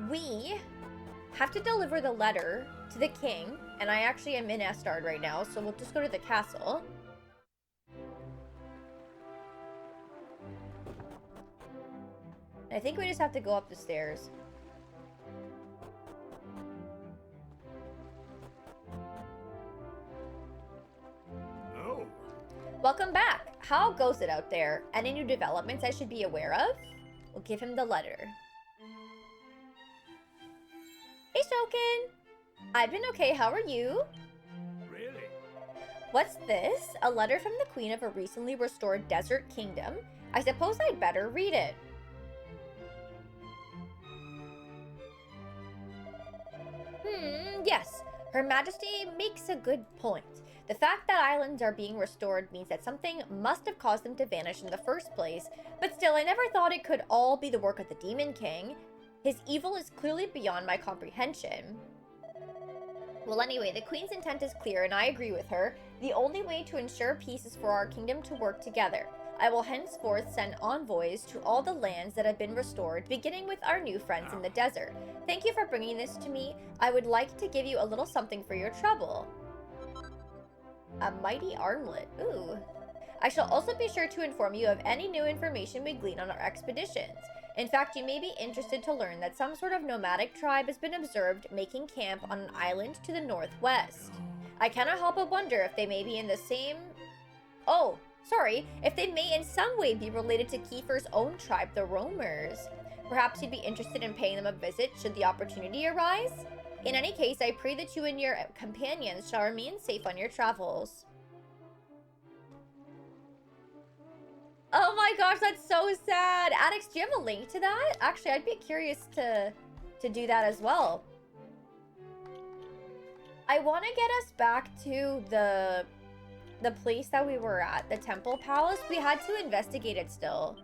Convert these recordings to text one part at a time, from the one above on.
we have to deliver the letter to the king, and I actually am in Estard right now, so we'll just go to the castle. I think we just have to go up the stairs. Oh. Welcome back. How goes it out there? Any new developments I should be aware of? We'll give him the letter. Hey, Shokin. I've been okay. How are you? Really? What's this? A letter from the queen of a recently restored desert kingdom? I suppose I'd better read it. Yes. Her Majesty makes a good point. The fact that islands are being restored means that something must have caused them to vanish in the first place, but still, I never thought it could all be the work of the Demon King. His evil is clearly beyond my comprehension. Well, anyway, the Queen's intent is clear, and I agree with her. The only way to ensure peace is for our kingdom to work together. I will henceforth send envoys to all the lands that have been restored, beginning with our new friends in the desert. Thank you for bringing this to me. I would like to give you a little something for your trouble. A mighty armlet. Ooh. I shall also be sure to inform you of any new information we glean on our expeditions. In fact, you may be interested to learn that some sort of nomadic tribe has been observed making camp on an island to the northwest. I cannot help but wonder if they may be in the same... Oh, sorry, if they may in some way be related to Kiefer's own tribe, the Roamers. Perhaps you'd be interested in paying them a visit should the opportunity arise? In any case, I pray that you and your companions shall remain safe on your travels. Oh my gosh, that's so sad. Addix, do you have a link to that? Actually, I'd be curious to do that as well. I want to get us back to the place that we were at, the Temple Palace. We had to investigate it still.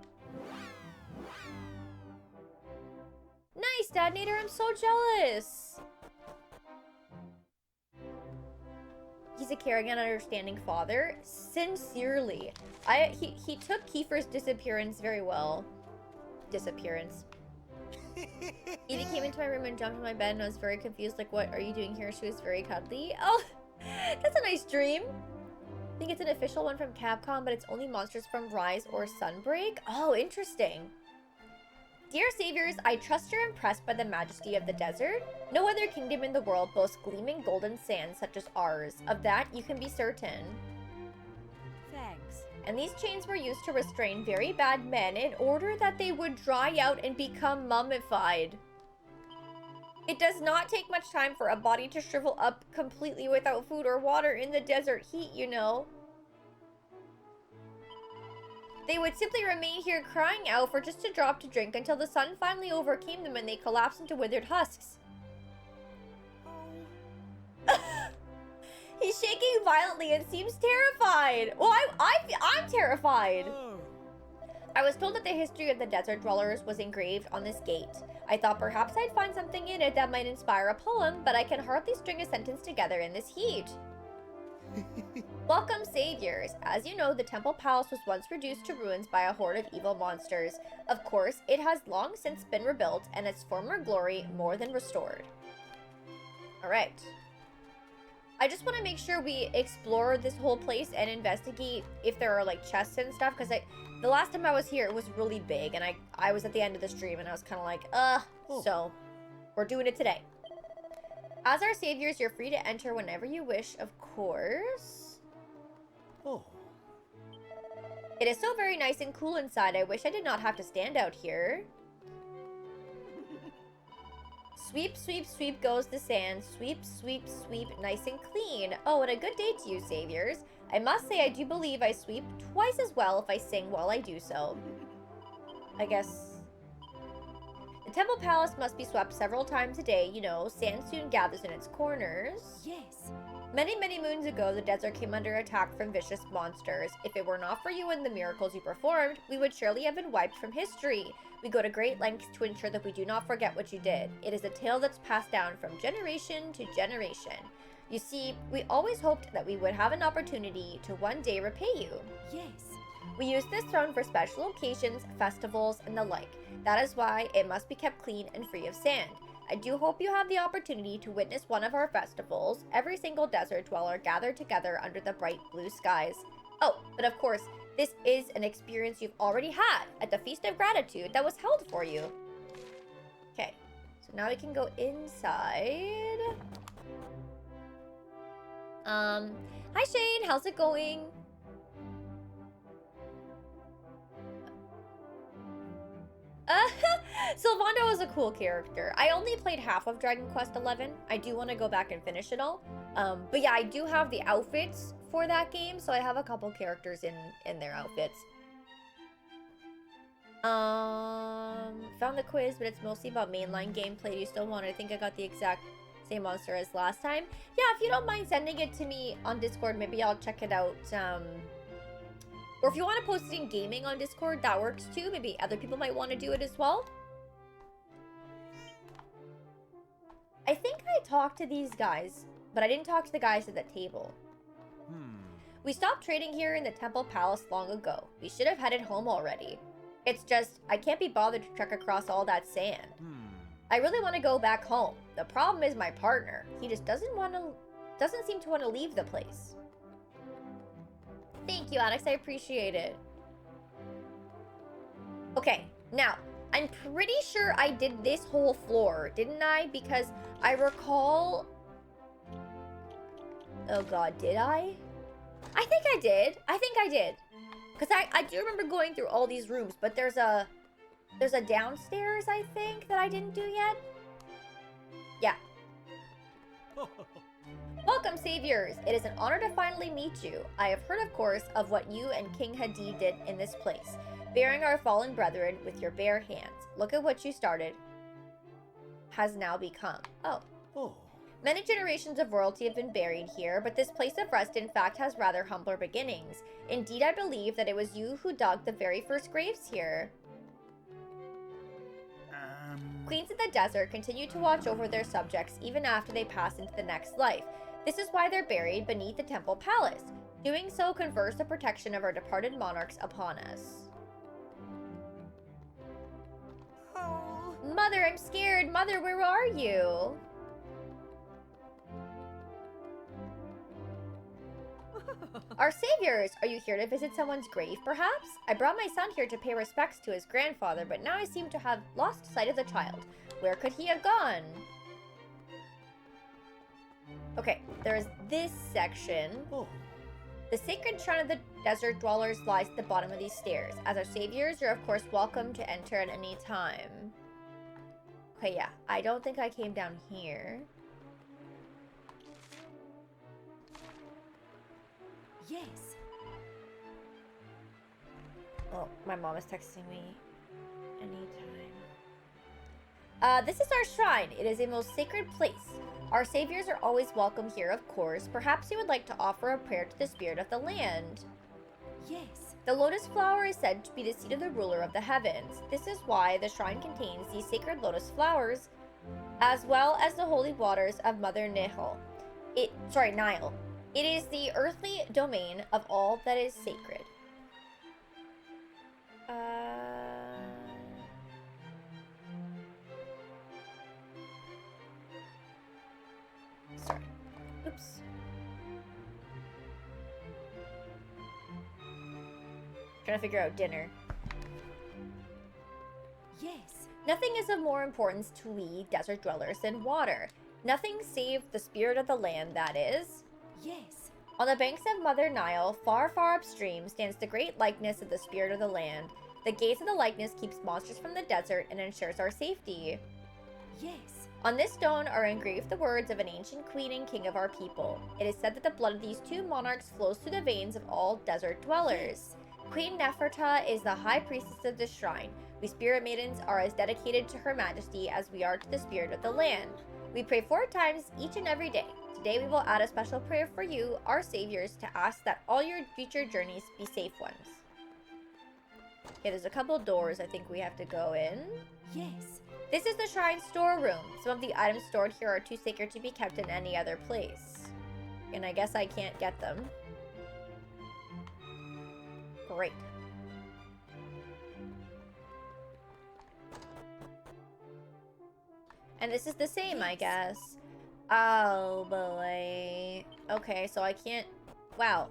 Nice, Dad Nader, I'm so jealous. He's a caring and understanding father. Sincerely. He took Kiefer's disappearance very well. Disappearance. Evie came into my room and jumped in my bed and I was very confused. Like, what are you doing here? She was very cuddly. Oh, that's a nice dream. I think it's an official one from Capcom, but it's only monsters from Rise or Sunbreak. Oh, interesting. Dear saviors, I trust you're impressed by the majesty of the desert. No other kingdom in the world boasts gleaming golden sands such as ours. Of that, you can be certain. Thanks. And these chains were used to restrain very bad men in order that they would dry out and become mummified. It does not take much time for a body to shrivel up completely without food or water in the desert heat, you know. They would simply remain here crying out for just a drop to drink until the sun finally overcame them and they collapsed into withered husks. He's shaking violently and seems terrified. Well, I'm terrified. I was told that the history of the desert dwellers was engraved on this gate. I thought perhaps I'd find something in it that might inspire a poem, but I can hardly string a sentence together in this heat. Welcome, saviors. As you know, the Temple Palace was once reduced to ruins by a horde of evil monsters. Of course, it has long since been rebuilt and its former glory more than restored. Alright. I just want to make sure we explore this whole place and investigate if there are like chests and stuff, because the last time I was here it was really big and I was at the end of the stream and I was kind of like, so we're doing it today. As our saviors, you're free to enter whenever you wish, of course. Oh. It is so very nice and cool inside. I wish I did not have to stand out here. Sweep, sweep, sweep goes the sand. Sweep, sweep, sweep, nice and clean. Oh, and a good day to you, saviors. I must say I do believe I sweep twice as well if I sing while I do so. I guess... The Temple Palace must be swept several times a day, you know. Sand soon gathers in its corners. Yes. Many, many moons ago, the desert came under attack from vicious monsters. If it were not for you and the miracles you performed, we would surely have been wiped from history. We go to great lengths to ensure that we do not forget what you did. It is a tale that's passed down from generation to generation. You see, we always hoped that we would have an opportunity to one day repay you. Yes. We use this throne for special occasions, festivals, and the like. That is why it must be kept clean and free of sand. I do hope you have the opportunity to witness one of our festivals. Every single desert dweller gathered together under the bright blue skies. Oh, but of course, this is an experience you've already had at the Feast of Gratitude that was held for you. Okay, so now we can go inside. Hi Shane, how's it going? Sylvando is a cool character. I only played half of Dragon Quest XI. I do want to go back and finish it all. But yeah, I do have the outfits for that game, so I have a couple characters in their outfits. Found the quiz, but it's mostly about mainline gameplay. Do you still want it? I think I got the exact same monster as last time. Yeah, if you don't mind sending it to me on Discord, maybe I'll check it out. Or if you want to post it in gaming on Discord, that works too. Maybe other people might want to do it as well. I think I talked to these guys, but I didn't talk to the guys at the table. We stopped trading here in the Temple Palace long ago. We should have headed home already. It's just, I can't be bothered to trek across all that sand. I really want to go back home. The problem is my partner. He just doesn't seem to want to leave the place. Thank you, Alex. I appreciate it. Okay, now, I'm pretty sure I did this whole floor, didn't I? Because I recall... Oh god, did I? I think I did. I think I did. Because I do remember going through all these rooms, but there's a downstairs, I think, that I didn't do yet. Yeah. Welcome, saviors. It is an honor to finally meet you. I have heard, of course, of what you and King Hadi did in this place, bearing our fallen brethren with your bare hands. Look at what you started has now become. Oh. Many generations of royalty have been buried here, but this place of rest, in fact, has rather humbler beginnings. Indeed, I believe that it was you who dug the very first graves here. Queens of the desert continue to watch over their subjects even after they pass into the next life. This is why they're buried beneath the temple palace. Doing so confers the protection of our departed monarchs upon us. Oh. Mother, I'm scared. Mother, where are you? Our saviors, are you here to visit someone's grave, perhaps? I brought my son here to pay respects to his grandfather, but now I seem to have lost sight of the child. Where could he have gone? Okay, there's this section. The sacred shrine of the desert dwellers lies at the bottom of these stairs. As our saviors, you're of course welcome to enter at any time. Okay, yeah, I don't think I came down here. Yes. Oh, my mom is texting me. Anytime. This is our shrine. It is a most sacred place. Our saviors are always welcome here, of course. Perhaps you would like to offer a prayer to the spirit of the land. Yes. The lotus flower is said to be the seat of the ruler of the heavens. This is why the shrine contains these sacred lotus flowers, as well as the holy waters of Mother Nile. Nile. It is the earthly domain of all that is sacred. Sorry. Oops. Trying to figure out dinner. Yes. Nothing is of more importance to we desert dwellers than water. Nothing save the spirit of the land, that is. Yes. On the banks of Mother Nile, far, far upstream, stands the great likeness of the spirit of the land. The gaze of the likeness keeps monsters from the desert and ensures our safety. Yes. On this stone are engraved the words of an ancient queen and king of our people. It is said that the blood of these two monarchs flows through the veins of all desert dwellers. Queen Neferta is the high priestess of this shrine. We spirit maidens are as dedicated to her majesty as we are to the spirit of the land. We pray 4 times each and every day. Today we will add a special prayer for you, our saviors, to ask that all your future journeys be safe ones. Okay, there's a couple doors I think we have to go in. Yes. This is the shrine storeroom. Some of the items stored here are too sacred to be kept in any other place. And I guess I can't get them. Great. And this is the same, I guess. Oh, boy. Okay, so I can't... Wow.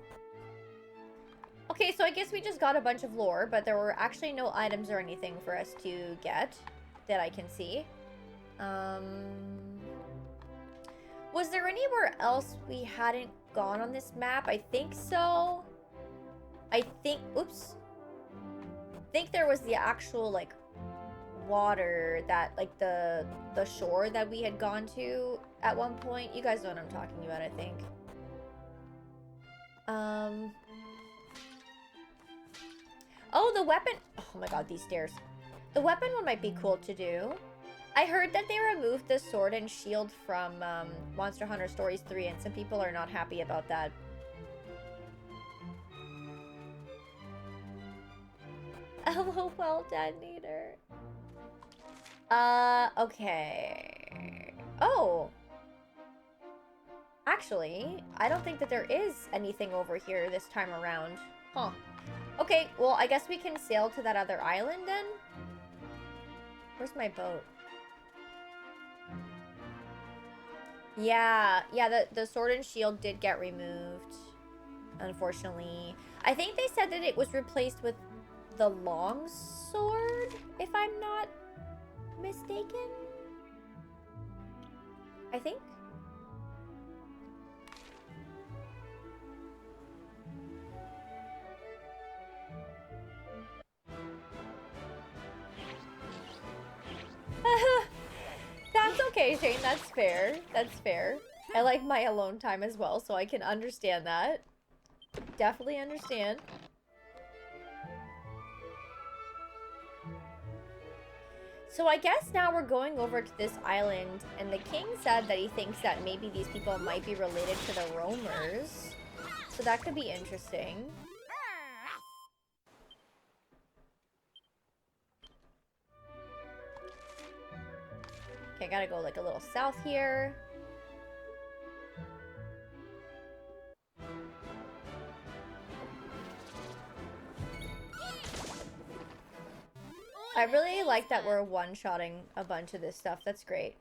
Okay, so I guess we just got a bunch of lore, but there were actually no items or anything for us to get that I can see. Was there anywhere else we hadn't gone on this map? I think so. I think... Oops. I think there was the actual, like, water that, like, the shore that we had gone to at one point. You guys know what I'm talking about, I think. Oh, the weapon... Oh my god, these stairs. The weapon one might be cool to do. I heard that they removed the sword and shield from Monster Hunter Stories 3, and some people are not happy about that. LOL, detonator. Okay. Oh. Actually, I don't think that there is anything over here this time around. Huh. Okay, well, I guess we can sail to that other island then? Where's my boat? Yeah, the sword and shield did get removed, unfortunately. I think they said that it was replaced with the long sword, if I'm not mistaken. I think. That's okay, Shane. That's fair. That's fair. I like my alone time as well, so I can understand that. Definitely understand. So I guess now we're going over to this island, and the king said that he thinks that maybe these people might be related to the roamers. So that could be interesting. Okay, I gotta go like a little south here. I really like that we're one-shotting a bunch of this stuff. That's great.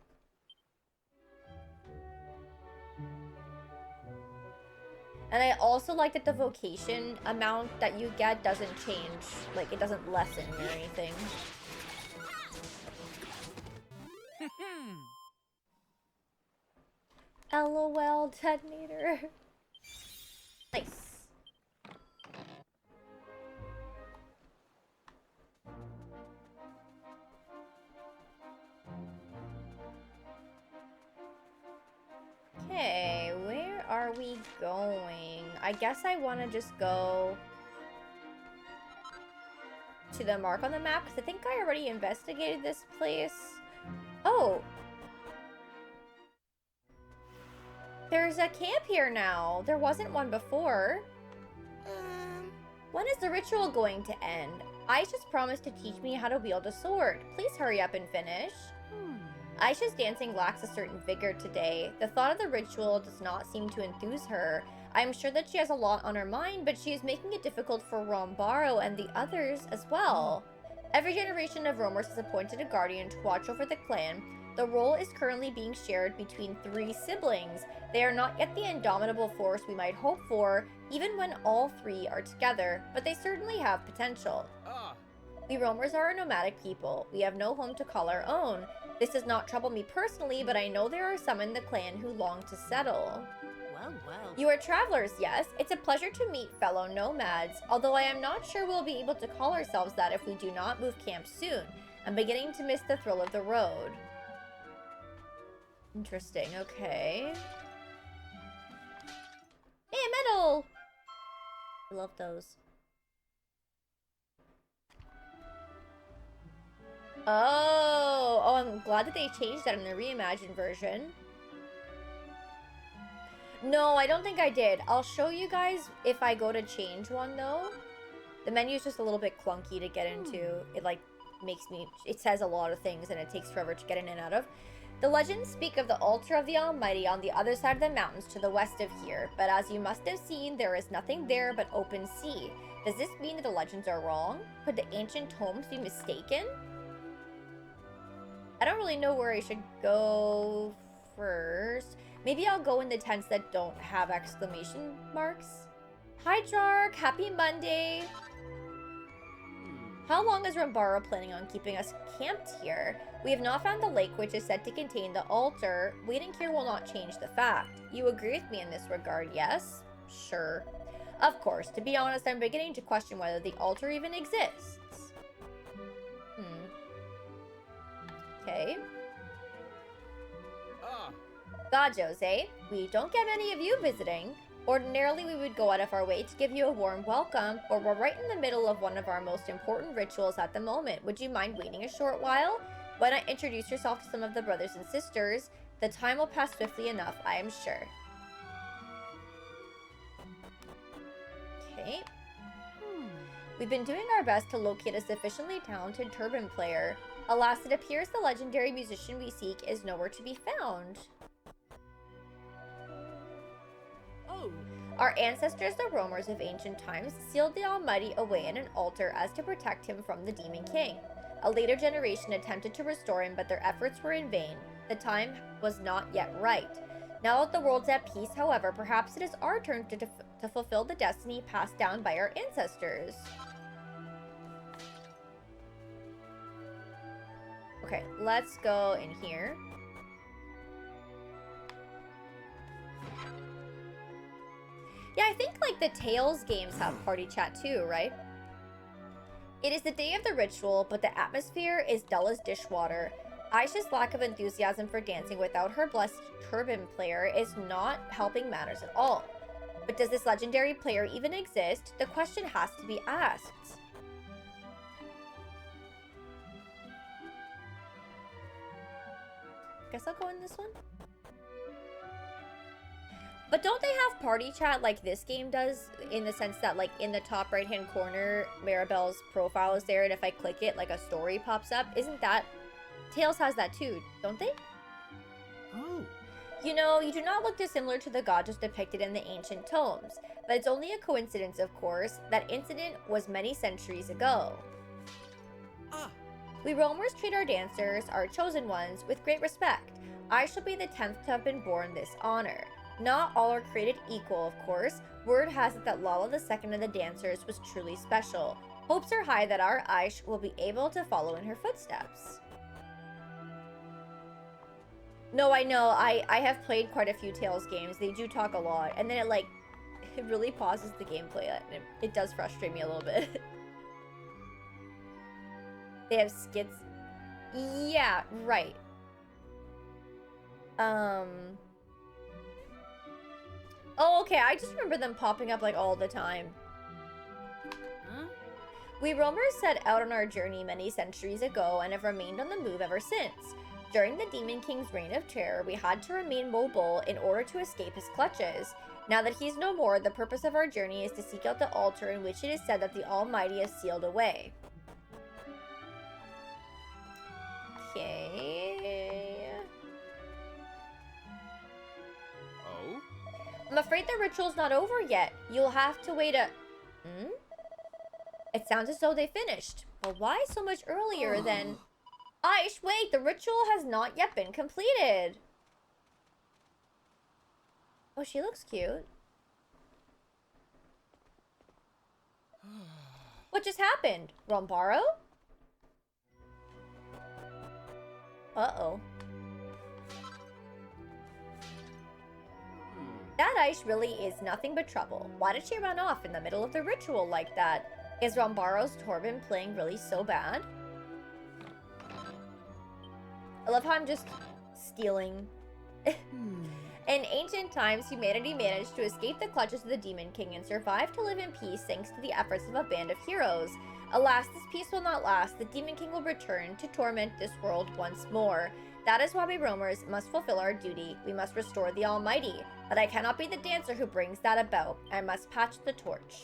And I also like that the vocation amount that you get doesn't change. Like, it doesn't lessen or anything. LOL, detonator. Nice. Okay, where are we going? I guess I want to just go to the mark on the map, because I think I already investigated this place. Oh! There's a camp here now. There wasn't one before. When is the ritual going to end? Aishe's promised to teach me how to wield a sword. Please hurry up and finish. Aisha's dancing lacks a certain vigor today. The thought of the ritual does not seem to enthuse her. I am sure that she has a lot on her mind, but she is making it difficult for Rombaro and the others as well. Every generation of roamers has appointed a guardian to watch over the clan. The role is currently being shared between 3 siblings. They are not yet the indomitable force we might hope for, even when all 3 are together, but they certainly have potential. We roamers are a nomadic people. We have no home to call our own. This does not trouble me personally, but I know there are some in the clan who long to settle. Well. You are travelers, yes? It's a pleasure to meet fellow nomads, although I am not sure we'll be able to call ourselves that if we do not move camp soon. I'm beginning to miss the thrill of the road. Interesting, okay. Hey, a medal! I love those. Oh, I'm glad that they changed that in the reimagined version. No, I don't think I did. I'll show you guys if I go to change one, though. The menu is just a little bit clunky to get into. It, like, makes me... It says a lot of things, and it takes forever to get in and out of. The legends speak of the altar of the Almighty on the other side of the mountains to the west of here. But as you must have seen, there is nothing there but open sea. Does this mean that the legends are wrong? Could the ancient tomes be mistaken? I don't really know where I should go first. Maybe I'll go in the tents that don't have exclamation marks. Hi, Jark. Happy Monday. How long is Rambara planning on keeping us camped here? We have not found the lake, which is said to contain the altar. Waiting here will not change the fact. You agree with me in this regard, yes? Sure. Of course. To be honest, I'm beginning to question whether the altar even exists. Okay. God, Jose, we don't get many of you visiting. Ordinarily, we would go out of our way to give you a warm welcome, but we're right in the middle of one of our most important rituals at the moment. Would you mind waiting a short while? Why not introduce yourself to some of the brothers and sisters? The time will pass swiftly enough, I am sure. Okay. We've been doing our best to locate a sufficiently talented turban player. Alas, it appears the legendary musician we seek is nowhere to be found. Our ancestors, the roamers of ancient times, sealed the Almighty away in an altar as to protect him from the Demon King. A later generation attempted to restore him, but their efforts were in vain. The time was not yet right. Now that the world's at peace, however, perhaps it is our turn to fulfill the destiny passed down by our ancestors. Okay, let's go in here. Yeah, I think like the Tales games have party chat too, right? It is the day of the ritual, but the atmosphere is dull as dishwater. Aisha's lack of enthusiasm for dancing without her blessed turban player is not helping matters at all. But does this legendary player even exist? The question has to be asked. Guess I'll go in this one. But don't they have party chat like this game does, in the sense that like in the top right hand corner, Maribel's profile is there, and if I click it, like a story pops up? Isn't that... Tales has that too, don't they? Oh. You know, you do not look dissimilar to the goddess depicted in the ancient tomes, but it's only a coincidence, of course. That incident was many centuries ago. We roamers treat our dancers, our chosen ones, with great respect. I shall be the 10th to have been born this honor. Not all are created equal, of course. Word has it that Lala, the second of the dancers, was truly special. Hopes are high that our Aishe will be able to follow in her footsteps. No, I know. I have played quite a few Tales games. They do talk a lot. And then it really pauses the gameplay. And it does frustrate me a little bit. They have skits. Yeah, right. Oh, okay. I just remember them popping up like all the time. We roamers set out on our journey many centuries ago and have remained on the move ever since. During the Demon King's reign of terror, we had to remain mobile in order to escape his clutches. Now that he's no more, the purpose of our journey is to seek out the altar in which it is said that the Almighty is sealed away. Okay. Oh? I'm afraid the ritual's not over yet. You'll have to wait a... It sounds as though they finished. But why so much earlier than... Aishe, wait! The ritual has not yet been completed! Oh, she looks cute. What just happened? Rombaro? Uh-oh. That Aishe really is nothing but trouble. Why did she run off in the middle of the ritual like that? Is Rombaro's turban playing really so bad? I love how I'm just stealing. In ancient times, humanity managed to escape the clutches of the Demon King and survive to live in peace thanks to the efforts of a band of heroes. Alas, this peace will not last. The Demon King will return to torment this world once more. That is why we roamers must fulfill our duty. We must restore the Almighty. But I cannot be the dancer who brings that about. I must patch the torch.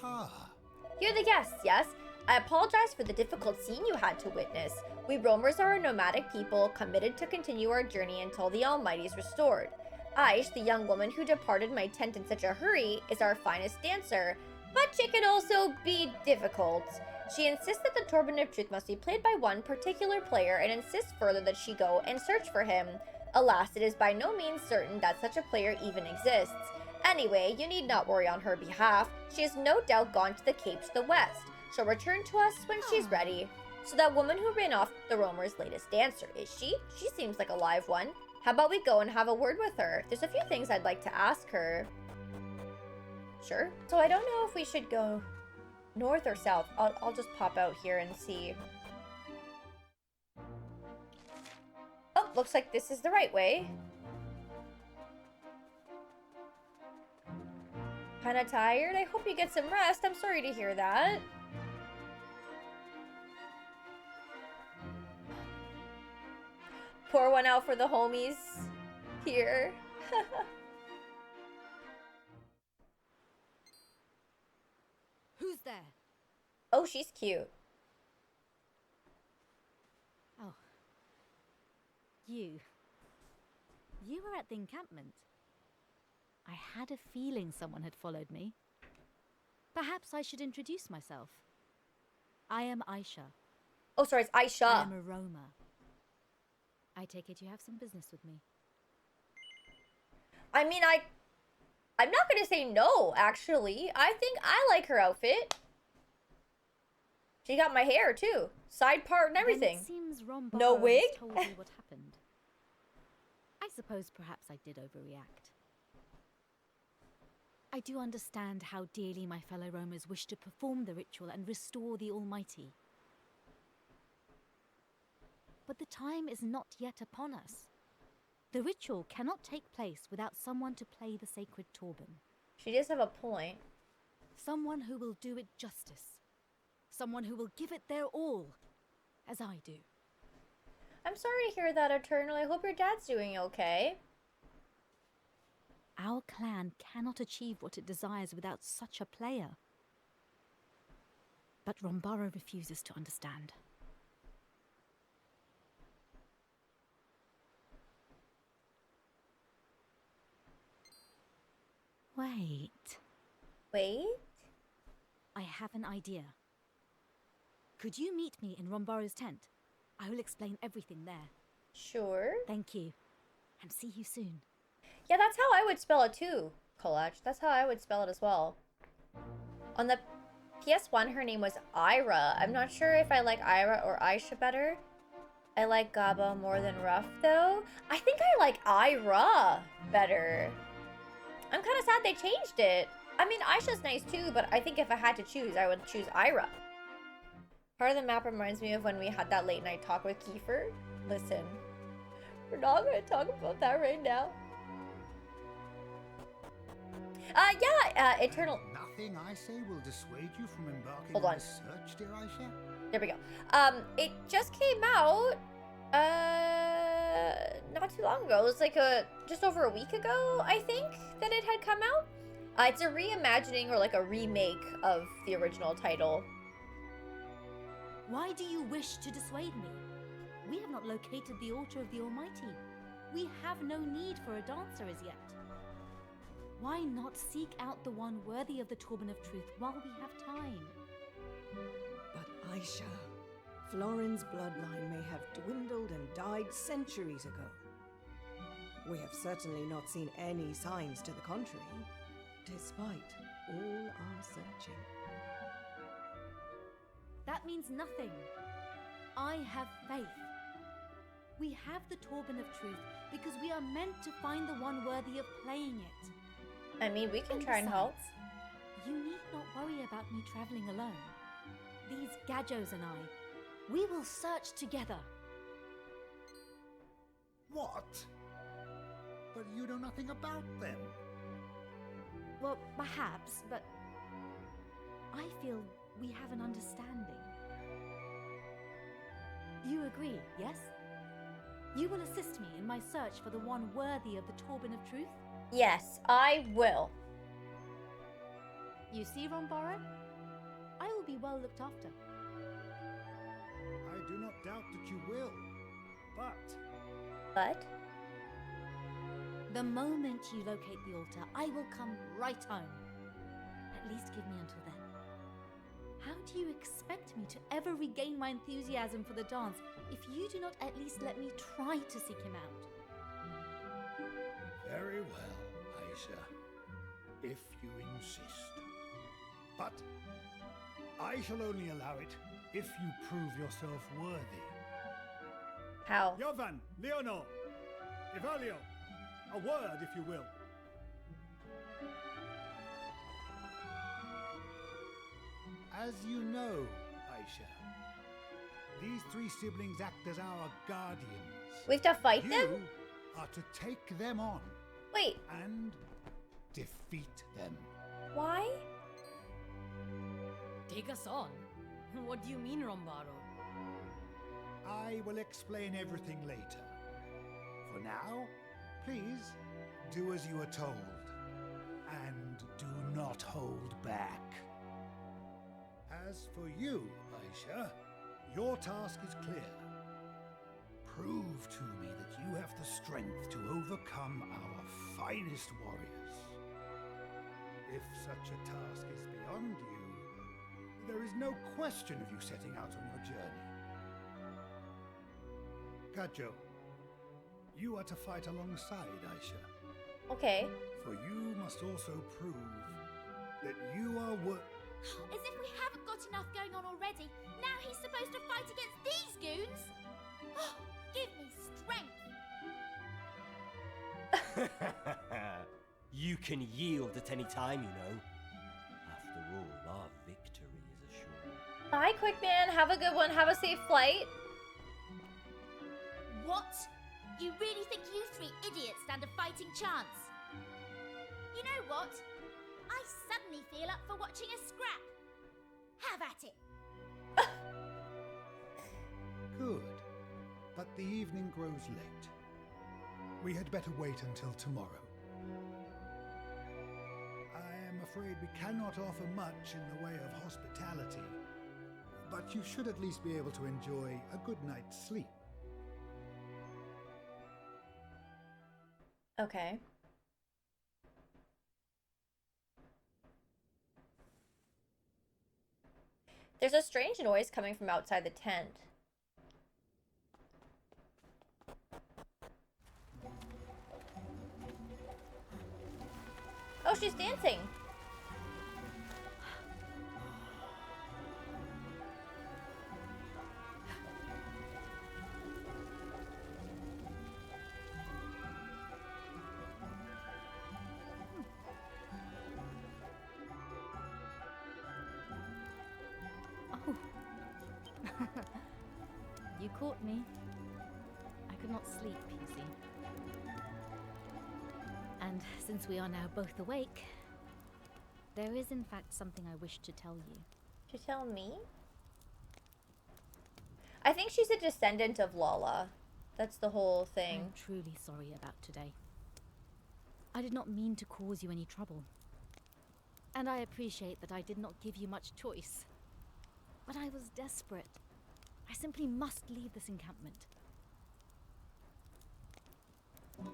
You're the guests, yes? I apologize for the difficult scene you had to witness. We roamers are a nomadic people committed to continue our journey until the Almighty is restored. Aishe, the young woman who departed my tent in such a hurry, is our finest dancer, but she can also be difficult. She insists that the Torben of Truth must be played by one particular player and insists further that she go and search for him. Alas, it is by no means certain that such a player even exists. Anyway, you need not worry on her behalf. She has no doubt gone to the cape to the west. She'll return to us when she's ready. So that woman who ran off the roamer's latest dancer, is she? She seems like a live one. How about we go and have a word with her? There's a few things I'd like to ask her. Sure. So I don't know if we should go north or south. I'll just pop out here and see. Oh, looks like this is the right way. Kinda tired? I hope you get some rest. I'm sorry to hear that. Pour one out for the homies here. Who's there? Oh, she's cute. Oh. You. You were at the encampment. I had a feeling someone had followed me. Perhaps I should introduce myself. I am Aishe. Oh, sorry, it's Aishe. I am a roamer. I take it you have some business with me. I mean, I'm not gonna say no, actually. I think I like her outfit. She got my hair, too. Side part and everything. Then it seems Ron No Barrow wig? has told you what happened. I suppose perhaps I did overreact. I do understand how dearly my fellow roamers wish to perform the ritual and restore the Almighty. But the time is not yet upon us. The ritual cannot take place without someone to play the sacred Torben. She does have a point. Someone who will do it justice. Someone who will give it their all, as I do. I'm sorry to hear that, Eternal. I hope your dad's doing okay. Our clan cannot achieve what it desires without such a player. But Rombaro refuses to understand. Wait. Wait? I have an idea. Could you meet me in Rombaro's tent? I will explain everything there. Sure. Thank you. And see you soon. Yeah, that's how I would spell it too, Kolach. That's how I would spell it as well. On the PS1, her name was Ira. I'm not sure if I like Ira or Aishe better. I like Gaba more than Ruff, though. I think I like Ira better. I'm kind of sad they changed it. I mean, Aisha's nice too, but I think if I had to choose, I would choose Ira. Part of the map reminds me of when we had that late night talk with Kiefer. Listen, we're not going to talk about that right now. Eternal. Nothing I say will dissuade you from embarking Hold on on. this search, dear Aishe. There we go. It just came out, not too long ago. It was like just over a week ago, I think, that it had come out. It's a reimagining or like a remake of the original title. Why do you wish to dissuade me? We have not located the altar of the Almighty. We have no need for a dancer as yet. Why not seek out the one worthy of the Torben of Truth while we have time? But Aishe, Florin's bloodline may have dwindled and died centuries ago. We have certainly not seen any signs to the contrary, despite all our searching. That means nothing. I have faith. We have the Torben of Truth because we are meant to find the one worthy of playing it. I mean, we can try and help. Besides, you need not worry about me traveling alone. These Gadjos and I, we will search together. What? But you know nothing about them. Well, perhaps, but I feel we have an understanding. You agree, yes? You will assist me in my search for the one worthy of the Torben of Truth? Yes, I will. You see, Rombaro? I will be well looked after. I do not doubt that you will. But But The moment you locate the altar, I will come right home. At least give me until then. How do you expect me to ever regain my enthusiasm for the dance if you do not at least let me try to seek him out? Very well, Aisha, if you insist. But I shall only allow it if you prove yourself worthy. How? Jovan, Leonor, Evalio, a word, if you will. As you know, Aisha, these three siblings act as our guardians. We have to fight You them? are to take them on Wait, and defeat them. why? Take us on? What do you mean, Rombaro? I will explain everything later. For now, please do as you are told. And do not hold back. As for you, Aisha, your task is clear. Prove to me that you have the strength to overcome our finest warriors. If such a task is beyond you, there is no question of you setting out on your journey. Kajo, you are to fight alongside Aisha. Okay. For you must also prove that you are As if we haven't got enough going on already. Now he's supposed to fight against these goons? Give me strength. You can yield at any time, you know. After all, our victory is assured. Bye, Quick Man. Have a good one. Have a safe flight. What? You really think you three idiots stand a fighting chance? You know what? I suddenly feel up for watching a scrap. Have at it. good. But the evening grows late. We had better wait until tomorrow. I am afraid we cannot offer much in the way of hospitality, but you should at least be able to enjoy a good night's sleep. Okay. There's a strange noise coming from outside the tent. Oh, she's dancing. You caught me. I could not sleep, you see. And since we are now both awake, there is in fact something I wish to tell you. To tell me? I think she's a descendant of Lala. That's the whole thing. I'm truly sorry about today. I did not mean to cause you any trouble. And I appreciate that I did not give you much choice. But I was desperate. I simply must leave this encampment.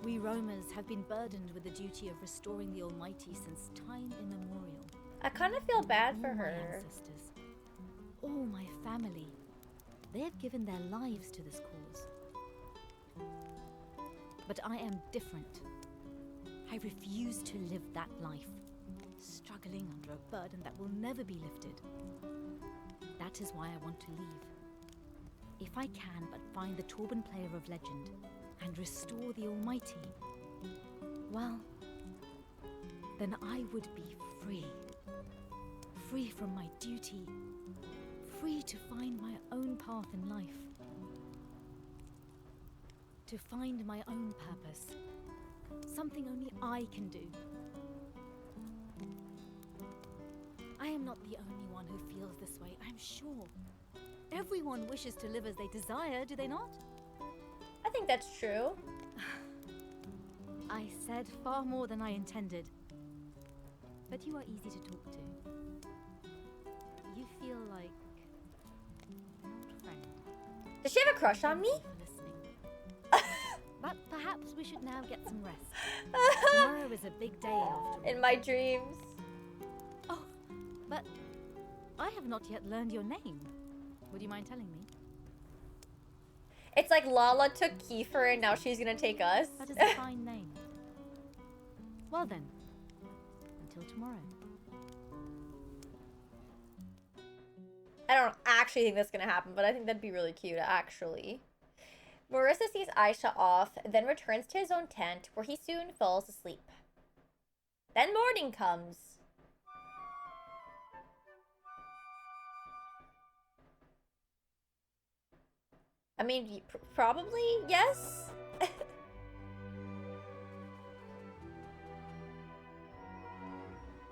We roamers have been burdened with the duty of restoring the Almighty since time immemorial. I kind of feel bad for All my her. ancestors, all my family, they have given their lives to this cause. But I am different. I refuse to live that life, struggling under a burden that will never be lifted. That is why I want to leave. If I can but find the Torban player of legend and restore the Almighty, well, then I would be free. Free from my duty. Free to find my own path in life. To find my own purpose. Something only I can do. I am not the only one who feels this way, I'm sure. Everyone wishes to live as they desire, do they not? I think that's true. I said far more than I intended. But you are easy to talk to. You feel like an old friend. Does she have a crush on me? Thank you for listening. But perhaps we should now get some rest. Tomorrow is a big day after all. In my dreams. Oh, but I have not yet learned your name. Would you mind telling me? It's like Lala took Kiefer and now she's gonna take us. That is a fine name. Well then, until tomorrow. I don't actually think that's gonna happen, but I think that'd be really cute, actually. Marissa sees Aishe off, then returns to his own tent, where he soon falls asleep. Then morning comes. I mean, probably, yes?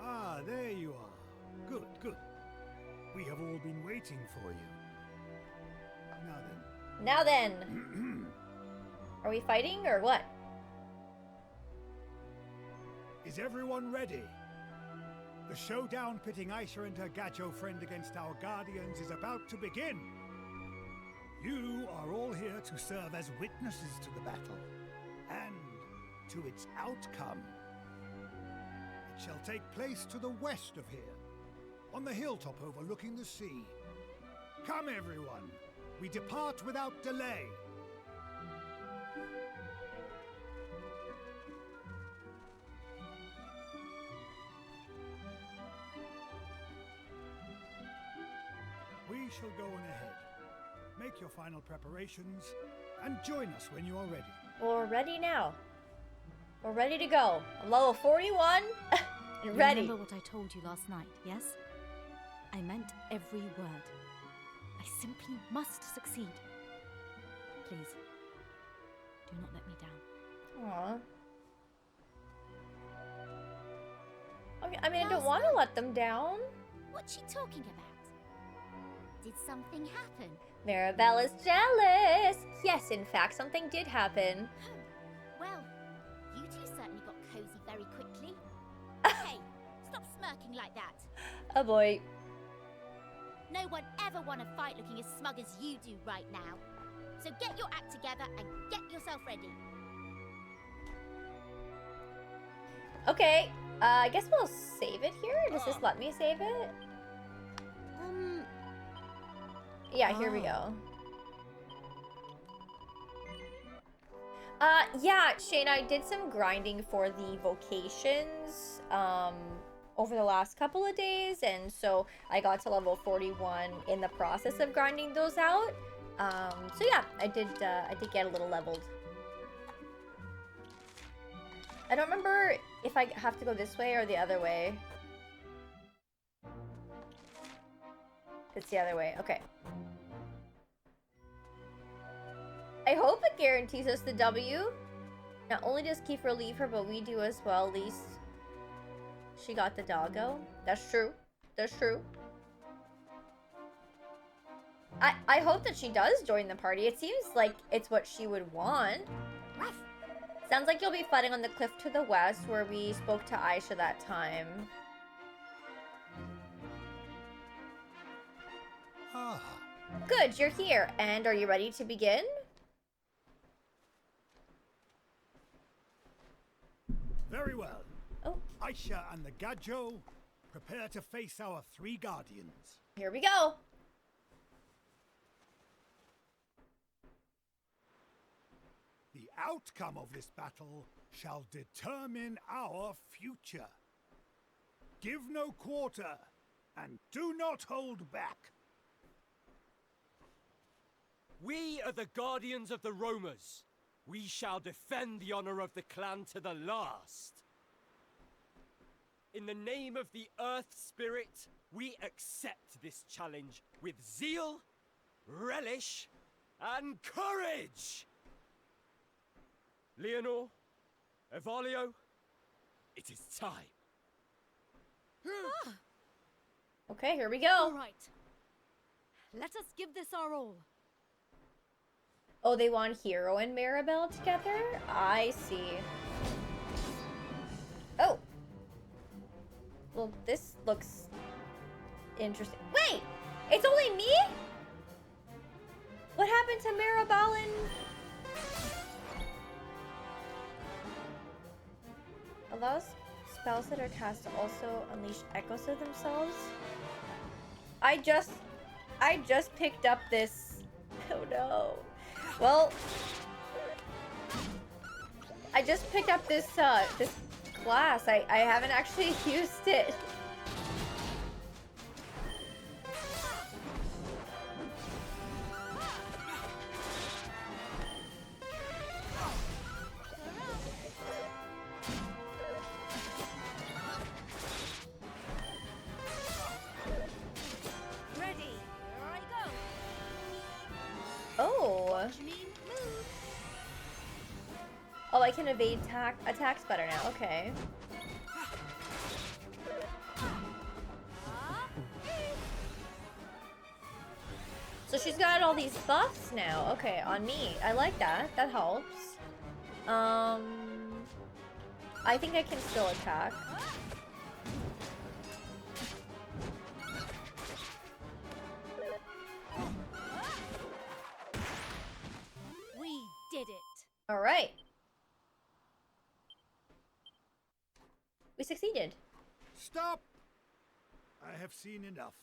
Ah, there you are. Good, good. We have all been waiting for you. Now then. Now then. Are we fighting, or what? Is everyone ready? The showdown pitting Aishe and her Gajo friend against our guardians is about to begin. You are all here to serve as witnesses to the battle, and to its outcome. It shall take place to the west of here, on the hilltop overlooking the sea. Come everyone, we depart without delay. We shall go on ahead. Make your final preparations, and join us when you are ready. Well, we're ready now. We're ready to go. I'm level 41 and ready. Remember what I told you last night, yes? I meant every word. I simply must succeed. Please, do not let me down. Aww. Okay, I mean, I don't want to let them down. What's she talking about? Did something happen? Mirabella's jealous. Yes, in fact, something did happen. Well, you two certainly got cozy very quickly. Hey, stop smirking like that. Oh boy. No one ever won a fight looking as smug as you do right now. So get your act together and get yourself ready. Okay, I guess we'll save it here. Does this let me save it? Yeah, here we go. Yeah, Shane, I did some grinding for the vocations, over the last couple of days, and so I got to level 41 in the process of grinding those out. So yeah, I did get a little leveled. I don't remember if I have to go this way or the other way. It's the other way, okay. I hope it guarantees us the W. Not only does Kiefer leave her, but we do as well. At least she got the doggo. That's true. That's true. I hope that she does join the party. It seems like it's what she would want. Sounds like you'll be fighting on the cliff to the west where we spoke to Aishe that time. Ah. Good, you're here. And are you ready to begin? Very well. Oh. Aishe and the Gajo, prepare to face our three guardians. Here we go. The outcome of this battle shall determine our future. Give no quarter, and do not hold back. We are the guardians of the Romas. We shall defend the honor of the clan to the last. In the name of the Earth Spirit, we accept this challenge with zeal, relish, and courage! Leonor, Evalio, it is time. Okay, here we go. All right. Let us give this our all. Oh, they want Hero and Maribel together? I see. Oh. Well, this looks interesting. Wait! It's only me? What happened to Maribel and... Allows spells that are cast to also unleash echoes of themselves? I just picked up this. Oh no. Well, I just picked up this this class. I haven't actually used it. Oh. Oh, I can evade attacks better now. Okay. So she's got all these buffs now. Okay, on me. I like that. That helps. I think I can still attack. We did it. All right. We succeeded. Stop! I have seen enough.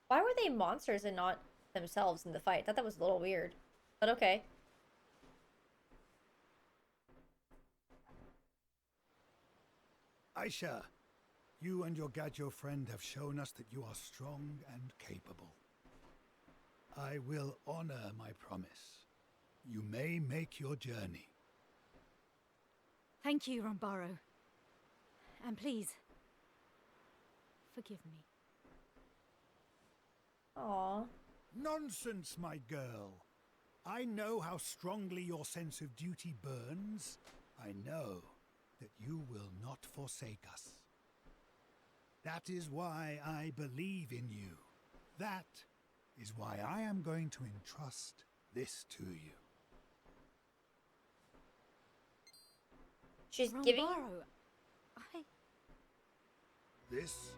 Why were they monsters and not themselves in the fight? I thought that was a little weird. But okay. Aishe, you and your Gadjo friend have shown us that you are strong and capable. I will honor my promise. You may make your journey. Thank you, Rombaro. And please, forgive me. Aww. Nonsense, my girl. I know how strongly your sense of duty burns. I know that you will not forsake us. That is why I believe in you. That is why I am going to entrust this to you. She's Rombaro, giving... This,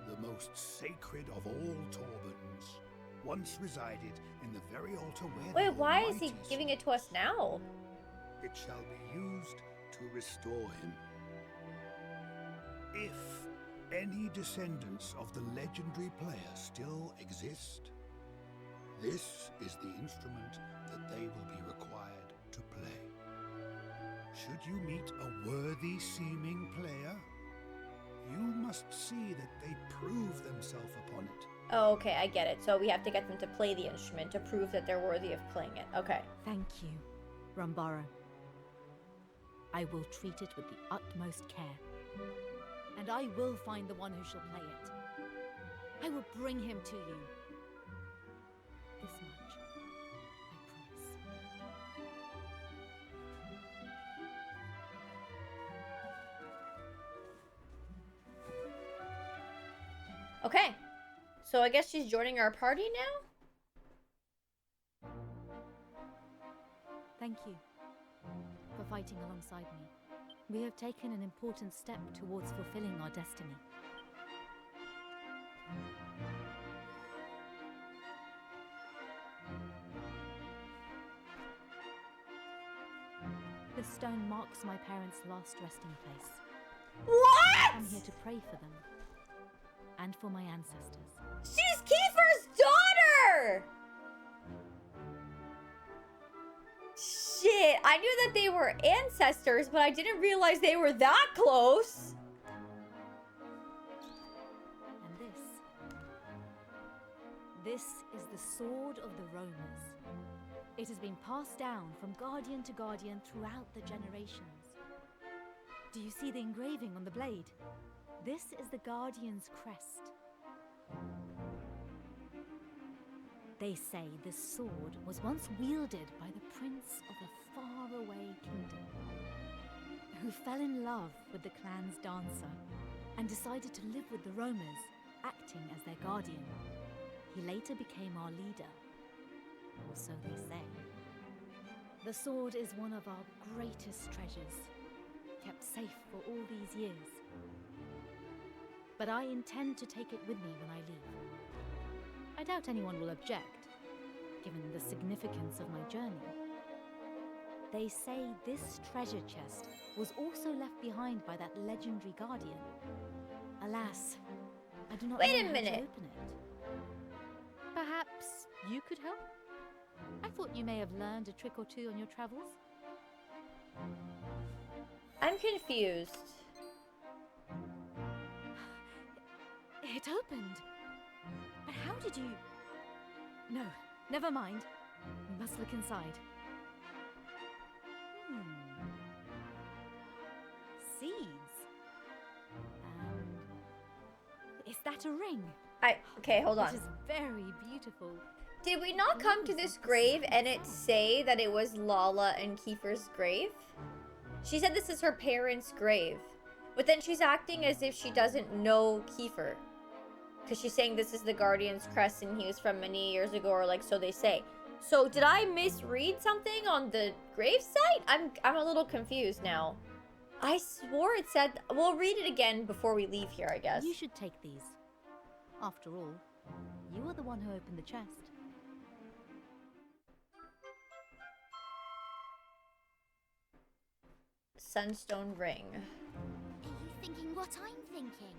the most sacred of all Torbans, once resided in the very altar where Wait, the why is he Almighty giving it to us now? It shall be used to restore him. If any descendants of the legendary player still exist, this is the instrument that they will be required to play. Should you meet a worthy-seeming player, you must see that they prove themselves upon it. Oh, okay, I get it. So we have to get them to play the instrument to prove that they're worthy of playing it. Okay. Thank you, Rombaro. I will treat it with the utmost care. And I will find the one who shall play it. I will bring him to you. This much, I promise. Okay. So I guess she's joining our party now? Thank you for fighting alongside me. We have taken an important step towards fulfilling our destiny. The stone marks my parents' last resting place. What? I'm here to pray for them and for my ancestors. She's Kiefer's daughter! Shit, I knew that they were ancestors, but I didn't realize they were that close. And this is the sword of the Romans. It has been passed down from guardian to guardian throughout the generations. Do you see the engraving on the blade? This is the Guardian's crest. They say this sword was once wielded by the prince of a faraway kingdom, who fell in love with the clan's dancer and decided to live with the roamers, acting as their guardian. He later became our leader, or so they say. The sword is one of our greatest treasures, kept safe for all these years. But I intend to take it with me when I leave. I doubt anyone will object, given the significance of my journey. They say this treasure chest was also left behind by that legendary guardian. Alas, I do not Wait know a how to minute. open it. Perhaps you could help? I thought you may have learned a trick or two on your travels. I'm confused. It opened. But how did you... No, never mind. We must look inside. Seeds. And... Is that a ring? Okay, hold on. It is very beautiful. Did we not come to this grave and it say that it was Lala and Kiefer's grave? She said this is her parents' grave. But then she's acting as if she doesn't know Kiefer. Because she's saying this is the Guardian's crest and he was from many years ago, or like so they say. So did I misread something on the grave site? I'm a little confused now. I swore it said... We'll read it again before we leave here, I guess. You should take these. After all, you are the one who opened the chest. Sunstone ring. Are you thinking what I'm thinking?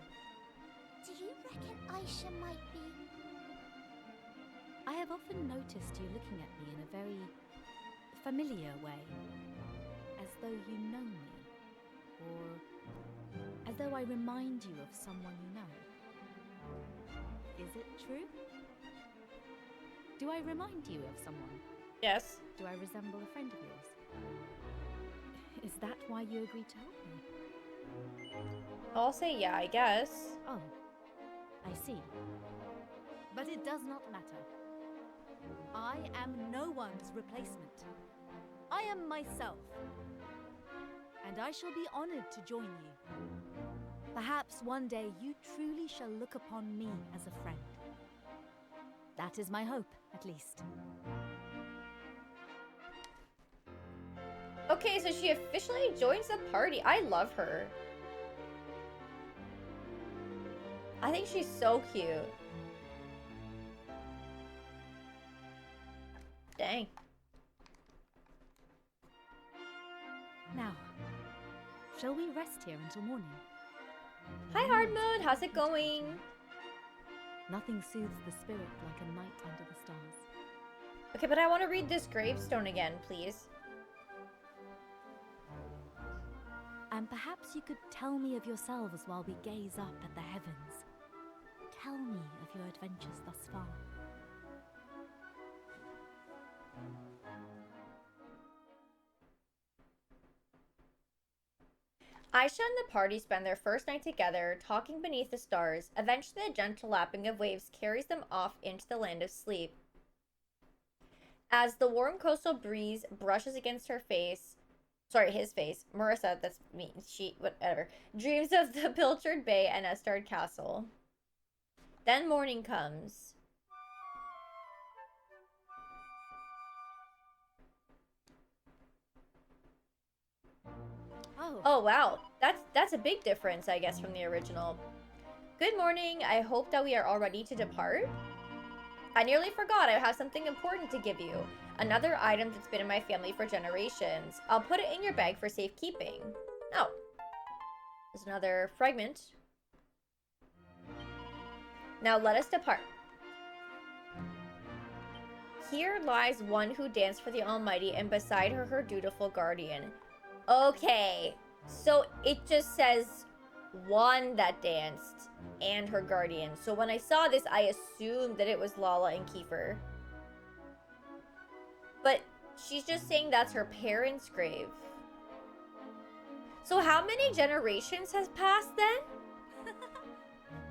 Do you reckon Aishe might be... I have often noticed you looking at me in a very familiar way. As though you know me. Or as though I remind you of someone you know. Is it true? Do I remind you of someone? Yes. Do I resemble a friend of yours? Is that why you agreed to help me? I'll say yeah, I guess. Oh, I see. But it does not matter. I am no one's replacement. I am myself. And I shall be honored to join you. Perhaps one day you truly shall look upon me as a friend. That is my hope, at least. Okay, so she officially joins the party. I love her. I think she's so cute. Dang. Now, shall we rest here until morning? Hi, Hardmoon. How's it going? Nothing soothes the spirit like a night under the stars. Okay, but I want to read this gravestone again, please. And perhaps you could tell me of yourselves while we gaze up at the heavens. Tell me of your adventures thus far. Aishe and the party spend their first night together, talking beneath the stars. Eventually, a gentle lapping of waves carries them off into the land of sleep. As the warm coastal breeze brushes against his face, Marissa, that's me, whatever, dreams of the Pilchard Bay and Estard Castle. Then morning comes. Oh wow, that's a big difference, I guess, from the original. Good morning. I hope that we are all ready to depart. I nearly forgot. I have something important to give you. Another item that's been in my family for generations. I'll put it in your bag for safekeeping. Oh. There's another fragment. Now let us depart. Here lies one who danced for the Almighty, and beside her, her dutiful guardian. Okay. So it just says one that danced and her guardian. So when I saw this, I assumed that it was Lala and Kiefer. But she's just saying that's her parents' grave. So how many generations has passed then?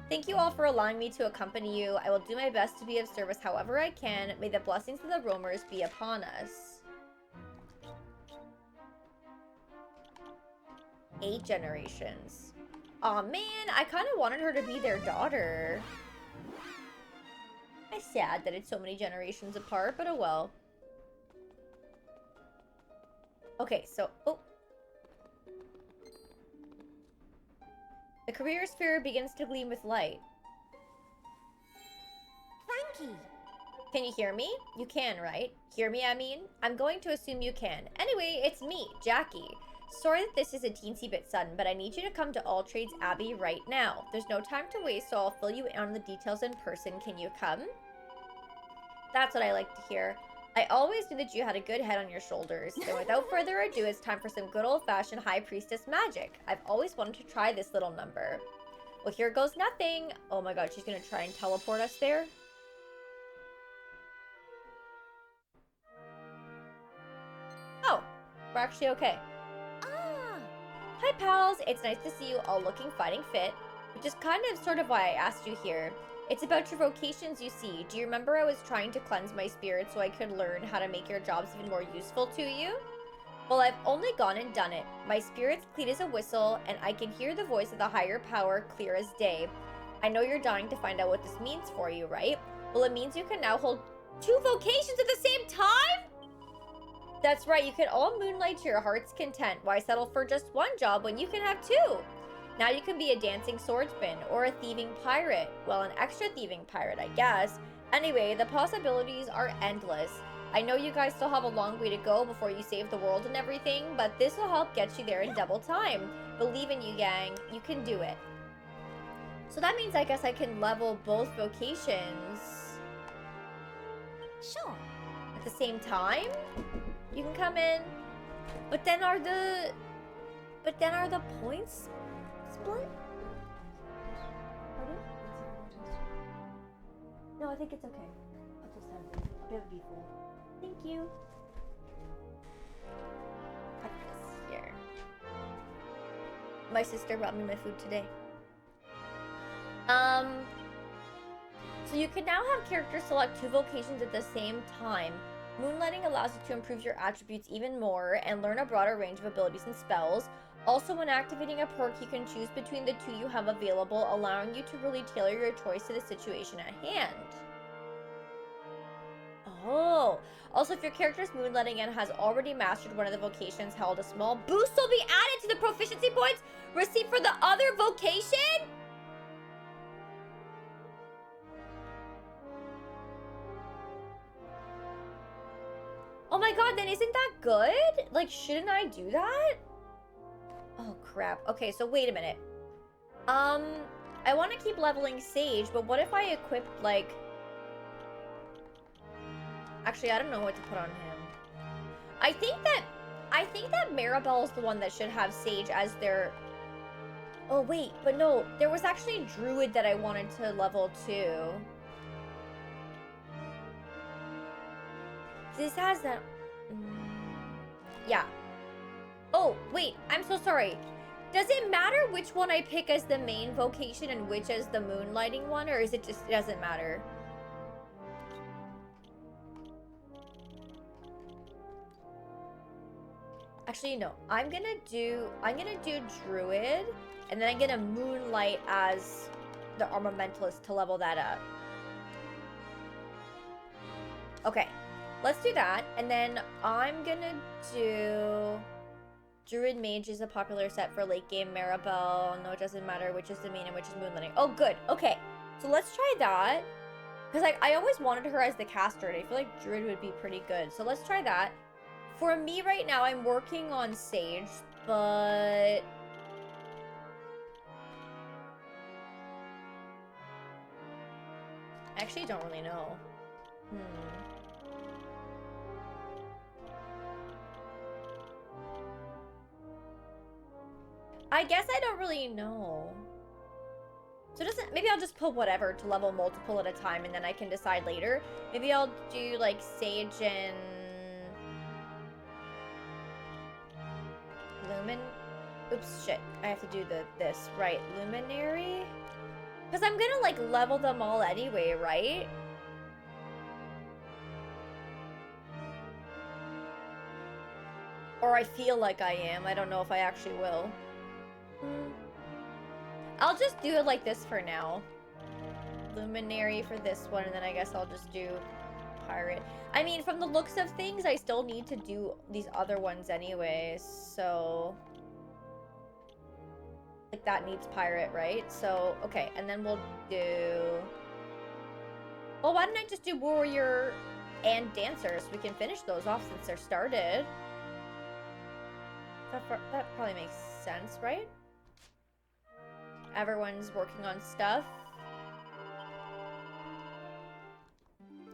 Thank you all for allowing me to accompany you. I will do my best to be of service however I can. May the blessings of the roamers be upon us. 8 generations. Aw, man, I kind of wanted her to be their daughter. It's sad that it's so many generations apart, but oh well. Okay, so, oh. The career sphere begins to gleam with light. Frankie! Can you hear me? You can, right? Hear me, I mean? I'm going to assume you can. Anyway, it's me, Jackie. Sorry that this is a teensy bit sudden, but I need you to come to All Trades Abbey right now. There's no time to waste, so I'll fill you in on the details in person. Can you come? That's what I like to hear. I always knew that you had a good head on your shoulders. So without further ado, it's time for some good old-fashioned High Priestess magic. I've always wanted to try this little number. Well, here goes nothing. Oh my god, she's gonna try and teleport us there? Oh, we're actually okay. Ah, Hi pals, it's nice to see you all looking fighting fit, which is kind of sort of why I asked you here. It's about your vocations, you see. Do you remember I was trying to cleanse my spirit so I could learn how to make your jobs even more useful to you? Well, I've only gone and done it. My spirit's clean as a whistle, and I can hear the voice of the higher power clear as day. I know you're dying to find out what this means for you, right? Well, it means you can now hold 2 vocations at the same time? That's right, you can all moonlight to your heart's content. Why settle for just one job when you can have 2? Now you can be a dancing swordsman or a thieving pirate. Well, an extra thieving pirate, I guess. Anyway, the possibilities are endless. I know you guys still have a long way to go before you save the world and everything, but this will help get you there in double time. Believe in you, gang. You can do it. So that means I guess I can level both vocations sure. at the same time? You can come in. But then are the points split? Are they? No, I think it's okay. I'll just have this. I'll be able to be full. Thank you. Put this here. My sister brought me my food today. So you can now have characters select 2 vocations at the same time. Moonlighting allows you to improve your attributes even more and learn a broader range of abilities and spells. Also, when activating a perk, you can choose between the 2 you have available, allowing you to really tailor your choice to the situation at hand. Oh, also if your character is moonlighting and has already mastered one of the vocations held, a small boost will be added to the proficiency points received for the other vocation? Oh my god, then isn't that good? Like, shouldn't I do that? Oh crap. Okay, so wait a minute. I want to keep leveling Sage, but what if I equip, like... Actually, I don't know what to put on him. I think that Maribel is the one that should have Sage as their... Oh wait, but no, there was actually Druid that I wanted to level too. This has that... Yeah. Oh, wait, I'm so sorry. Does it matter which one I pick as the main vocation and which as the moonlighting one, or is it just, it doesn't matter? Actually, no. I'm gonna do Druid, and then I'm gonna moonlight as the Armamentalist to level that up. Okay. Let's do that, and then I'm gonna do... Druid Mage is a popular set for late game Maribel. No, it doesn't matter which is the main and which is moonlighting. Oh, good. Okay, so let's try that. Because like, I always wanted her as the caster, and I feel like Druid would be pretty good. So let's try that. For me right now, I'm working on Sage, but... I actually don't really know. I guess I don't really know. So maybe I'll just put whatever to level multiple at a time and then I can decide later. Maybe I'll do like Sage and Lumin. Oops, shit. I have to do this. Right, Luminary? Because I'm gonna like level them all anyway, right? Or I feel like I am. I don't know if I actually will. I'll just do it like this for now. Luminary for this one, and then I guess I'll just do Pirate. I mean, from the looks of things, I still need to do these other ones anyways, so... Like, that needs Pirate, right? So, okay, and then we'll do... Well, why don't I just do Warrior and Dancer so we can finish those off since they're started? That probably makes sense, right? Everyone's working on stuff.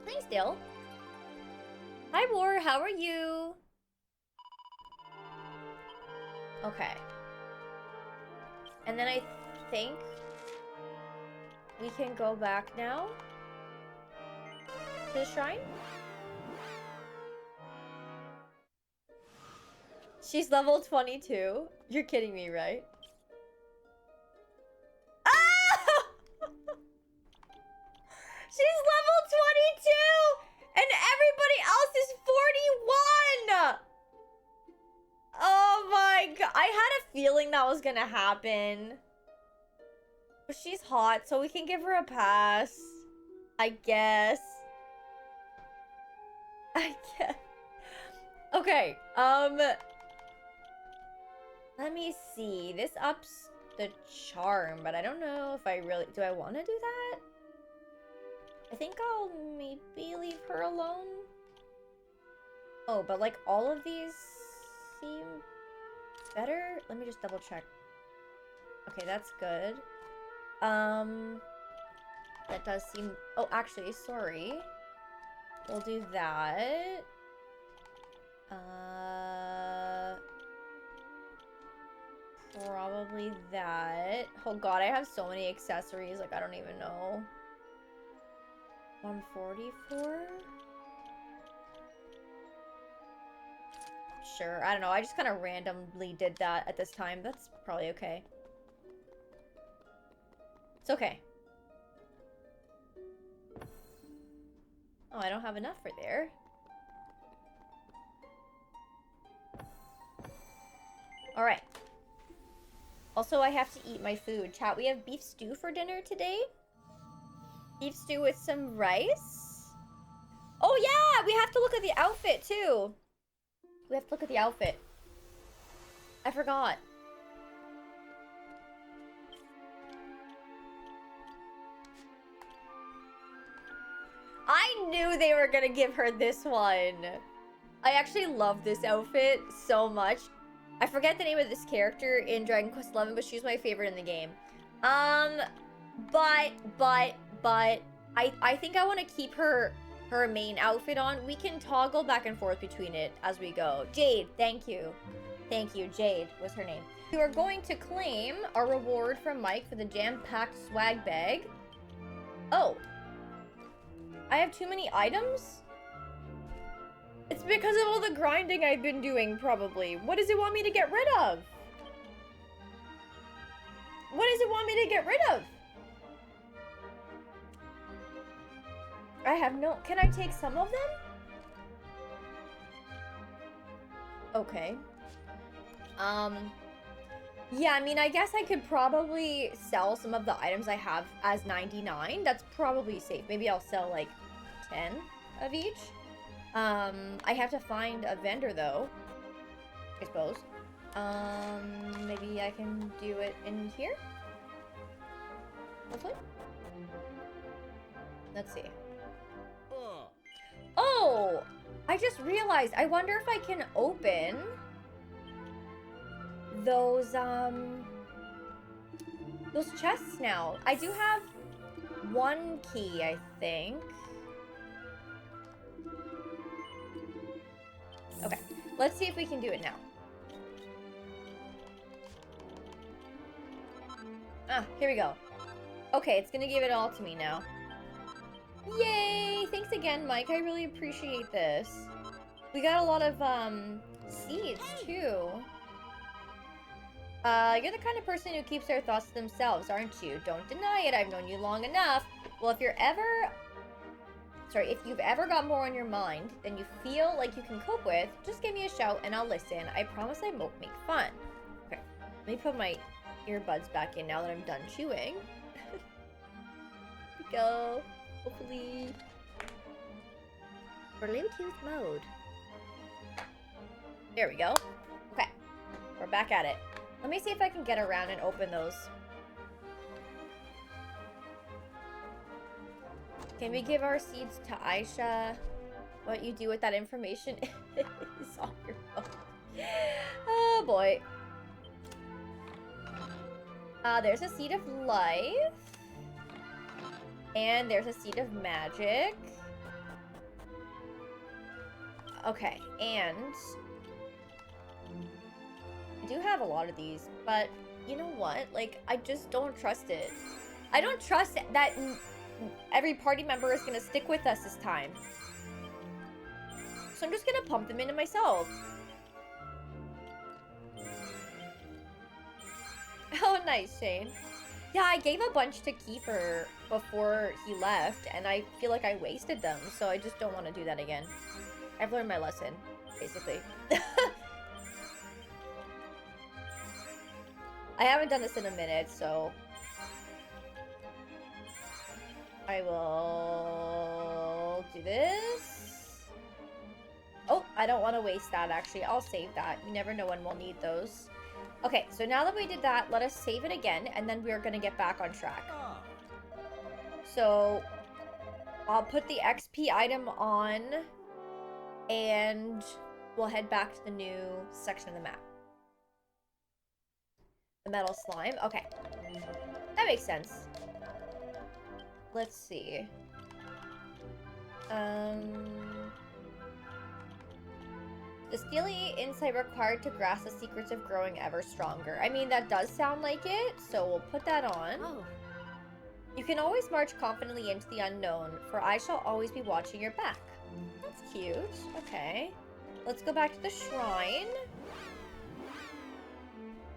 Thanks, Dale. Hi, War. How are you? Okay. And then I think we can go back now to the shrine. She's level 22. You're kidding me, right? Ah! She's level 22! And everybody else is 41! Oh my god. I had a feeling that was gonna happen. But she's hot, so we can give her a pass. I guess. Okay, let me see. This ups the charm, but I don't know if I really... Do I want to do that? I think I'll maybe leave her alone. Oh, but like all of these seem better? Let me just double check. Okay, that's good. That does seem... Oh, actually, sorry. We'll do that. Probably that. Oh god, I have so many accessories, like I don't even know. 144? Sure, I don't know. I just kind of randomly did that at this time. That's probably okay. It's okay. Oh, I don't have enough for there. Alright. Also, I have to eat my food. Chat, we have beef stew for dinner today. Beef stew with some rice. Oh, yeah! We have to look at the outfit, too. We have to look at the outfit. I forgot. I knew they were gonna give her this one. I actually love this outfit so much. I forget the name of this character in Dragon Quest XI, but she's my favorite in the game. But I think I want to keep her main outfit on. We can toggle back and forth between it as we go. Jade, thank you. Thank you, Jade was her name. We are going to claim our reward from Mike for the jam-packed swag bag. Oh. I have too many items? It's because of all the grinding I've been doing, probably. What does it want me to get rid of? What does it want me to get rid of? I have no... Can I take some of them? Okay. Yeah, I mean, I guess I could probably sell some of the items I have as 99. That's probably safe. Maybe I'll sell, like, 10 of each. I have to find a vendor, though. I suppose. Maybe I can do it in here? Hopefully. Let's see. Oh! I just realized. I wonder if I can open those chests now. I do have one key, I think. Okay, let's see if we can do it now. Ah, here we go. Okay, it's gonna give it all to me now. Yay! Thanks again, Mike. I really appreciate this. We got a lot of, seeds, too. You're the kind of person who keeps their thoughts to themselves, aren't you? Don't deny it. I've known you long enough. Well, if you've ever got more on your mind than you feel like you can cope with, just give me a shout and I'll listen. I promise I won't make fun. Okay, let me put my earbuds back in now that I'm done chewing. Here we go. Hopefully. Bluetooth mode. There we go. Okay, we're back at it. Let me see if I can get around and open those. Can we give our seeds to Aishe? What you do with that information is on your phone. Oh boy. There's a seed of life. And there's a seed of magic. Okay, and I do have a lot of these, but you know what? Like, I just don't trust it. I don't trust that every party member is gonna stick with us this time. So I'm just gonna pump them into myself. Oh, nice, Shane. Yeah, I gave a bunch to Kiefer before he left, and I feel like I wasted them, so I just don't want to do that again. I've learned my lesson, basically. I haven't done this in a minute, so I will do this. Oh, I don't want to waste that, actually. I'll save that. You never know when we'll need those. Okay, so now that we did that, let us save it again, and then we're going to get back on track. So I'll put the XP item on, and we'll head back to the new section of the map. The metal slime. Okay. That makes sense. Let's see. The steely insight required to grasp the secrets of growing ever stronger. I mean, that does sound like it, so we'll put that on. Oh. You can always march confidently into the unknown, for I shall always be watching your back. That's cute. Okay. Let's go back to the shrine.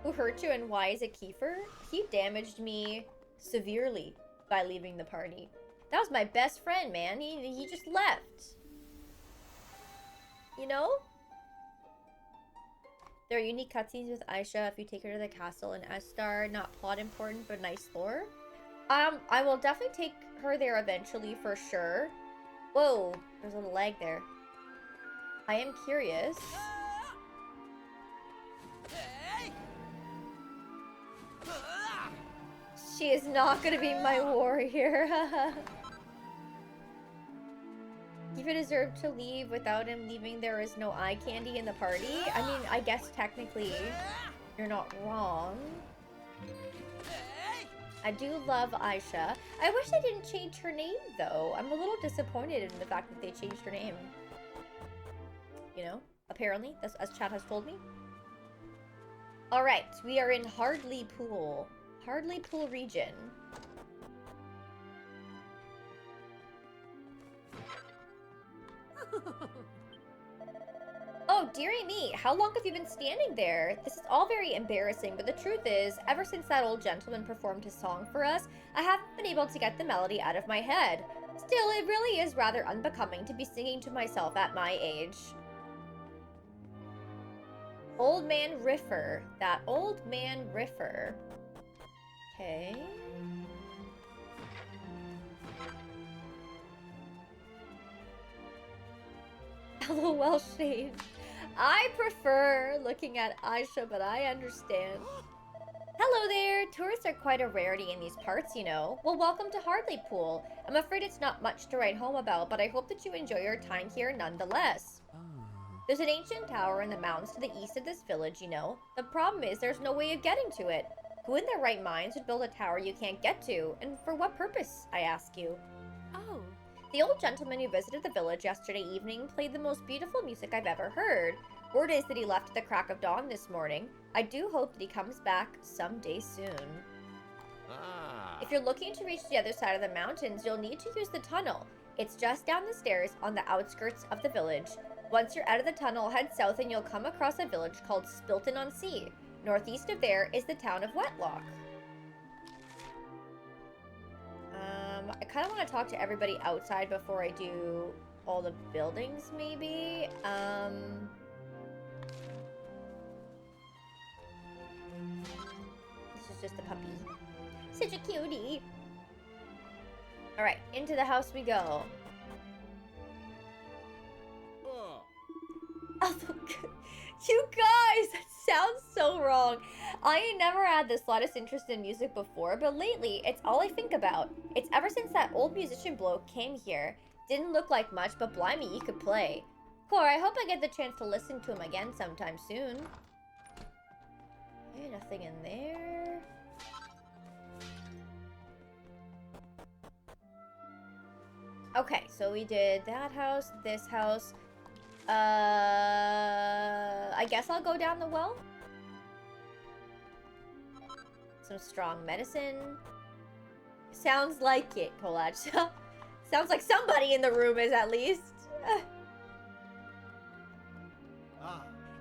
Who hurt you and why is it Kiefer? He damaged me severely by leaving the party. That was my best friend, man. He just left. You know? There are unique cutscenes with Aishe if you take her to the castle in Estar. Not plot important, but nice lore. I will definitely take her there eventually for sure. Whoa, there's a little lag there. I am curious. She is not gonna be my warrior. If you deserve to leave without him leaving, there is no eye candy in the party. I mean, I guess technically you're not wrong. I do love Aishe. I wish they didn't change her name, though. I'm a little disappointed in the fact that they changed her name. You know, apparently, that's, as chat has told me. Alright, we are in Hardley Pool. Hardley Pool region. Oh, dearie me, how long have you been standing there? This is all very embarrassing, but the truth is, ever since that old gentleman performed his song for us, I haven't been able to get the melody out of my head. Still, it really is rather unbecoming to be singing to myself at my age. Old man Riffer. That old man Riffer. Okay. LOL, Shane. I prefer looking at Aishe, but I understand. Hello there! Tourists are quite a rarity in these parts, you know. Well, welcome to Hardley Pool. I'm afraid it's not much to write home about, but I hope that you enjoy your time here nonetheless. There's an ancient tower in the mountains to the east of this village, you know. The problem is there's no way of getting to it. Who in their right minds would build a tower you can't get to? And for what purpose, I ask you? Oh. The old gentleman who visited the village yesterday evening played the most beautiful music I've ever heard. Word is that he left at the crack of dawn this morning. I do hope that he comes back someday soon. If you're looking to reach the other side of the mountains, you'll need to use the tunnel. It's just down the stairs on the outskirts of the village. Once you're out of the tunnel, head south and you'll come across a village called Spilton-on-Sea. Northeast of there is the town of Wetlock. I kind of want to talk to everybody outside before I do all the buildings, maybe. This is just a puppy. Such a cutie. Alright, into the house we go. Oh, you guys, that sounds so wrong. I ain't never had the slightest interest in music before, but lately, it's all I think about. It's ever since that old musician bloke came here. Didn't look like much, but blimey, he could play. Core, I hope I get the chance to listen to him again sometime soon. Okay, nothing in there. Okay, so we did that house, this house. I guess I'll go down the well. Some strong medicine. Sounds like it, Collage. Sounds like somebody in the room is at least.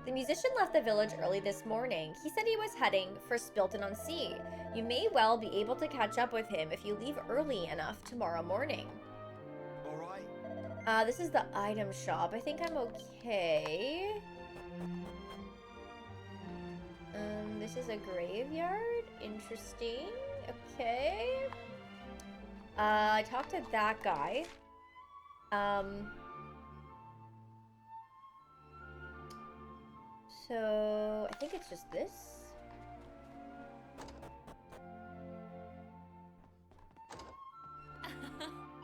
The musician left the village early this morning. He said he was heading for Spilton-on-Sea. You may well be able to catch up with him if you leave early enough tomorrow morning. Alright. This is the item shop. I think I'm okay. This is a graveyard. Interesting. Okay. I talked to that guy. So I think it's just this.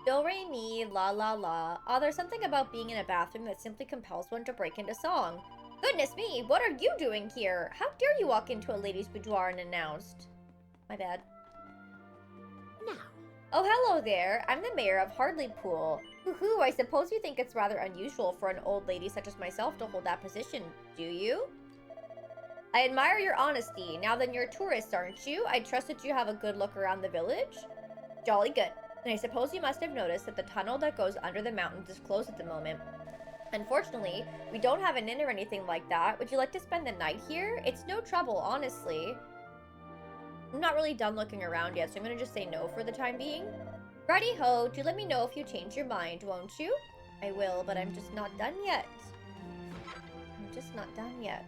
Do re mi la la la. Oh, there's something about being in a bathroom that simply compels one to break into song. Goodness me, what are you doing here? How dare you walk into a lady's boudoir unannounced? My bad. Now, Oh, hello there. I'm the mayor of Hardleypool. Hoo-hoo, I suppose you think it's rather unusual for an old lady such as myself to hold that position, do you? I admire your honesty. Now then, you're tourists, aren't you? I trust that you have a good look around the village? Jolly good. And I suppose you must have noticed that the tunnel that goes under the mountains is closed at the moment. Unfortunately, we don't have an inn or anything like that. Would you like to spend the night here? It's no trouble, honestly. I'm not really done looking around yet, so I'm gonna just say no for the time being. Righty-ho, do let me know if you change your mind, won't you? I will, but I'm just not done yet. I'm just not done yet.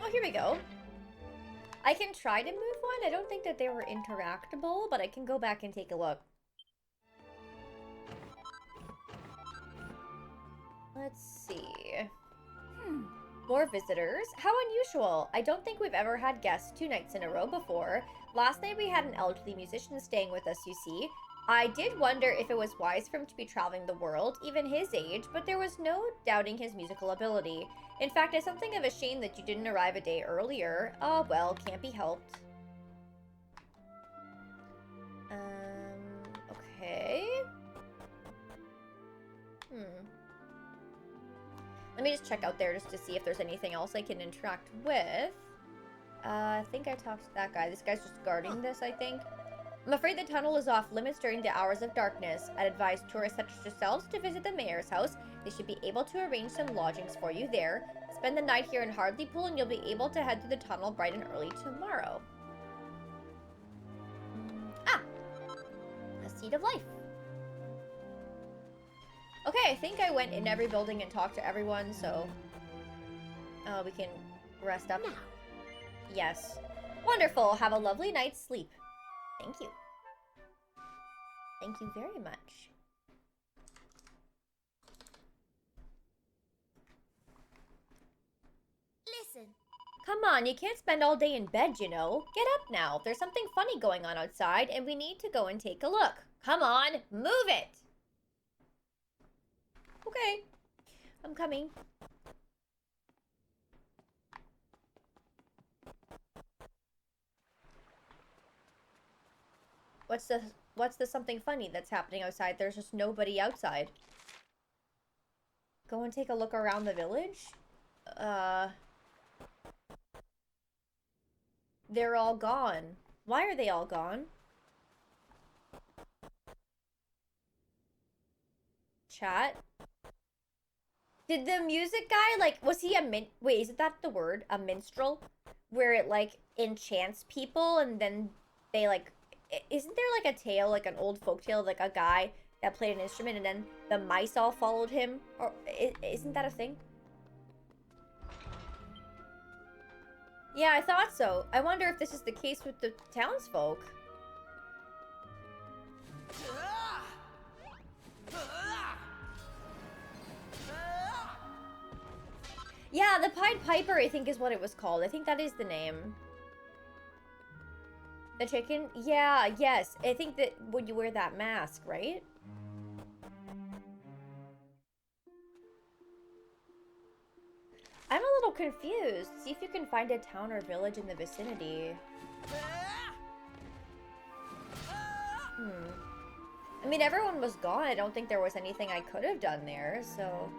Oh, here we go. I can try to move one. I don't think that they were interactable, but I can go back and take a look. Let's see. More visitors? How unusual. I don't think we've ever had guests 2 nights in a row before. Last night we had an elderly musician staying with us, you see. I did wonder if it was wise for him to be traveling the world, even his age, but there was no doubting his musical ability. In fact, it's something of a shame that you didn't arrive a day earlier. Oh, well, can't be helped. Okay. Let me just check out there just to see if there's anything else I can interact with. I think I talked to that guy. This guy's just guarding this, I think. I'm afraid the tunnel is off limits during the hours of darkness. I'd advise tourists such as yourselves to visit the mayor's house. They should be able to arrange some lodgings for you there. Spend the night here in Hardleypool and you'll be able to head to the tunnel bright and early tomorrow. A seed of life. Okay, I think I went in every building and talked to everyone, so we can rest up. Yes. Wonderful. Have a lovely night's sleep. Thank you. Thank you very much. listen. Come on, you can't spend all day in bed, you know. Get up now. There's something funny going on outside, and we need to go and take a look. Come on, move it! Okay, I'm coming. What's the something funny that's happening outside? There's just nobody outside. Go and take a look around the village? They're all gone. Why are they all gone? Chat? Did the music guy, like, was he wait, isn't that the word? A minstrel? Where it, like, enchants people and then they, like, isn't there, like, a tale, like, an old folktale, like, a guy that played an instrument and then the mice all followed him? Or, isn't that a thing? Yeah, I thought so. I wonder if this is the case with the townsfolk. Yeah, the Pied Piper, I think, is what it was called. I think that is the name. The chicken? Yeah, yes. I think that when you wear that mask, right? I'm a little confused. See if you can find a town or village in the vicinity. I mean, everyone was gone. I don't think there was anything I could have done there, so...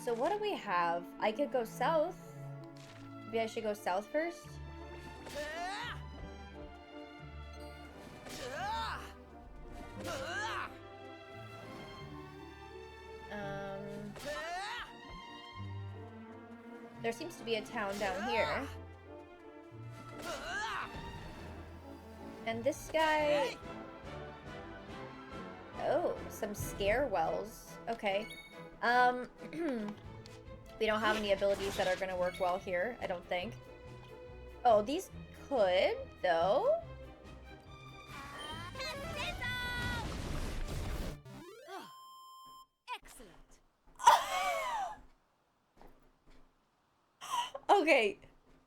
So what do we have? I could go south. Maybe I should go south first? There seems to be a town down here. And this guy... Oh, some scare wells. Okay. We don't have any abilities that are gonna work well here, I don't think. Oh, these could, though. Excellent. Okay,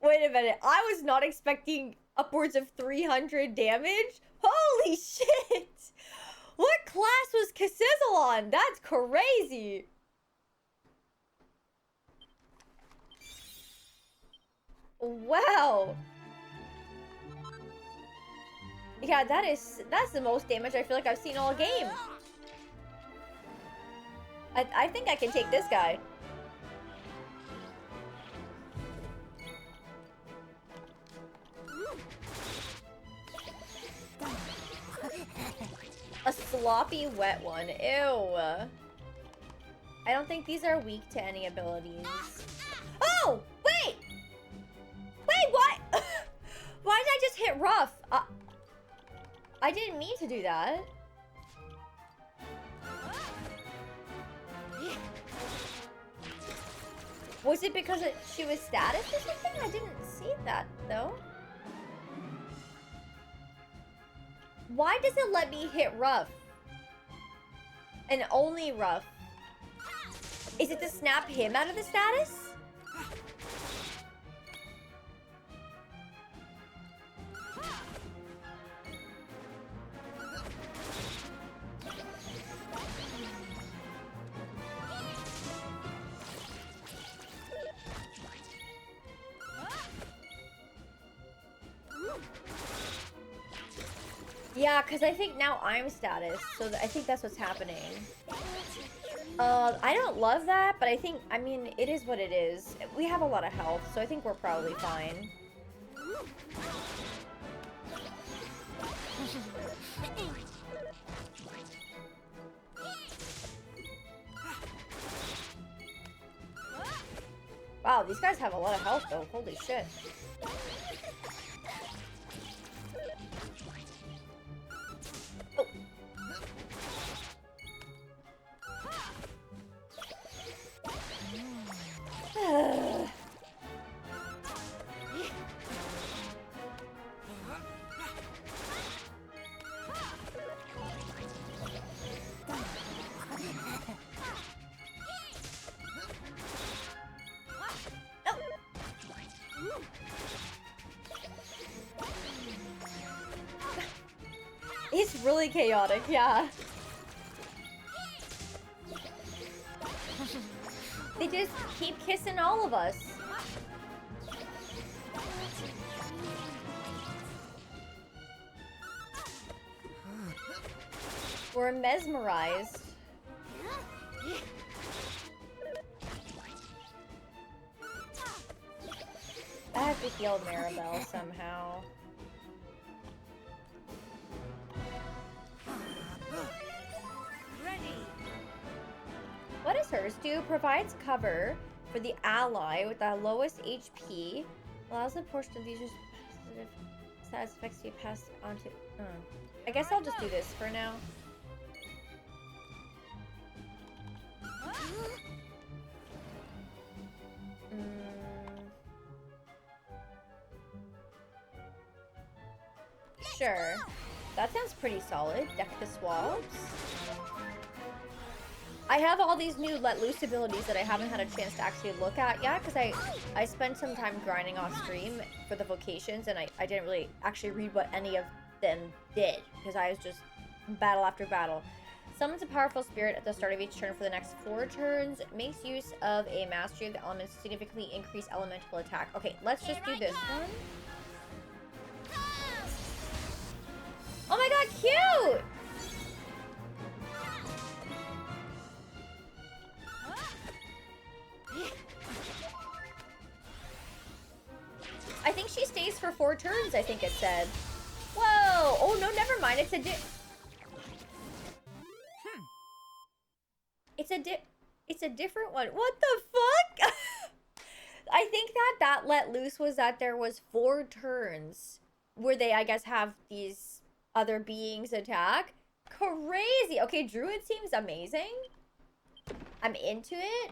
wait a minute. I was not expecting upwards of 300 damage. Holy shit! What class was Kassizzle on? That's crazy. Wow. Yeah, that's the most damage I feel like I've seen all game. I think I can take this guy. A sloppy wet one. Ew. I don't think these are weak to any abilities. Oh! Wait! Wait, what? Why did I just hit rough? I didn't mean to do that. Was it because she was status or something? I didn't see that, though. Why does it let me hit rough? And only rough? Is it to snap him out of the status? Yeah, because I think now I'm status, so I think that's what's happening. I don't love that, but I mean, it is what it is. We have a lot of health, so I think we're probably fine. Wow, these guys have a lot of health, though. Holy shit. It's really chaotic, yeah. They just keep kissing all of us. We're mesmerized. I have to heal Maribel somehow. What does hers do? Provides cover for the ally with the lowest HP. Allows the portion of the user's positive status effects to be passed on to... I guess I'll just do this for now. Sure. That sounds pretty solid. Deck the swabs. I have all these new let loose abilities that I haven't had a chance to actually look at yet because I spent some time grinding off stream for the vocations and I didn't really actually read what any of them did because I was just battle after battle. Summons a powerful spirit at the start of each turn for the next 4 turns. Makes use of a mastery of the elements to significantly increase elemental attack. Okay, let's just do this one. Oh my god, cute! I think she stays for 4 turns, I think it said. Whoa! Oh no, never mind. It's a It's a different one. What the fuck? I think that let loose was that there was 4 turns where they, I guess, have these other beings attack. Crazy. Okay, Druid seems amazing. I'm into it.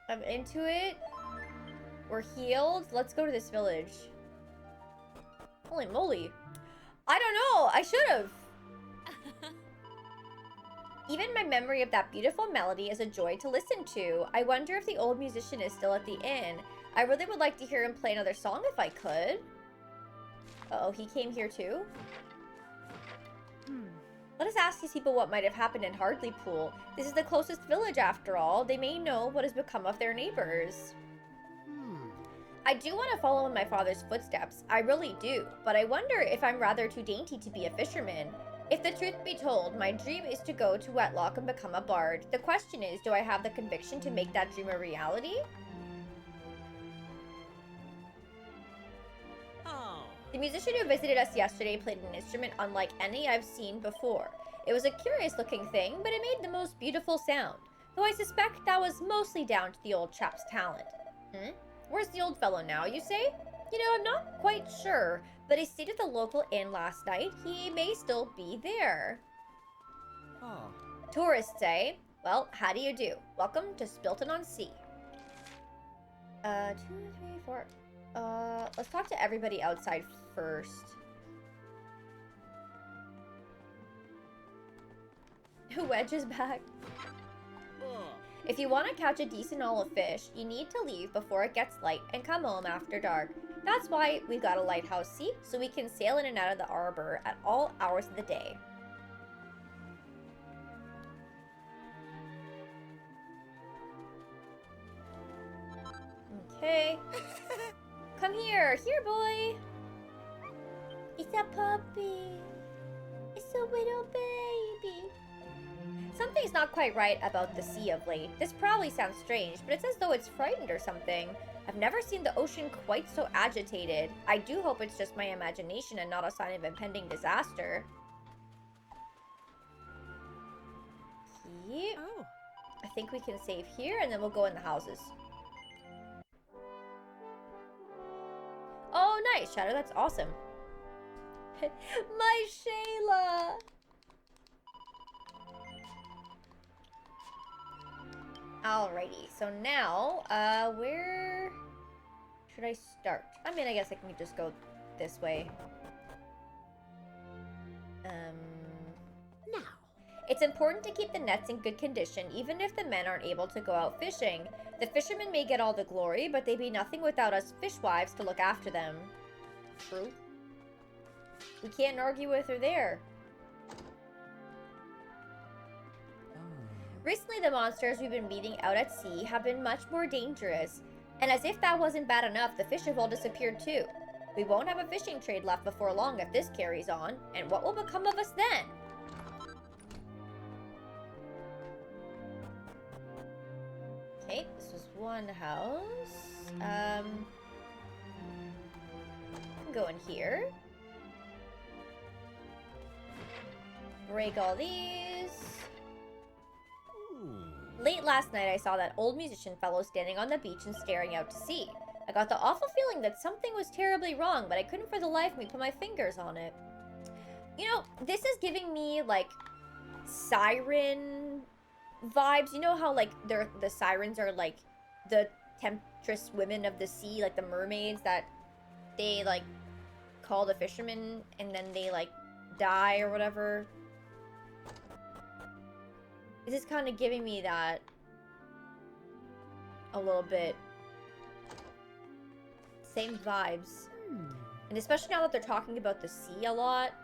I'm into it. We're healed. Let's go to this village. Holy moly. I don't know. I should have. Even my memory of that beautiful melody is a joy to listen to. I wonder if the old musician is still at the inn. I really would like to hear him play another song if I could. Uh-oh, he came here too? Let us ask these people what might have happened in Hardlypool. This is the closest village after all. They may know what has become of their neighbors. I do want to follow in my father's footsteps. I really do. But I wonder if I'm rather too dainty to be a fisherman. If the truth be told, my dream is to go to Wetlock and become a bard. The question is, do I have the conviction to make that dream a reality? Oh. The musician who visited us yesterday played an instrument unlike any I've seen before. It was a curious looking thing, but it made the most beautiful sound. Though I suspect that was mostly down to the old chap's talent. Where's the old fellow now, you say? You know, I'm not quite sure, but he stayed at the local inn last night. He may still be there. Oh. Tourists, eh? Well, how do you do? Welcome to Spilton-on-Sea. 2, 3, 4. Let's talk to everybody outside first. Wedge is back. If you want to catch a decent haul of fish, you need to leave before it gets light and come home after dark. That's why we've got a lighthouse seat, so we can sail in and out of the harbor at all hours of the day. Okay. Come here. Here, boy. It's a puppy. It's a little baby. Something's not quite right about the sea of late. This probably sounds strange, but it's as though it's frightened or something. I've never seen the ocean quite so agitated. I do hope it's just my imagination and not a sign of impending disaster. Yep. Oh. I think we can save here, and then we'll go in the houses. Oh, nice, Shadow. That's awesome. My Shayla! Alrighty, so now, where should I start? I mean, I guess I can just go this way. Now. It's important to keep the nets in good condition, even if the men aren't able to go out fishing. The fishermen may get all the glory, but they'd be nothing without us fishwives to look after them. True. We can't argue with her there. Recently, the monsters we've been meeting out at sea have been much more dangerous. And as if that wasn't bad enough, the fish have all disappeared too. We won't have a fishing trade left before long if this carries on. And what will become of us then? Okay, this was one house. Go in here. Break all these. Late last night, I saw that old musician fellow standing on the beach and staring out to sea. I got the awful feeling that something was terribly wrong, but I couldn't for the life of me put my fingers on it. You know, this is giving me, like, siren vibes. You know how, like, the sirens are, like, the temptress women of the sea, like the mermaids that they, like, call the fishermen and then they, like, die or whatever. This is kind of giving me that a little bit. Same vibes. And especially now that they're talking about the sea a lot.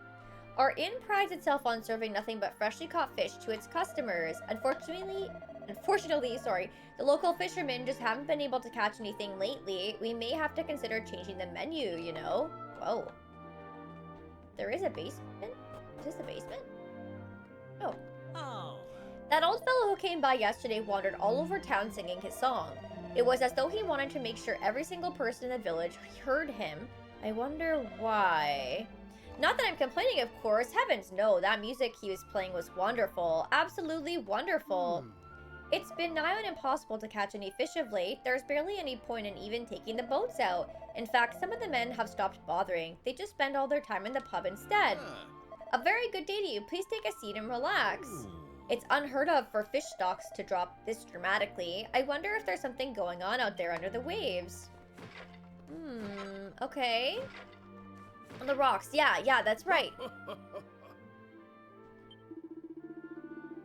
Our inn prides itself on serving nothing but freshly caught fish to its customers. Unfortunately, the local fishermen just haven't been able to catch anything lately. We may have to consider changing the menu, you know? Whoa. There is a basement? Is this the basement? Oh. Oh. That old fellow who came by yesterday wandered all over town singing his song. It was as though he wanted to make sure every single person in the village heard him. I wonder why. Not that I'm complaining, of course. Heavens no, that music he was playing was wonderful. Absolutely wonderful. It's been nigh on impossible to catch any fish of late. There's barely any point in even taking the boats out. In fact, some of the men have stopped bothering. They just spend all their time in the pub instead. A very good day to you. Please take a seat and relax. It's unheard of for fish stocks to drop this dramatically. I wonder if there's something going on out there under the waves. Okay. On the rocks. Yeah, that's right.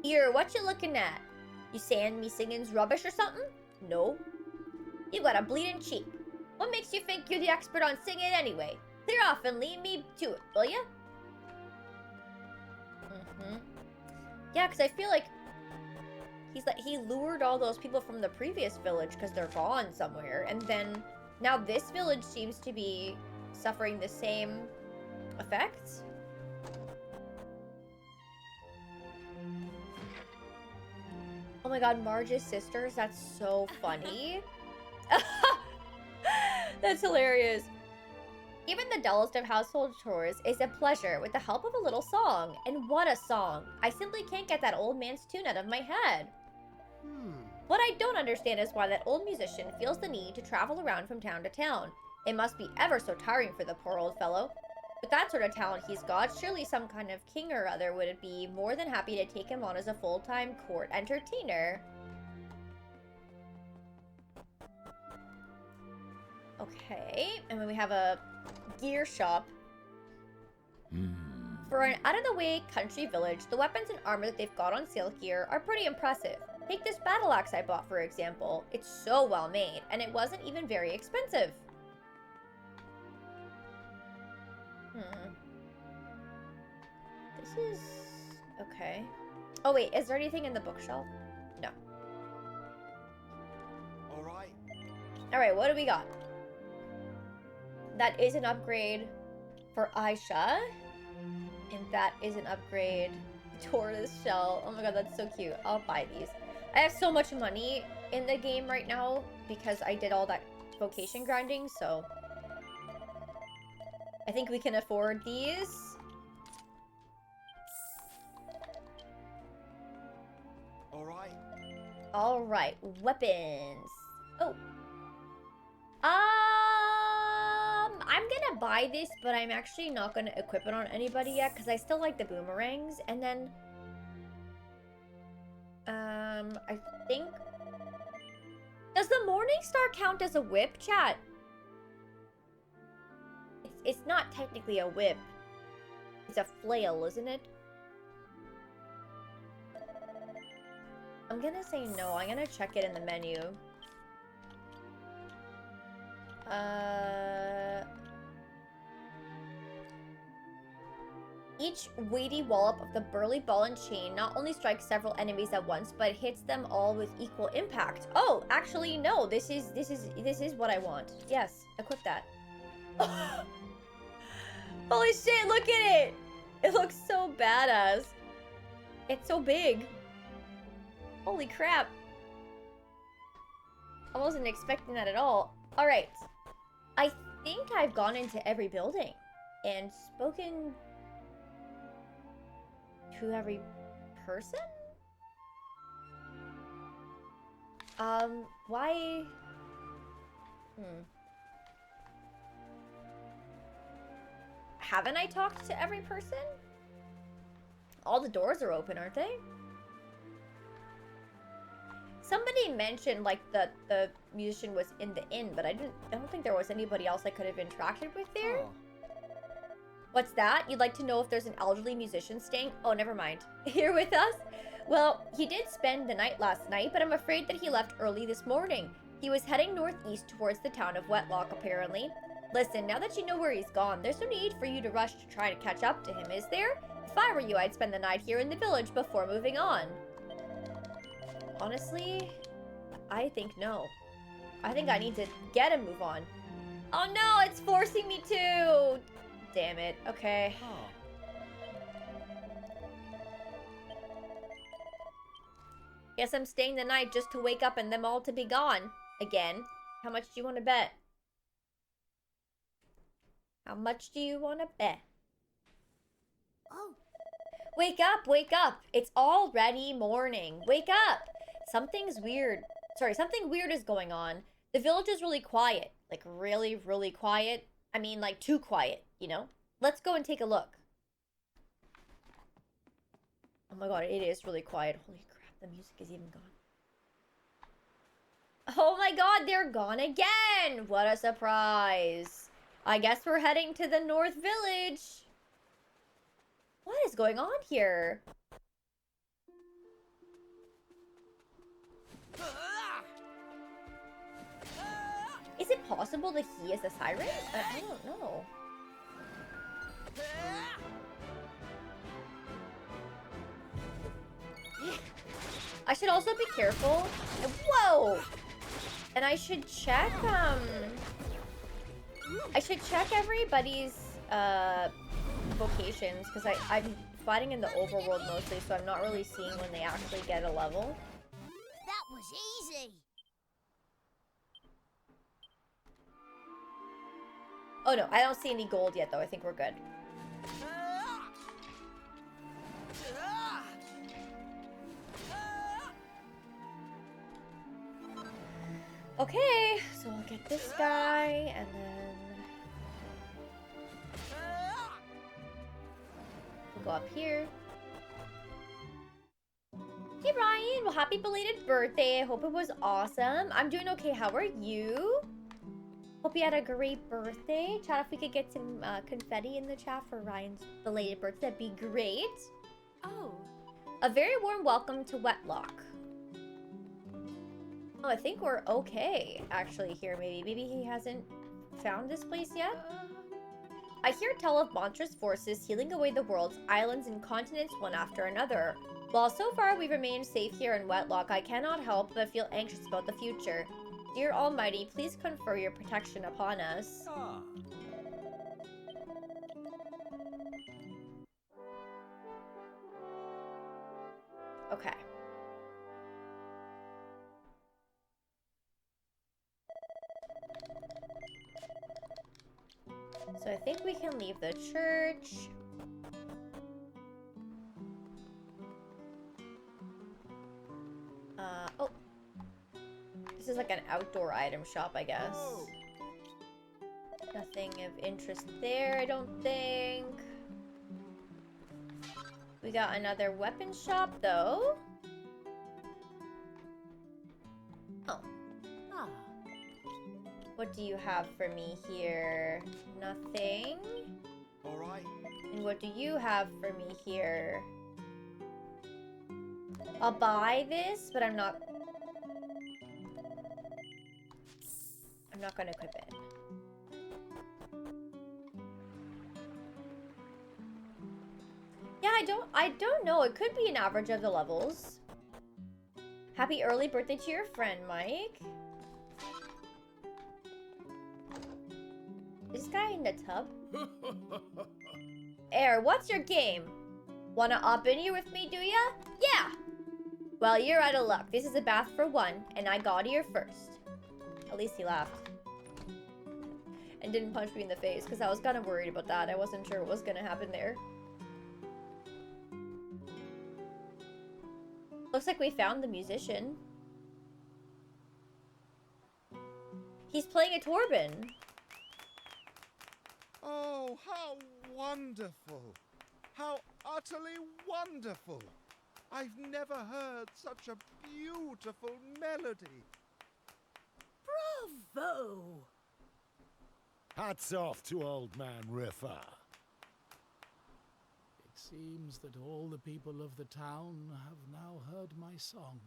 Here, what you looking at? You saying me singing's rubbish or something? No. You got a bleeding cheek. What makes you think you're the expert on singing anyway? Clear off and leave me to it, will ya? Yeah, because I feel like he lured all those people from the previous village because they're gone somewhere. And then now this village seems to be suffering the same effects. Oh my god, Marge's sisters. That's so funny. That's hilarious. Even the dullest of household chores is a pleasure with the help of a little song. And what a song. I simply can't get that old man's tune out of my head. What I don't understand is why that old musician feels the need to travel around from town to town. It must be ever so tiring for the poor old fellow. With that sort of talent he's got, surely some kind of king or other would be more than happy to take him on as a full-time court entertainer. Okay, and then we have a gear shop. For an out-of-the-way country village, the weapons and armor that they've got on sale here are pretty impressive. Take this battle axe I bought, for example. It's so well made, and it wasn't even very expensive. This is... okay. Oh wait, is there anything in the bookshelf? No. Alright, what do we got? That is an upgrade for Aishe. And that is an upgrade tortoise shell. Oh my god, that's so cute. I'll buy these. I have so much money in the game right now because I did all that vocation grinding, so I think we can afford these. Alright, weapons. Oh. I'm gonna buy this, but I'm actually not gonna equip it on anybody yet because I still like the boomerangs. And then, I think, does the Morning Star count as a whip, chat? It's not technically a whip. It's a flail, isn't it? I'm gonna say no. I'm gonna check it in the menu. Each weighty wallop of the burly ball and chain not only strikes several enemies at once, but hits them all with equal impact. Oh, actually, no. This is what I want. Yes, equip that. Holy shit! Look at it. It looks so badass. It's so big. Holy crap. I wasn't expecting that at all. Alright. I think I've gone into every building and spoken to every person? Why? Haven't I talked to every person? All the doors are open, aren't they? Somebody mentioned like that the musician was in the inn, but I don't think there was anybody else I could have interacted with there. Oh. What's that? You'd like to know if there's an elderly musician staying? Oh, never mind. Here with us? Well, he did spend the night last night, but I'm afraid that he left early this morning. He was heading northeast towards the town of Wetlock, apparently. Listen, now that you know where he's gone, there's no need for you to rush to try to catch up to him, is there? If I were you, I'd spend the night here in the village before moving on. Honestly, I think no. I think I need to get a move on. Oh no, it's forcing me to! Damn it, okay. Guess I'm staying the night just to wake up and them all to be gone. Again. How much do you want to bet? How much do you want to bet? Oh, Wake up, wake up. It's already morning. Wake up. Something's weird. Sorry, something weird is going on. The village is really quiet. Like, really, really quiet. I mean, like, too quiet, you know? Let's go and take a look. Oh my god, it is really quiet. Holy crap, the music is even gone. Oh my god, they're gone again! What a surprise. I guess we're heading to the North Village. What is going on here? Is it possible that he is a siren? I don't know. I should also be careful. Whoa! And I should check, I should check everybody's, vocations, because I'm fighting in the overworld mostly, so I'm not really seeing when they actually get a level. that was easy. Oh no, I don't see any gold yet though. I think we're good. Okay, so I'll get this guy, and then we'll go up here. Hey Ryan, well happy belated birthday. I hope it was awesome. I'm doing okay. How are you? Hope you had a great birthday. Chat, if we could get some confetti in the chat for Ryan's belated birthday, that'd be great. Oh, A very warm welcome to Wetlock. Oh, I think we're okay, actually, here, maybe. Maybe he hasn't found this place yet? I hear tell of monstrous forces healing away the world's islands and continents one after another. While so far we've remained safe here in Wetlock, I cannot help but feel anxious about the future. Dear Almighty, please confer your protection upon us. Okay. So I think we can leave the church. Oh. This is like an outdoor item shop, I guess. Nothing of interest there, I don't think. We got another weapon shop, though. Oh. ah. What do you have for me here? Nothing. All right. And what do you have for me here? I'll buy this, but I'm not gonna equip it. Yeah, I don't know. It could be an average of the levels. Happy early birthday to your friend, Mike. Is this guy in the tub? Air, what's your game? Wanna up in here with me, do ya? Yeah! Well, you're out of luck. This is a bath for one, and I got here first. At least he laughed. And didn't punch me in the face, because I was kind of worried about that. I wasn't sure what was going to happen there. Looks like we found the musician. He's playing a Torben. Oh, how wonderful! How utterly wonderful! I've never heard such a beautiful melody. Bravo! Hats off to old man Riffa. It seems that all the people of the town have now heard my song.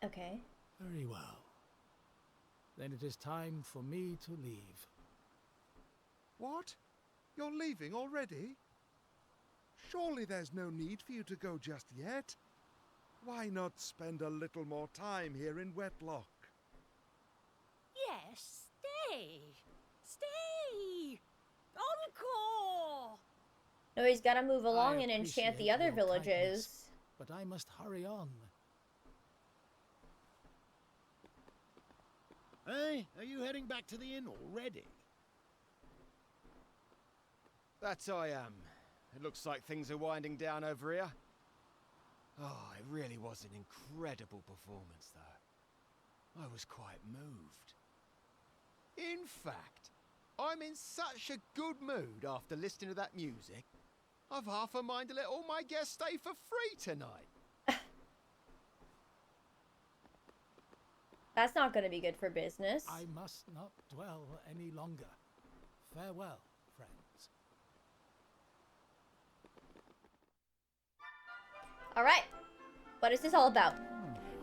Okay. Very well. Then it is time for me to leave. What? You're leaving already? Surely there's no need for you to go just yet. Why not spend a little more time here in Wetlock? Yes, stay! Stay! Encore! No, he's gotta move along I and enchant the appreciate other your villages. kindness, but I must hurry on. Hey, are you heading back to the inn already? That I am. It looks like things are winding down over here. Oh, it really was an incredible performance, though. I was quite moved. In fact, I'm in such a good mood after listening to that music, I've half a mind to let all my guests stay for free tonight. That's not gonna be good for business. I must not dwell any longer. Farewell, friends. Alright. What is this all about?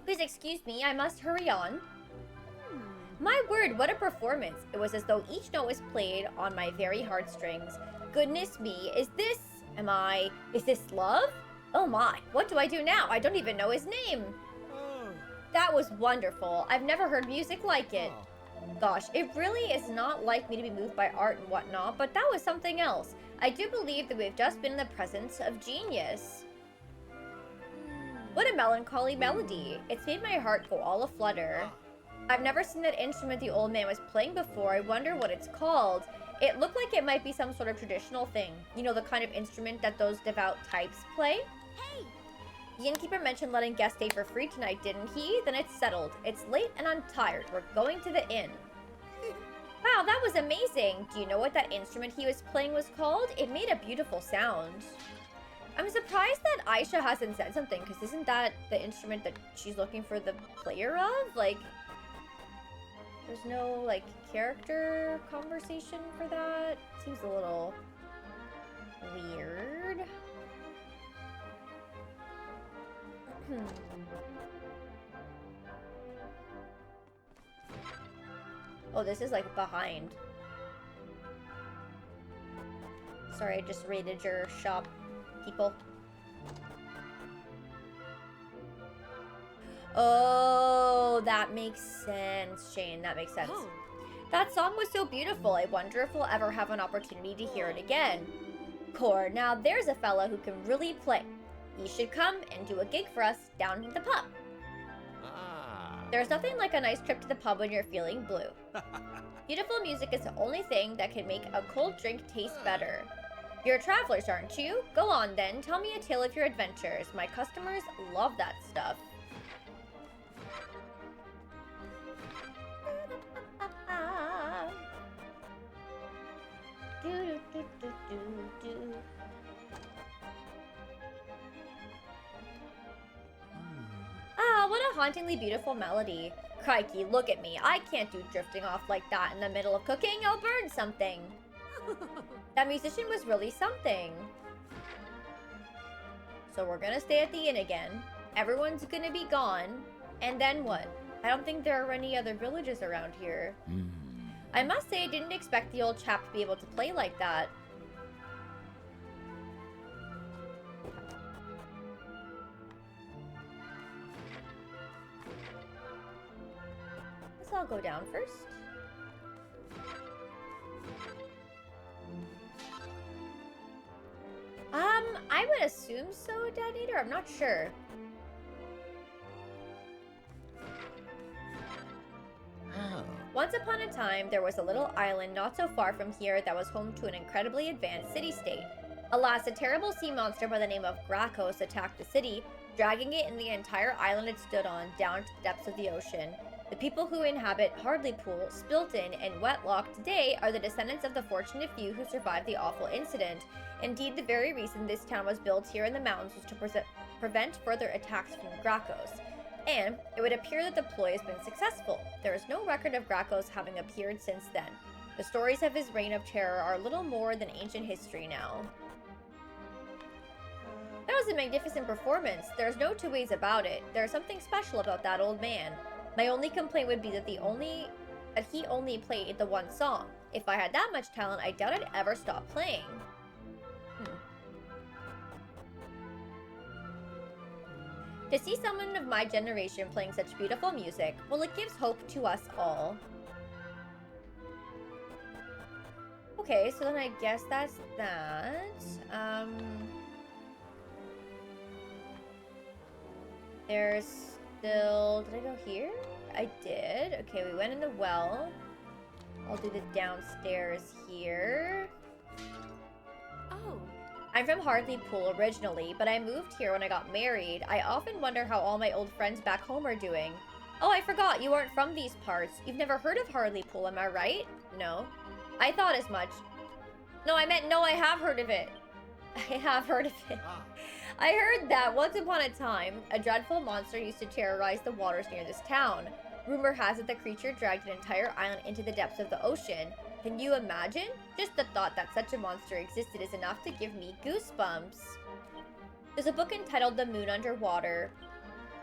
Please excuse me, I must hurry on. My word, what a performance. It was as though each note was played on my very heartstrings. Goodness me, is this love? Oh my, what do I do now? I don't even know his name. That was wonderful. I've never heard music like it. Gosh, it really is not like me to be moved by art and whatnot, but that was something else. I do believe that we've just been in the presence of genius. What a melancholy melody. It's made my heart go all aflutter. I've never seen that instrument the old man was playing before. I wonder what it's called. It looked like it might be some sort of traditional thing. You know, the kind of instrument that those devout types play? Hey! The innkeeper mentioned letting guests stay for free tonight, didn't he? Then it's settled. It's late and I'm tired. We're going to the inn. Wow, that was amazing. Do you know what that instrument he was playing was called? It made a beautiful sound. I'm surprised that Aishe hasn't said something, because isn't that the instrument that she's looking for the player of? Like, there's no, like, character conversation for that? Seems a little weird. Oh, this is like behind. Sorry, I just raided your shop, people. Oh, that makes sense, Shane. That makes sense. Oh. That song was so beautiful. I wonder if we'll ever have an opportunity to hear it again. Core, now there's a fella who can really play. He should come and do a gig for us down at the pub. There's nothing like a nice trip to the pub when you're feeling blue. Beautiful music is the only thing that can make a cold drink taste better. You're travelers, aren't you? Go on then, tell me a tale of your adventures. My customers love that stuff. Ah, what a hauntingly beautiful melody. Crikey, look at me. I can't do drifting off like that in the middle of cooking. I'll burn something. That musician was really something. So we're gonna stay at the inn again. Everyone's gonna be gone. And then what? I don't think there are any other villages around here. I must say I didn't expect the old chap to be able to play like that. I'll go down first. I would assume so, Detonator. I'm not sure. Once upon a time, there was a little island not so far from here that was home to an incredibly advanced city-state. Alas, a terrible sea monster by the name of Grakos attacked the city, dragging it and the entire island it stood on down to the depths of the ocean. The people who inhabit Hardlypool, Spilton, and Wetlock today are the descendants of the fortunate few who survived the awful incident. Indeed, the very reason this town was built here in the mountains was to prevent further attacks from Grakos. And it would appear that the ploy has been successful. There is no record of Grakos having appeared since then. The stories of his reign of terror are little more than ancient history now. That was a magnificent performance. There's no two ways about it. There's something special about that old man. My only complaint would be that he only played the one song. If I had that much talent, I doubt I'd ever stop playing. To see someone of my generation playing such beautiful music, well, it gives hope to us all. Okay, so then I guess that's that. There's still... Did I go here? I did. Okay, we went in the well. I'll do the downstairs here. Oh, I'm from Hartlepool originally, but I moved here when I got married. I often wonder how all my old friends back home are doing. Oh, I forgot, you aren't from these parts. You've never heard of Hartlepool, am I right? No. I thought as much. No, I meant no, I have heard of it. I have heard of it. I heard that once upon a time, a dreadful monster used to terrorize the waters near this town. Rumor has it the creature dragged an entire island into the depths of the ocean. Can you imagine? Just the thought that such a monster existed is enough to give me goosebumps. There's a book entitled The Moon Underwater.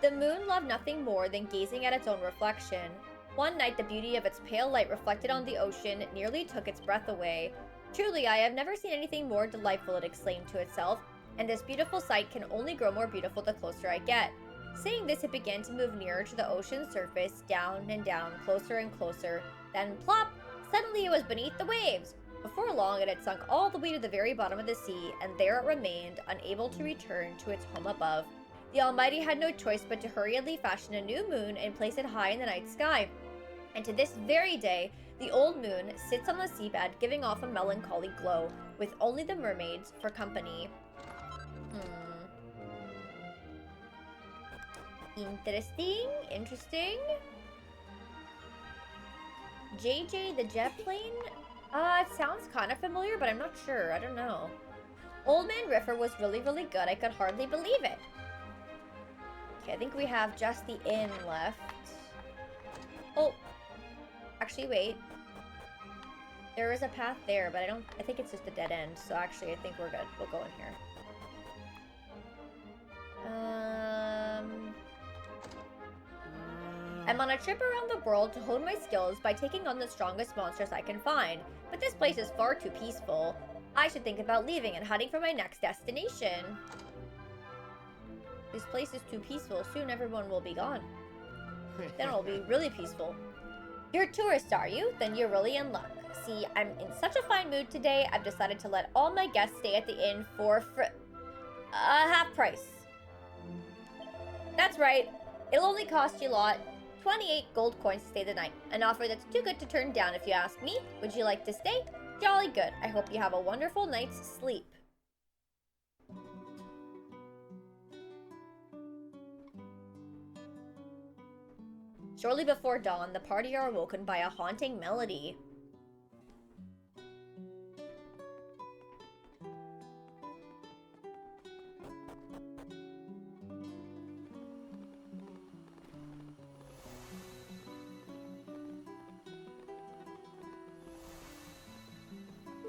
The moon loved nothing more than gazing at its own reflection. One night, the beauty of its pale light reflected on the ocean nearly took its breath away. Truly, I have never seen anything more delightful, it exclaimed to itself, and this beautiful sight can only grow more beautiful the closer I get. Saying this, it began to move nearer to the ocean's surface, down and down, closer and closer. Then, plop! Suddenly it was beneath the waves. Before long, it had sunk all the way to the very bottom of the sea, and there it remained, unable to return to its home above. The Almighty had no choice but to hurriedly fashion a new moon and place it high in the night sky. And to this very day, the old moon sits on the seabed, giving off a melancholy glow, with only the mermaids for company. Interesting. JJ the jet plane? It sounds kind of familiar, but I'm not sure. I don't know. Old Man Riffer was really, really good. I could hardly believe it. Okay, I think we have just the inn left. Oh. Actually, wait. There is a path there, but I think it's just a dead end. So actually, I think we're good. We'll go in here. I'm on a trip around the world to hone my skills by taking on the strongest monsters I can find, but this place is far too peaceful. I should think about leaving and heading for my next destination. This place is too peaceful. Soon everyone will be gone. Then it'll be really peaceful. You're a tourist, are you? Then you're really in luck. See, I'm in such a fine mood today, I've decided to let all my guests stay at the inn for half price. That's right. It'll only cost you a lot. 28 gold coins to stay the night. An offer that's too good to turn down if you ask me. Would you like to stay? Jolly good. I hope you have a wonderful night's sleep. Shortly before dawn, the party are awoken by a haunting melody.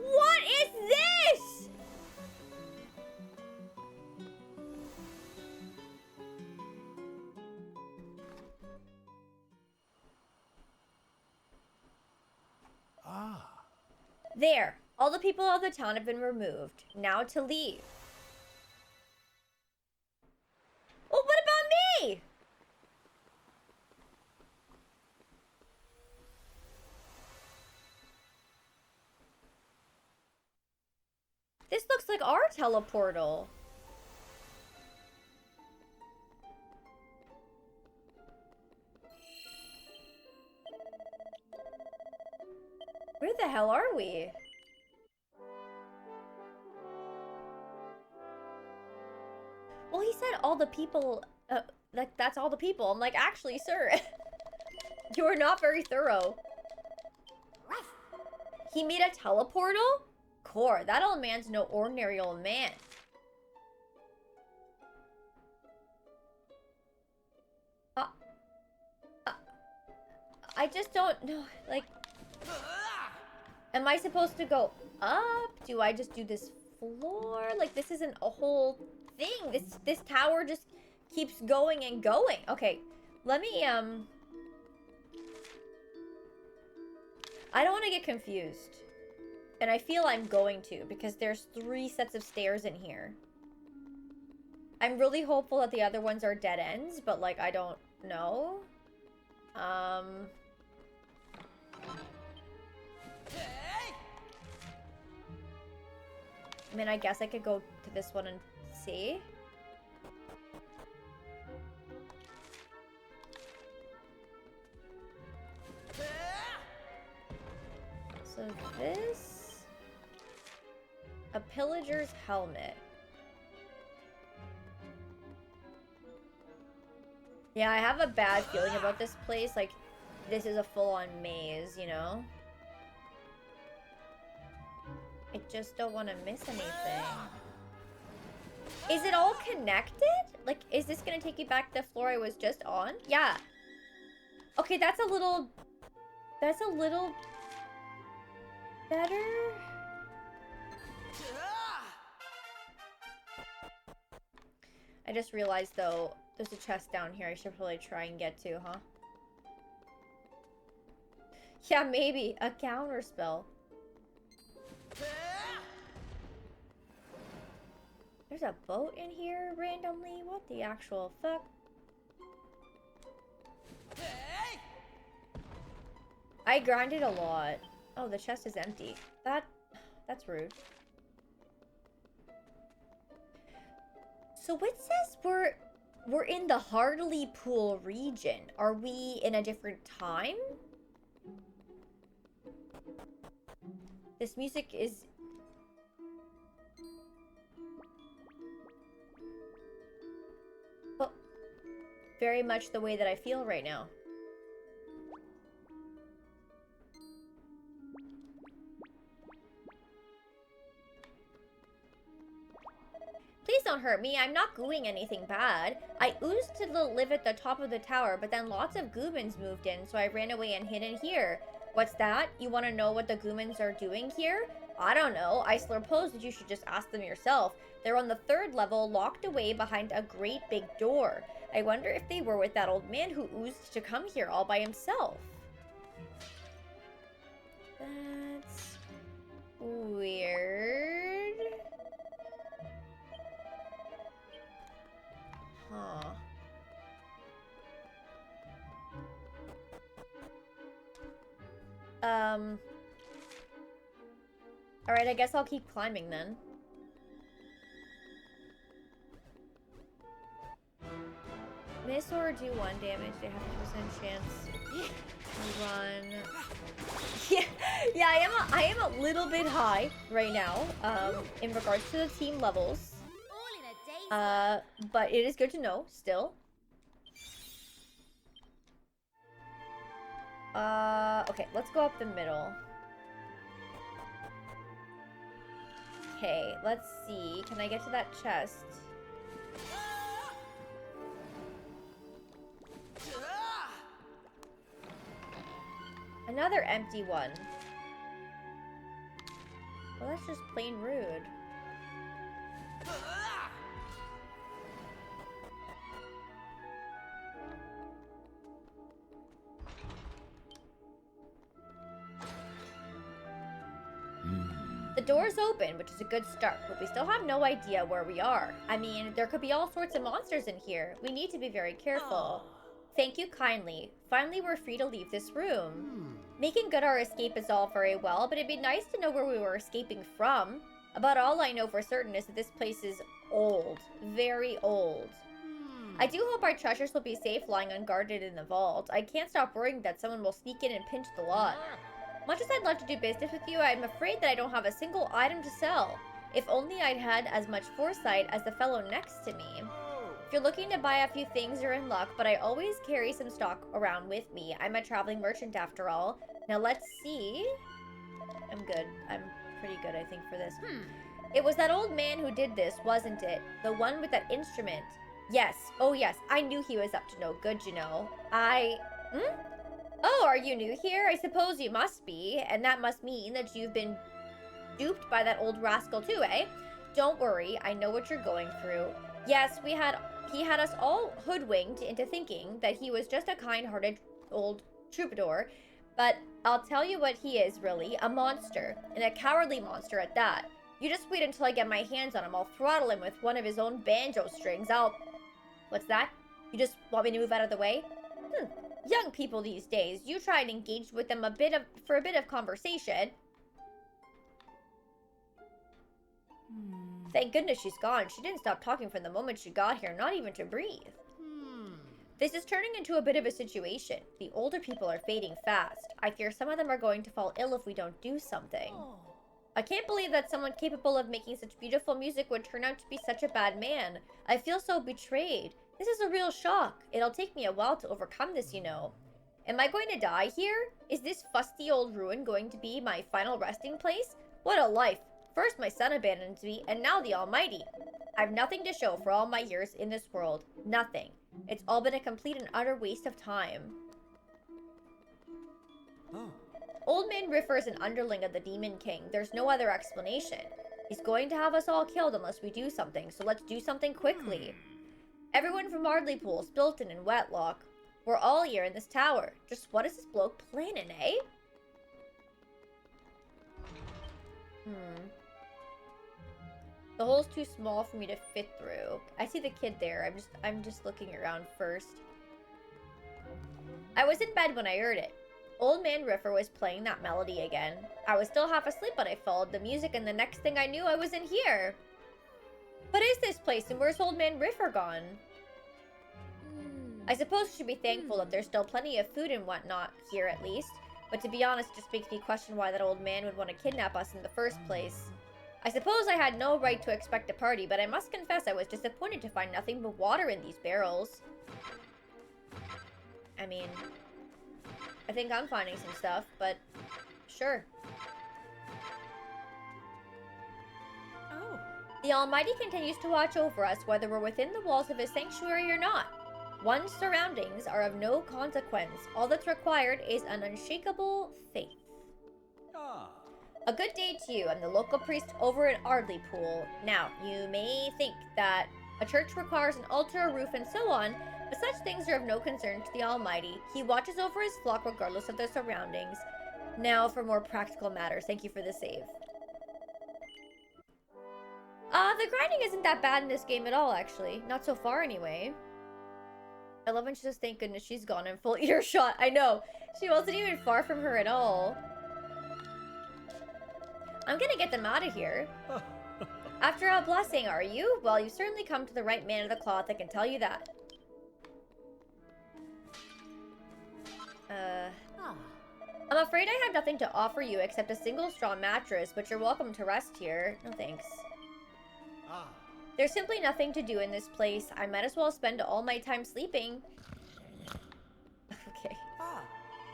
What is this? There, all the people of the town have been removed. Now to leave. Well, what about me? This looks like our teleportal. Where the hell are we? Well, he said all the people, that's all the people. I'm like, actually, sir, you are not very thorough. He made a teleportal? Core, that old man's no ordinary old man. I just don't know, like... Am I supposed to go up? Do I just do this floor? Like, this isn't a whole thing. This tower just keeps going and going. Okay, let me, I don't want to get confused. And I feel I'm going to, because there's 3 sets of stairs in here. I'm really hopeful that the other ones are dead ends, but, like, I don't know. I mean, I guess I could go to this one and see. So this... A pillager's helmet. Yeah, I have a bad feeling about this place. Like, this is a full-on maze, you know? I just don't want to miss anything. Is it all connected? Like, is this gonna take you back to the floor I was just on? Yeah. Okay, that's a little better. I just realized, though, there's a chest down here I should probably try and get to, huh? Yeah, maybe. A counter spell. There's a boat in here randomly? What the actual fuck? I grinded a lot. Oh, the chest is empty. That's rude. So it says we're in the Hartlepool region. Are we in a different time? This music is... Oh, very much the way that I feel right now. Please don't hurt me. I'm not gooing anything bad. I oozed to live at the top of the tower, but then lots of goomans moved in, so I ran away and hid in here. What's that? You want to know what the goomans are doing here? I don't know. I suppose that you should just ask them yourself. They're on the 3rd level, locked away behind a great big door. I wonder if they were with that old man who oozed to come here all by himself. That's weird. Huh. Alright, I guess I'll keep climbing then. Miss or do 1 damage, they have a 100% chance. Run. Yeah, I am a little bit high right now, in regards to the team levels. But it is good to know, still. Okay, let's go up the middle. Okay, let's see. Can I get to that chest? Another empty one. Well, that's just plain rude. The door's open, which is a good start, but we still have no idea where we are. I mean, there could be all sorts of monsters in here. We need to be very careful. Thank you kindly. Finally, we're free to leave this room. Making good our escape is all very well, but it'd be nice to know where we were escaping from. About all I know for certain is that this place is old. Very old. I do hope our treasures will be safe lying unguarded in the vault. I can't stop worrying that someone will sneak in and pinch the lot. Much as I'd love to do business with you, I'm afraid that I don't have a single item to sell. If only I'd had as much foresight as the fellow next to me. If you're looking to buy a few things, you're in luck, but I always carry some stock around with me. I'm a traveling merchant after all. Now let's see. I'm good. I'm pretty good, I think, for this. It was that old man who did this, wasn't it? The one with that instrument. Yes. Oh, yes. I knew he was up to no good, you know. Oh, are you new here? I suppose you must be. And that must mean that you've been duped by that old rascal too, eh? Don't worry. I know what you're going through. Yes, he had us all hoodwinked into thinking that he was just a kind-hearted old troubadour. But I'll tell you what he is, really. A monster. And a cowardly monster at that. You just wait until I get my hands on him. I'll throttle him with one of his own banjo strings. What's that? You just want me to move out of the way? Young people these days. You try and engage with them for a bit of conversation. Thank goodness she's gone. She didn't stop talking from the moment she got here, not even to breathe. This is turning into a bit of a situation. The older people are fading fast. I fear some of them are going to fall ill if we don't do something. I can't believe that someone capable of making such beautiful music would turn out to be such a bad man. I feel so betrayed. This is a real shock. It'll take me a while to overcome this, you know. Am I going to die here? Is this fusty old ruin going to be my final resting place? What a life. First my son abandoned me, and now the Almighty. I've nothing to show for all my years in this world. Nothing. It's all been a complete and utter waste of time. Old Man Riffer is an underling of the Demon King. There's no other explanation. He's going to have us all killed unless we do something, so let's do something quickly. Everyone from Ardleypool, Spilton, and Wetlock. We're all here in this tower. Just what is this bloke planning, eh? The hole's too small for me to fit through. I see the kid there. I'm just looking around first. I was in bed when I heard it. Old Man Riffer was playing that melody again. I was still half asleep when I followed the music, and the next thing I knew, I was in here. What is this place, and where's Old Man Riffer gone? I suppose we should be thankful that there's still plenty of food and whatnot here, at least. But to be honest, it just makes me question why that old man would want to kidnap us in the first place. I suppose I had no right to expect a party, but I must confess I was disappointed to find nothing but water in these barrels. I mean, I think I'm finding some stuff, but sure. Oh. The Almighty continues to watch over us whether we're within the walls of his sanctuary or not. One's surroundings are of no consequence. All that's required is an unshakable faith. A good day to you. I'm the local priest over at Ardleypool. Now, you may think that a church requires an altar, a roof, and so on, but such things are of no concern to the Almighty. He watches over his flock regardless of their surroundings. Now, for more practical matters. Thank you for the save. The grinding isn't that bad in this game at all, actually. Not so far, anyway. I love when she says, thank goodness she's gone in full earshot. I know. She wasn't even far from her at all. I'm gonna get them out of here. After a blessing, are you? Well, you've certainly come to the right man of the cloth, I can tell you that. I'm afraid I have nothing to offer you except a single straw mattress, but you're welcome to rest here. No thanks. There's simply nothing to do in this place. I might as well spend all my time sleeping. Okay.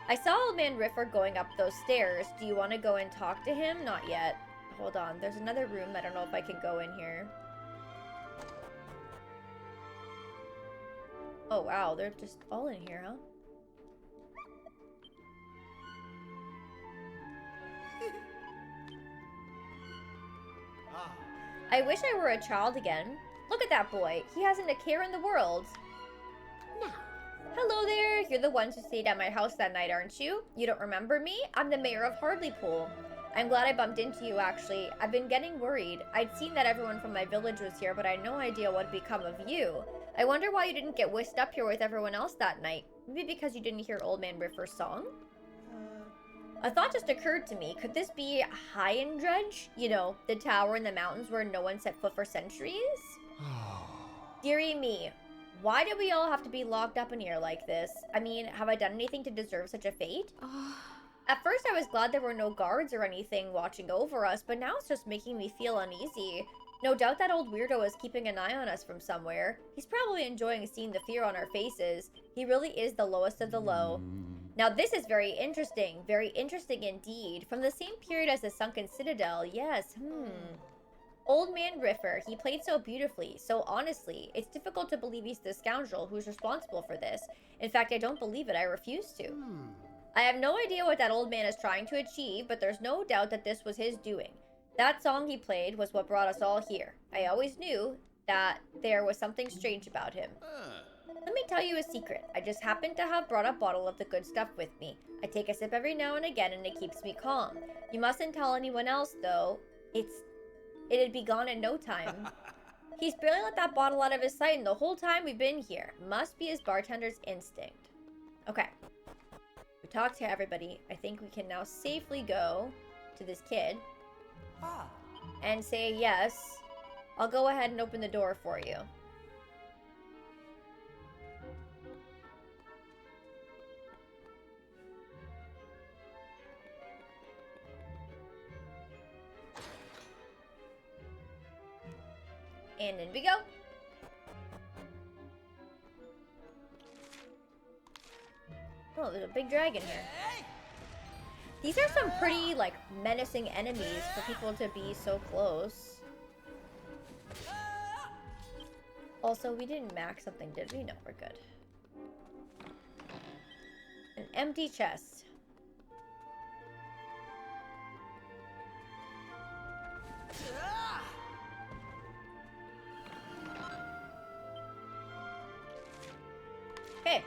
I saw Old Man Riffer going up those stairs. Do you want to go and talk to him? Not yet. Hold on. There's another room. I don't know if I can go in here. Oh, wow. They're just all in here, huh? I wish I were a child again. Look at that boy. He hasn't a care in the world. Now, hello there. You're the ones who stayed at my house that night, aren't you? You don't remember me? I'm the mayor of Ardleypool. I'm glad I bumped into you, actually. I've been getting worried. I'd seen that everyone from my village was here, but I had no idea what had become of you. I wonder why you didn't get whisked up here with everyone else that night. Maybe because you didn't hear Old Man Riffer's song? A thought just occurred to me. Could this be Dredge? You know, the tower in the mountains where no one set foot for centuries? Dearie me. Why do we all have to be locked up in here like this? I mean, have I done anything to deserve such a fate? At first I was glad there were no guards or anything watching over us, but now it's just making me feel uneasy. No doubt that old weirdo is keeping an eye on us from somewhere. He's probably enjoying seeing the fear on our faces. He really is the lowest of the low. Now this is very interesting indeed. From the same period as the Sunken Citadel, yes, Old Man Riffer, he played so beautifully, so honestly. It's difficult to believe he's the scoundrel who's responsible for this. In fact, I don't believe it, I refuse to. I have no idea what that old man is trying to achieve, but there's no doubt that this was his doing. That song he played was what brought us all here. I always knew that there was something strange about him. Let me tell you a secret. I just happen to have brought a bottle of the good stuff with me. I take a sip every now and again and it keeps me calm. You mustn't tell anyone else, though. It'd be gone in no time. He's barely let that bottle out of his sight, and the whole time we've been here. Must be his bartender's instinct. Okay. We talked to everybody. I think we can now safely go to this kid and say yes. I'll go ahead and open the door for you. And in we go. Oh, there's a big dragon here. These are some pretty, like, menacing enemies for people to be so close. Also, we didn't max something, did we? No, we're good. An empty chest. Okay.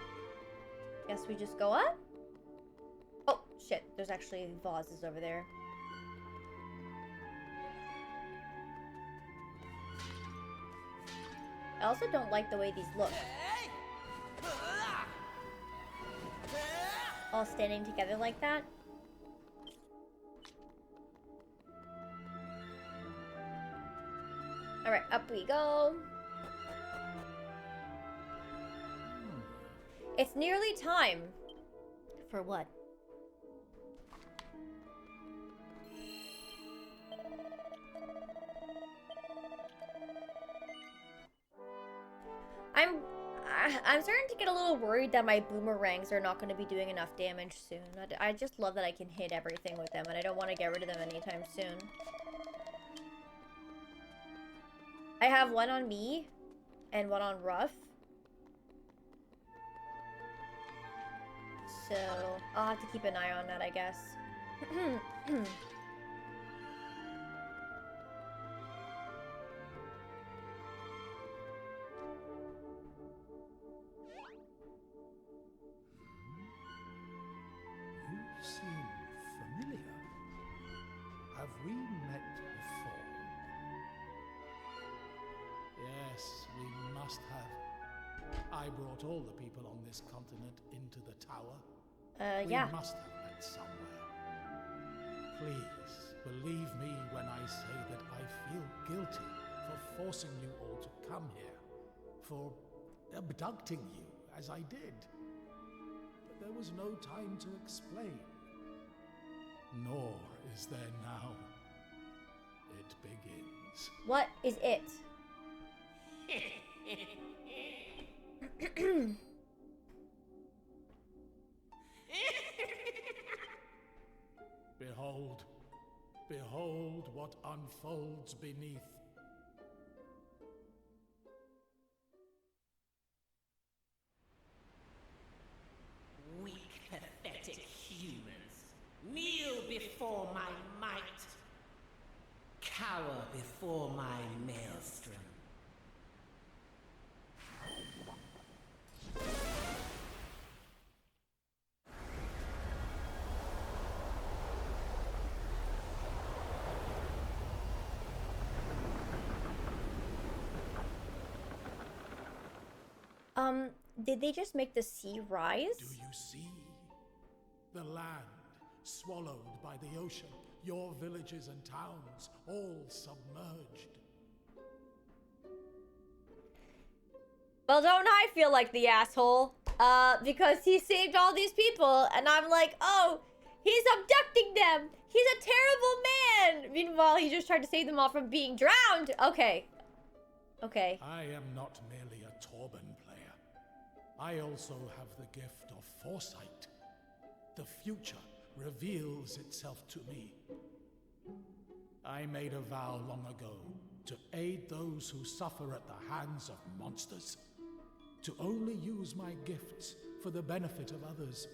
Guess we just go up? Oh, shit. There's actually vases over there. I also don't like the way these look. All standing together like that. Alright, up we go. It's nearly time. For what? I'm starting to get a little worried that my boomerangs are not going to be doing enough damage soon. I just love that I can hit everything with them, and I don't want to get rid of them anytime soon. I have one on me, and one on Ruff. So, I'll have to keep an eye on that, I guess. You seem familiar. Have we met before? Yes, we must have. I brought all the people on this continent into the tower. Yeah. We must have met somewhere. Please, believe me when I say that I feel guilty for forcing you all to come here. For abducting you, as I did. But there was no time to explain. Nor is there now. It begins. What is it? Behold, behold what unfolds beneath. Weak, pathetic humans, kneel before my might, cower before my maelstrom. Did they just make the sea rise? Do you see? The land swallowed by the ocean, your villages and towns all submerged. Well, don't I feel like the asshole? Because he saved all these people, and I'm like, oh, he's abducting them! He's a terrible man! Meanwhile, he just tried to save them all from being drowned! Okay. Okay. I am not merely a Torban player. I also have the gift of foresight. The future reveals itself to me. I made a vow long ago to aid those who suffer at the hands of monsters. To only use my gifts for the benefit of others.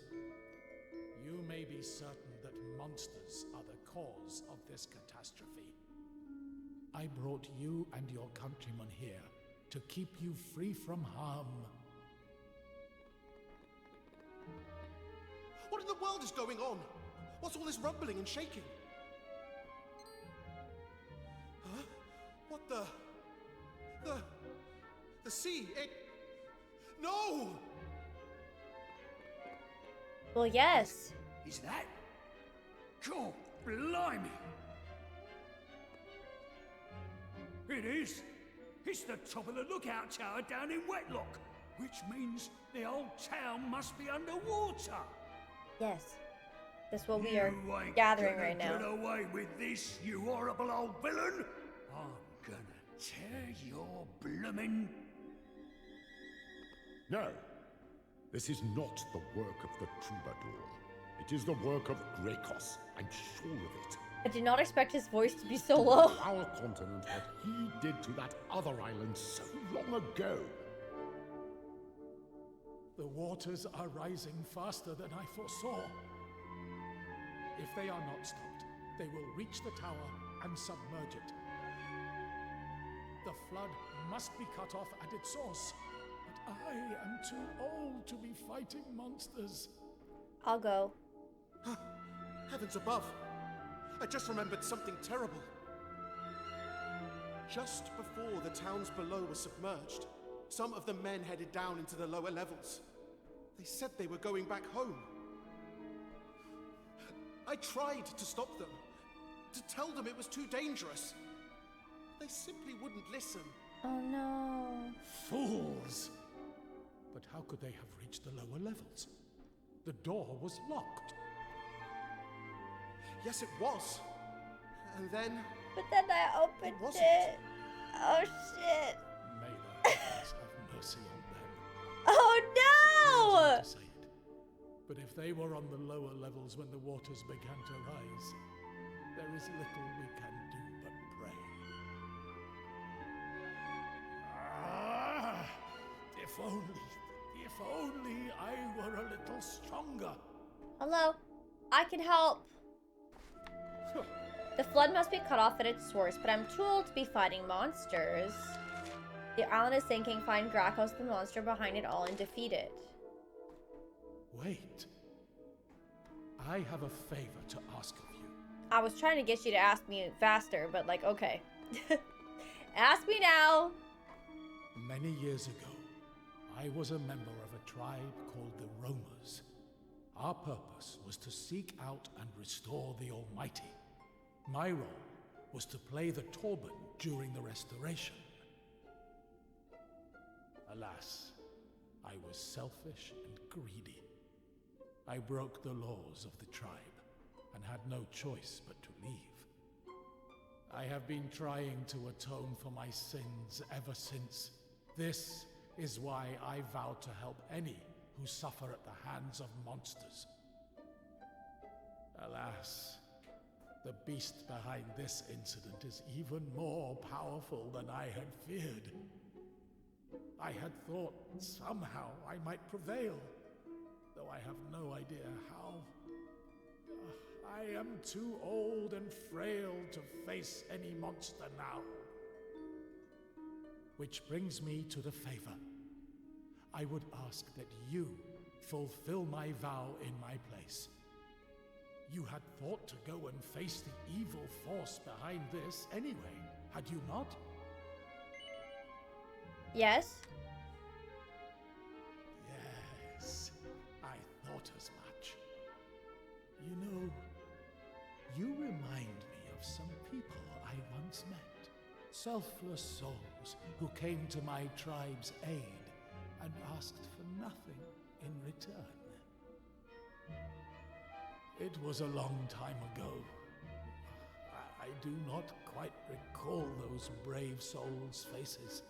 You may be certain that monsters are the cause of this catastrophe. I brought you and your countrymen here to keep you free from harm. What in the world is going on? What's all this rumbling and shaking? Huh? What the... The sea, it... No! Well, yes. Is that? God, blimey! It is. It's the top of the lookout tower down in Wetlock, which means the whole town must be underwater. Yes. That's what we are gathering right now. Get away with this, you horrible old villain! I'm gonna tear your bloomin'... No, this is not the work of the troubadour. It is the work of Grakos. I'm sure of it. I did not expect his voice to be so low. Our continent what he did to that other island so long ago. The waters are rising faster than I foresaw. If they are not stopped, they will reach the tower and submerge it. The flood must be cut off at its source, but I am too old to be fighting monsters. I'll go. Heavens above! I just remembered something terrible. Just before the towns below were submerged, some of the men headed down into the lower levels. They said they were going back home. I tried to stop them, to tell them it was too dangerous. They simply wouldn't listen. Oh no. Fools! But how could they have reached the lower levels? The door was locked. Yes, it was. And then... But then I opened it. Oh shit. May the heavens have mercy on them. Oh no! To say it. But if they were on the lower levels when the waters began to rise, there is little we can do but pray. Ah, if only I were a little stronger. Hello, I can help. The flood must be cut off at its source, but I'm too old to be fighting monsters. The island is sinking. Find Grakos, the monster behind it all, and defeat it. Wait. I have a favor to ask of you. I was trying to get you to ask me faster, but like, okay. Ask me now. Many years ago, I was a member of a tribe called the Roamers. Our purpose was to seek out and restore the Almighty. My role was to play the Torben during the restoration. Alas, I was selfish and greedy. I broke the laws of the tribe and had no choice but to leave. I have been trying to atone for my sins ever since. This is why I vow to help any who suffer at the hands of monsters. Alas, the beast behind this incident is even more powerful than I had feared. I had thought somehow I might prevail, though I have no idea how. I am too old and frail to face any monster now. Which brings me to the favor. I would ask that you fulfill my vow in my place. You had thought to go and face the evil force behind this anyway, had you not? Yes? Yes, I thought as much. You know, you remind me of some people I once met. Selfless souls who came to my tribe's aid and asked for nothing in return. It was a long time ago. I do not quite recall those brave souls' faces,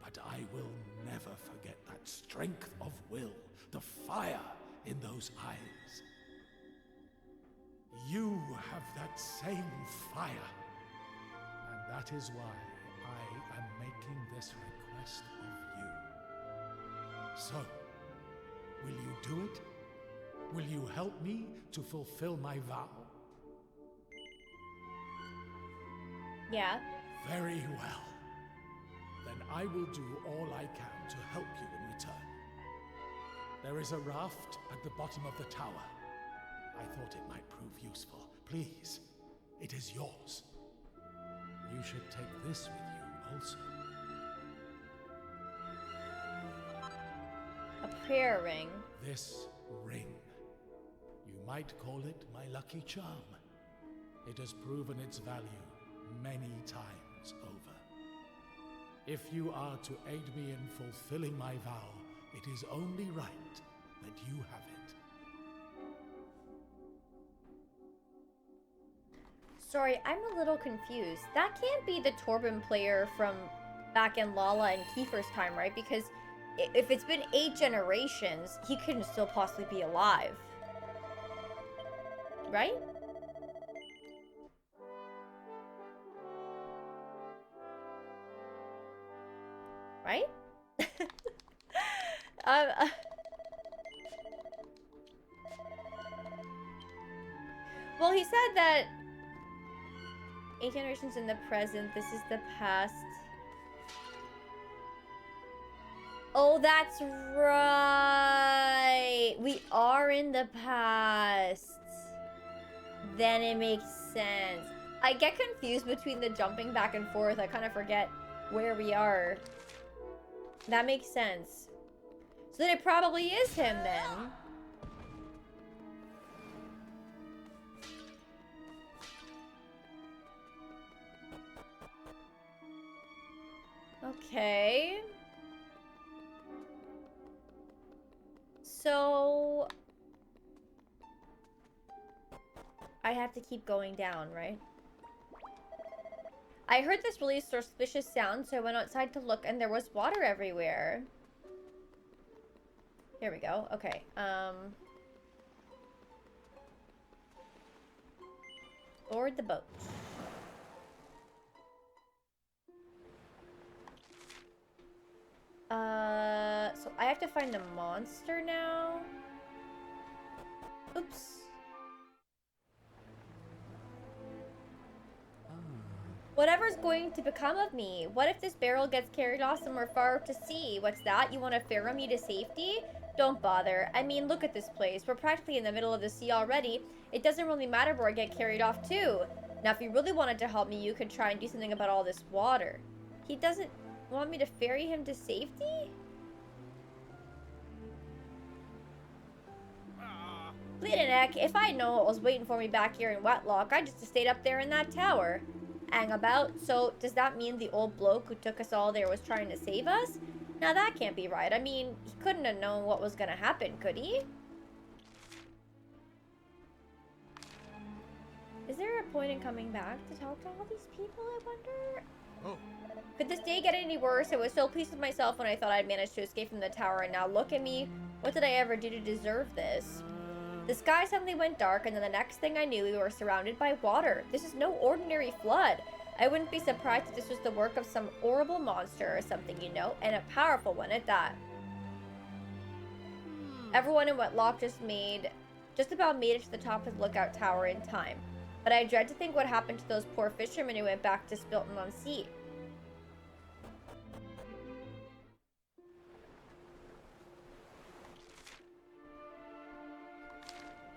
but I will never forget that strength of will, the fire in those eyes. You have that same fire, and that is why I am making this request of you. So, will you do it? Will you help me to fulfill my vow? Yeah. Very well. Then I will do all I can to help you in return. There is a raft at the bottom of the tower. I thought it might prove useful. Please, it is yours. You should take this with you also. A prayer ring. This ring. You might call it my lucky charm. It has proven its value many times over. If you are to aid me in fulfilling my vow, it is only right that you have it. Sorry, I'm a little confused. That can't be the Torben player from back in Lala and Kiefer's time, right? Because if it's been 8 generations, he couldn't still possibly be alive. Right? Right? Well, he said that 8 generations in the present, this is the past. Oh, that's right. We are in the past. Then it makes sense. I get confused between the jumping back and forth. I kind of forget where we are. That makes sense. So then it probably is him then. Okay. So I have to keep going down, right? I heard this really suspicious sound, so I went outside to look, and there was water everywhere. Here we go. Okay. Board the boat. So I have to find the monster now. Oops. Whatever's going to become of me. What if this barrel gets carried off somewhere far to sea? What's that? You want to ferry me to safety? Don't bother. I mean, look at this place. We're practically in the middle of the sea already. It doesn't really matter where I get carried off to. Now, if you really wanted to help me, you could try and do something about all this water. He doesn't want me to ferry him to safety? Bleeding heck, if I'd known what was waiting for me back here in Wetlock, I'd just have stayed up there in that tower. Hang about. So, does that mean the old bloke who took us all there was trying to save us? Now that can't be right. I mean, he couldn't have known what was gonna happen, could he? Is there a point in coming back to talk to all these people, I wonder? Oh. Could this day get any worse? I was so pleased with myself when I thought I'd managed to escape from the tower, and now look at me. What did I ever do to deserve this? The sky suddenly went dark, and then the next thing I knew, we were surrounded by water. This is no ordinary flood. I wouldn't be surprised if this was the work of some horrible monster or something, you know, and a powerful one at that. Everyone in Wetlock just about made it to the top of the lookout tower in time. But I dread to think what happened to those poor fishermen who went back to Spilton-on-Sea.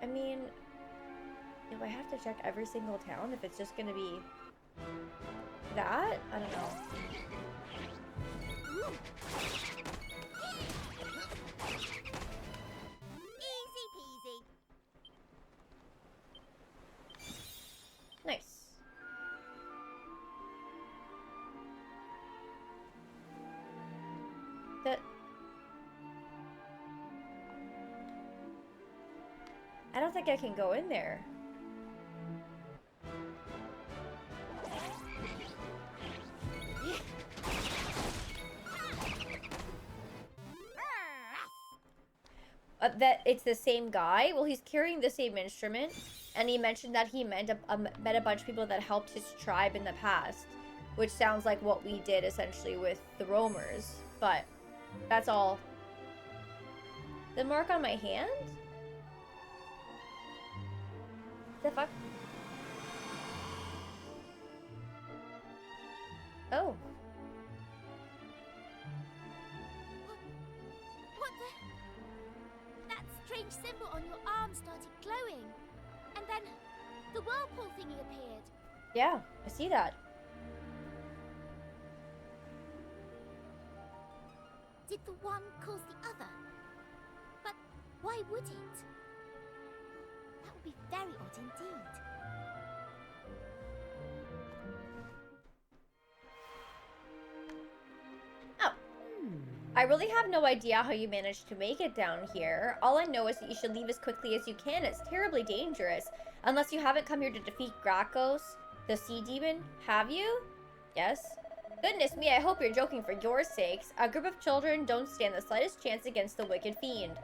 I mean, do I have to check every single town if it's just gonna be that? I don't know. Easy peasy. Nice. I don't think I can go in there. That it's the same guy? Well, he's carrying the same instrument, and he mentioned that he met a bunch of people that helped his tribe in the past, which sounds like what we did essentially with the roamers, but that's all. The mark on my hand? The fuck? Oh. What the? strange symbol on your arm started glowing. And then the whirlpool thingy appeared. Yeah, I see that. Did the one cause the other? But why would it? That would be very odd indeed. Oh. I really have no idea how you managed to make it down here. All I know is that you should leave as quickly as you can. It's terribly dangerous. Unless you haven't come here to defeat Grakos, the sea demon. Have you? Yes. Goodness me, I hope you're joking for your sakes. A group of children don't stand the slightest chance against the wicked fiend.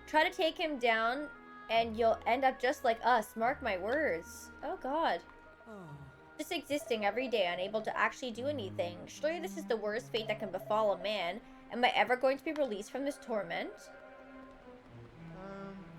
Try to take him down, and you'll end up just like us. Mark my words. Oh god. Just existing every day, unable to actually do anything. Surely this is the worst fate that can befall a man. Am I ever going to be released from this torment?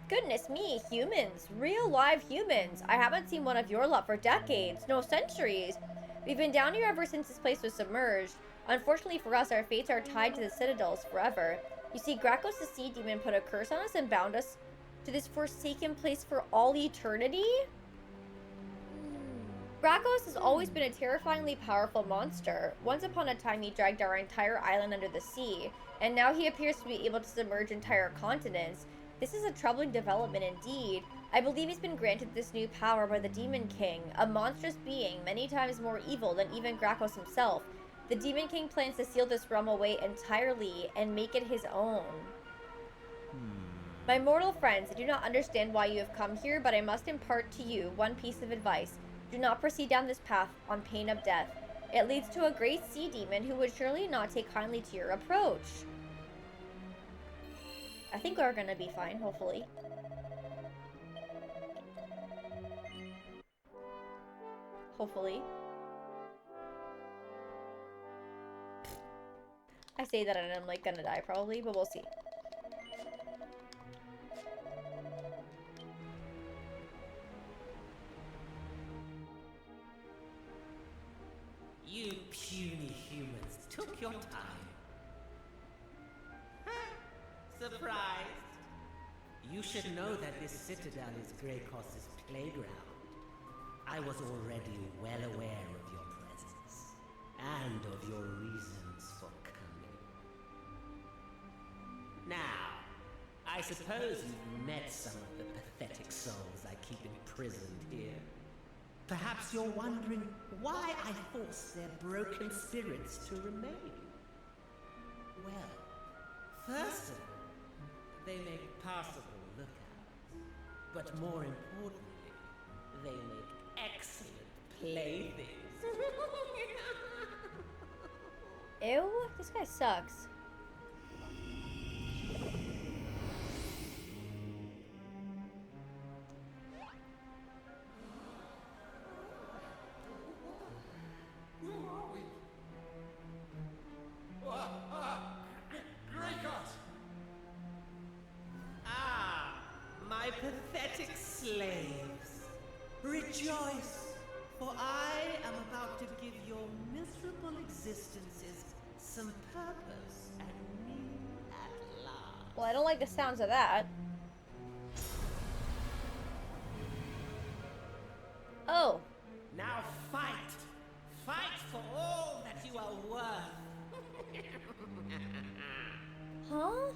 Goodness me, humans. Real live humans. I haven't seen one of your lot for decades. No, centuries. We've been down here ever since this place was submerged. Unfortunately for us, our fates are tied to the citadels forever. You see, Grakos the sea demon put a curse on us and bound us to this forsaken place for all eternity? Grakos has always been a terrifyingly powerful monster. Once upon a time, he dragged our entire island under the sea, and now he appears to be able to submerge entire continents. This is a troubling development indeed. I believe he's been granted this new power by the Demon King, a monstrous being many times more evil than even Grakos himself. The Demon King plans to seal this realm away entirely and make it his own. My mortal friends, I do not understand why you have come here, but I must impart to you one piece of advice. Do not proceed down this path on pain of death. It leads to a great sea demon who would surely not take kindly to your approach. I think we're gonna be fine, hopefully. Hopefully. I say that and I'm like gonna die probably, but we'll see. You puny humans took your time. Surprised? You should know that this citadel is Grakos' playground. I was already well aware of your presence, and of your reasons for coming. Now, I suppose you've met some of the pathetic souls I keep imprisoned here. Perhaps you're wondering why I force their broken spirits to remain. Well, first of all, they make passable lookouts. But more importantly, they make excellent playthings. Ew, this guy sucks. My pathetic slaves, rejoice, for I am about to give your miserable existences some purpose and meaning at last. Well, I don't like the sounds of that. Oh. Now fight! Fight for all that you are worth! Huh?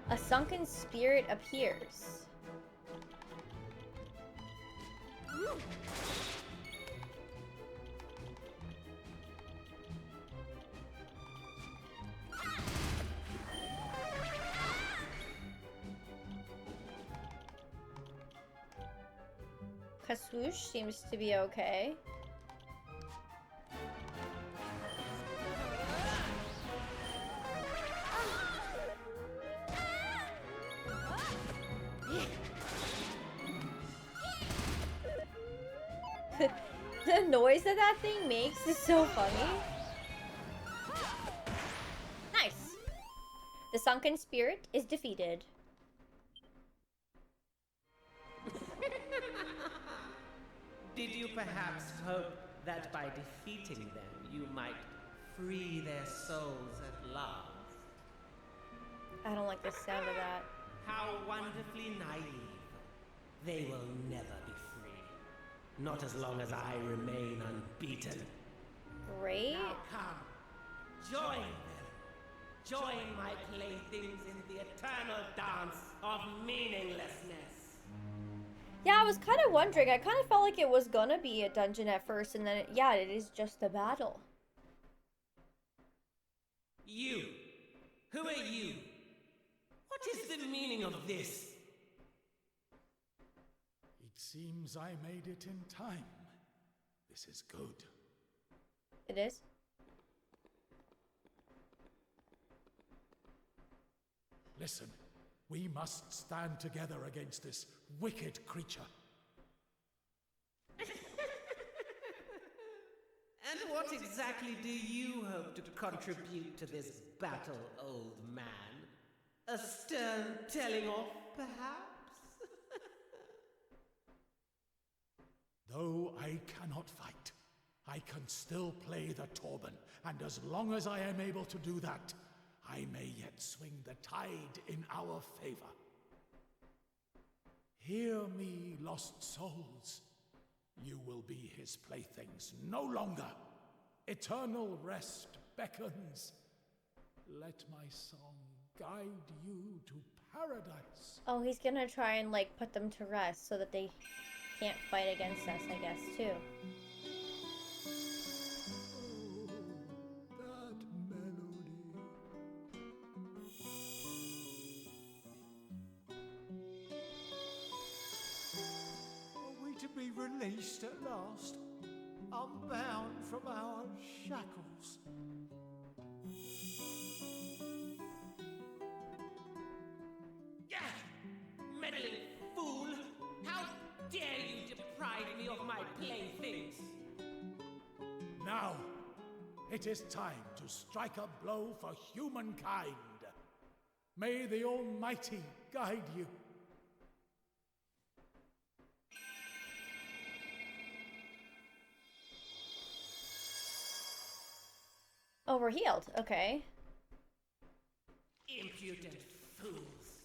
A sunken spirit appears. Kaswoosh seems to be okay. The noise that that thing makes is so funny. Nice. The sunken spirit is defeated. Did you perhaps hope that by defeating them you might free their souls at last? I don't like the sound of that. How wonderfully naive. They will never be free. Not as long as I remain unbeaten. Great. Now come, join them. Join my playthings in the eternal dance of meaninglessness. Yeah, I was kind of wondering. I kind of felt like it was gonna be a dungeon at first, and then, yeah, it is just a battle. You. Who are you? What is the meaning of this? It seems I made it in time. This is good. It is? Listen, we must stand together against this wicked creature. And what exactly do you hope to contribute to this battle, old man? A stern telling off, perhaps? Though I cannot fight, I can still play the Torben, and as long as I am able to do that, I may yet swing the tide in our favor. Hear me, lost souls. You will be his playthings no longer. Eternal rest beckons. Let my song guide you to paradise. Oh, he's gonna try and, like, put them to rest so that they can't fight against us, I guess, too. To be released at last, unbound from our shackles. Meddling fool! How dare you deprive me of my playthings? Now, it is time to strike a blow for humankind. May the Almighty guide you. Oh, we're healed. Okay. Impudent fools!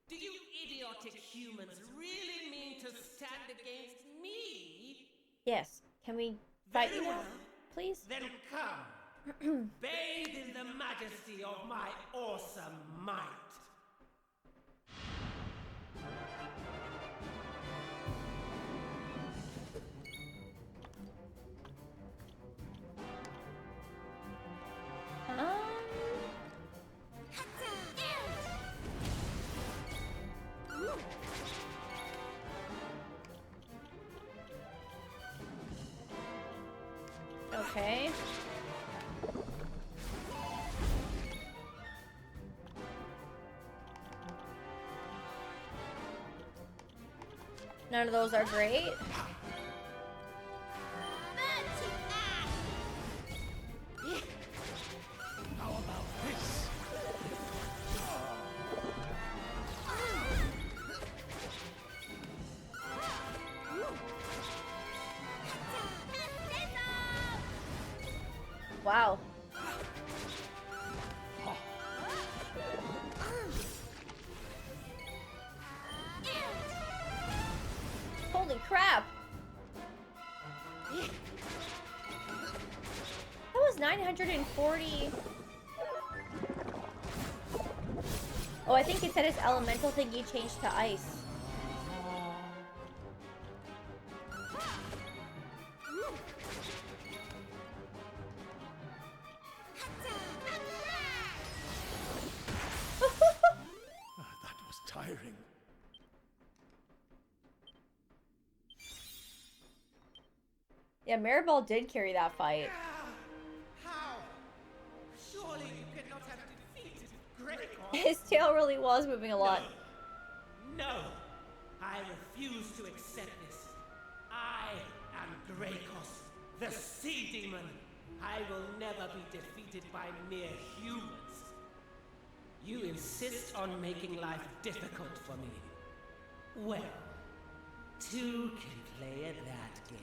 Do you idiotic humans really mean to stand against me? Yes. Can we fight you now, please? Then come! Bathe in the majesty of my awesome might! Okay. None of those are great. How about this? Wow. Holy crap. That was 940. Oh, I think it said his elemental thingy changed to ice. That was tiring. Yeah, Maribel did carry that fight. How? Surely you cannot have defeated Greykos. His tail really was moving a lot. No! I refuse to accept this. I am Greykos, the Sea Demon. I will never be defeated by mere humans. You insist on making life difficult for me. Well, two can play at that game.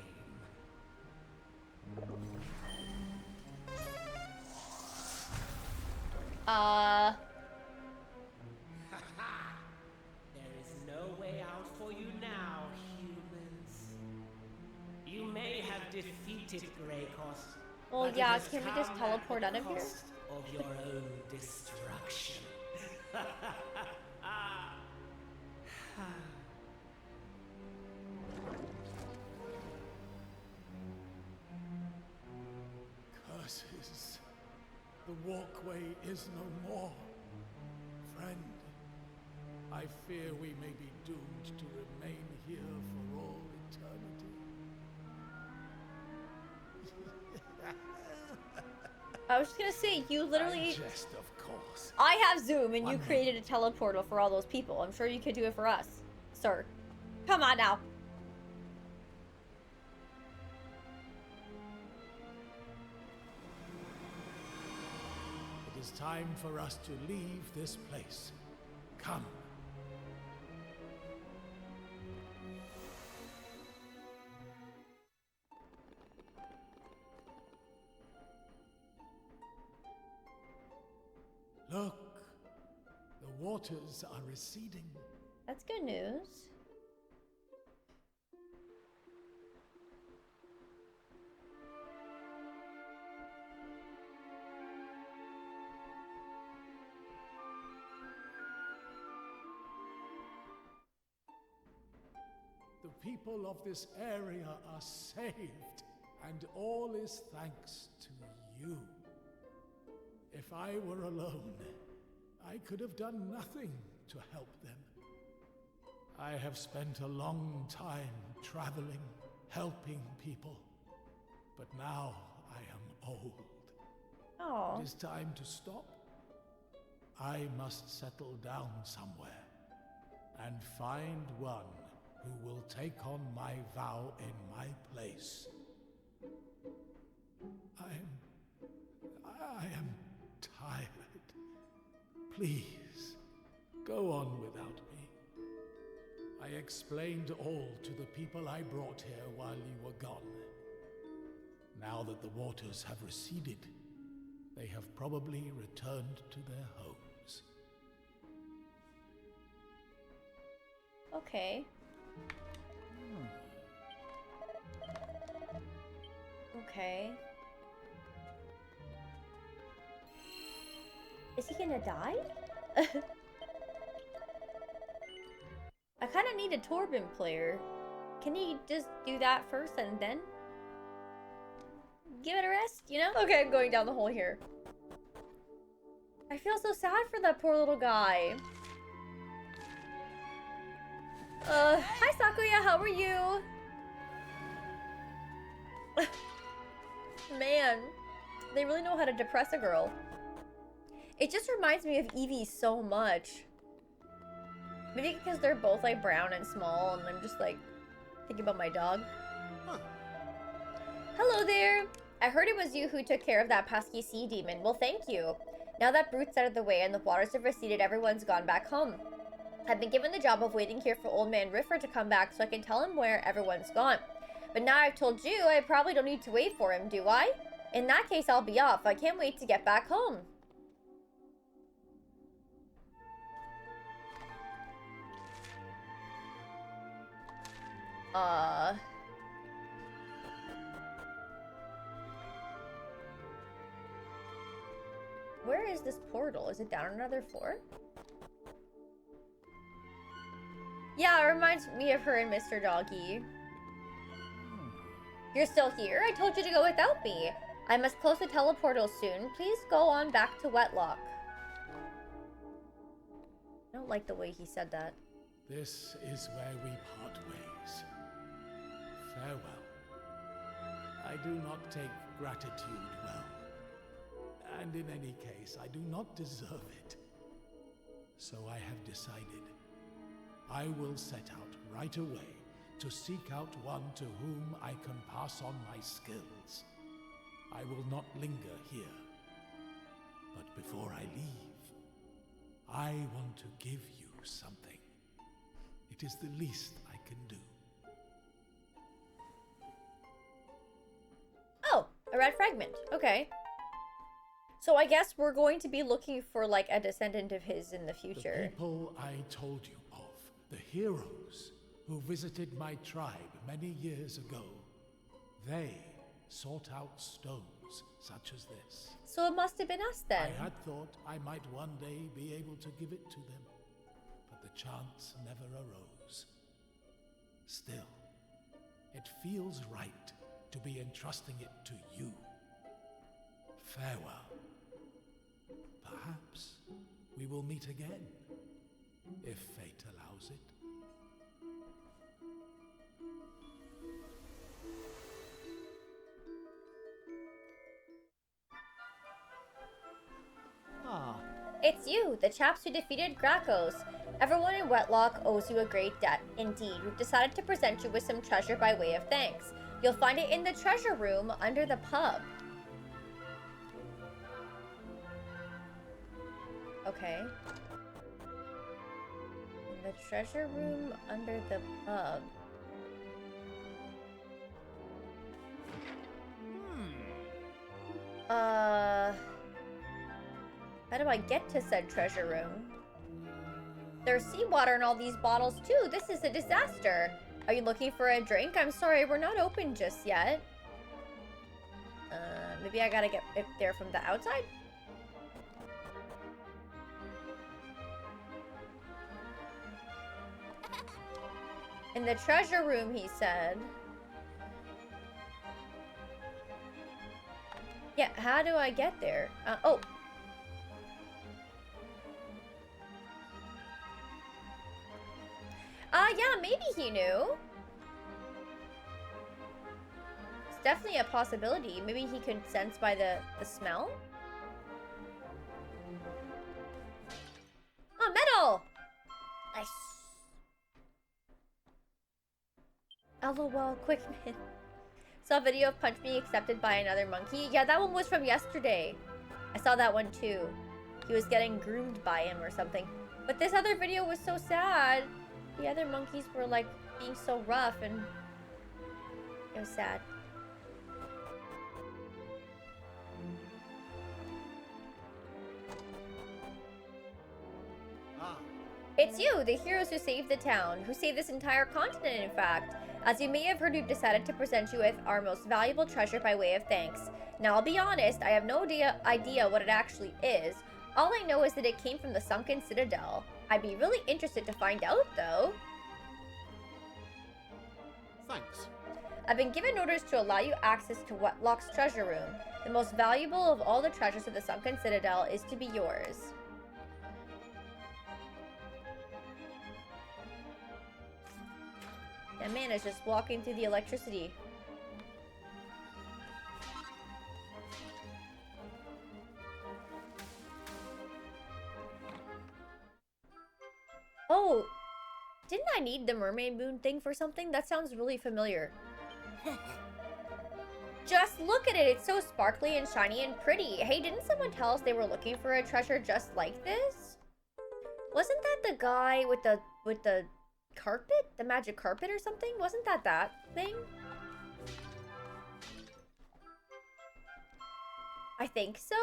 Well, but it yeah, has can we just come teleport at out the of here? cost of your own destruction. Curses. The walkway is no more. Friend, I fear we may be doomed to remain here for all eternity. I was just gonna say, you literally... Just of course. I have Zoom and you One created a teleportal for all those people. I'm sure you could do it for us, sir. Come on now. It is time for us to leave this place. Come. Look, the waters are receding. That's good news. The people of this area are saved, and all is thanks to you. If I were alone, I could have done nothing to help them. I have spent a long time traveling, helping people, but now I am old. Oh. It is time to stop. I must settle down somewhere and find one who will take on my vow in my place. I am tired. Please, go on without me. I explained all to the people I brought here while you were gone. Now that the waters have receded, they have probably returned to their homes. Okay. Okay. Is he gonna die? I kind of need a Torben player. Can he just do that first and then give it a rest, you know? Okay, I'm going down the hole here. I feel so sad for that poor little guy. Hi Sakuya, how are you? Man, they really know how to depress a girl. It just reminds me of Eevee so much. Maybe because they're both like brown and small and I'm just like thinking about my dog. Huh. Hello there! I heard it was you who took care of that pesky sea demon. Well, thank you. Now that Brute's out of the way and the waters have receded, everyone's gone back home. I've been given the job of waiting here for Old Man Riffer to come back so I can tell him where everyone's gone. But now I've told you, I probably don't need to wait for him, do I? In that case, I'll be off. I can't wait to get back home. Where is this portal? Is it down another floor? Yeah, it reminds me of her and Mr. Doggy. You're still here? I told you to go without me. I must close the teleportal soon. Please go on back to Wetlock. I don't like the way he said that. This is where we part ways. Farewell. I do not take gratitude well. And in any case, I do not deserve it. So I have decided. I will set out right away to seek out one to whom I can pass on my skills. I will not linger here. But before I leave, I want to give you something. It is the least I can do. Oh, a red fragment. Okay. So I guess we're going to be looking for like a descendant of his in the future. The people I told you of, the heroes who visited my tribe many years ago, they sought out stones rose such as this. So it must have been us then. I had thought I might one day be able to give it to them, but the chance never arose. Still, it feels right to be entrusting it to you. Farewell. Perhaps we will meet again, if fate allows it. Ah, It's you, the chaps who defeated Gracchos. Everyone in Wetlock owes you a great debt. Indeed, we've decided to present you with some treasure by way of thanks. You'll find it in the treasure room under the pub. Okay. In the treasure room under the pub. How do I get to said treasure room? There's seawater in all these bottles too. This is a disaster. Are you looking for a drink? I'm sorry, we're not open just yet. Maybe I gotta get it there from the outside? In the treasure room, he said. Yeah, how do I get there? Oh. Yeah, maybe he knew. It's definitely a possibility. Maybe he could sense by the smell. Oh, metal! Nice. LOL, Quickman. Saw a video of Punch being accepted by another monkey. Yeah, that one was from yesterday. I saw that one too. He was getting groomed by him or something. But this other video was so sad. The other monkeys were like being so rough and it was sad. It's you, the heroes who saved the town, who saved this entire continent, in fact. As you may have heard, we've decided to present you with our most valuable treasure by way of thanks. Now, I'll be honest, I have no idea what it actually is. All I know is that it came from the sunken citadel. I'd be really interested to find out, though. Thanks. I've been given orders to allow you access to Wetlock's treasure room. The most valuable of all the treasures of the sunken citadel is to be yours. That man is just walking through the electricity. Oh, didn't I need the mermaid moon thing for something? That sounds really familiar. Just look at it. It's so sparkly and shiny and pretty. Hey, didn't someone tell us they were looking for a treasure just like this? Wasn't that the guy with the carpet? The magic carpet or something? Wasn't that thing? I think so.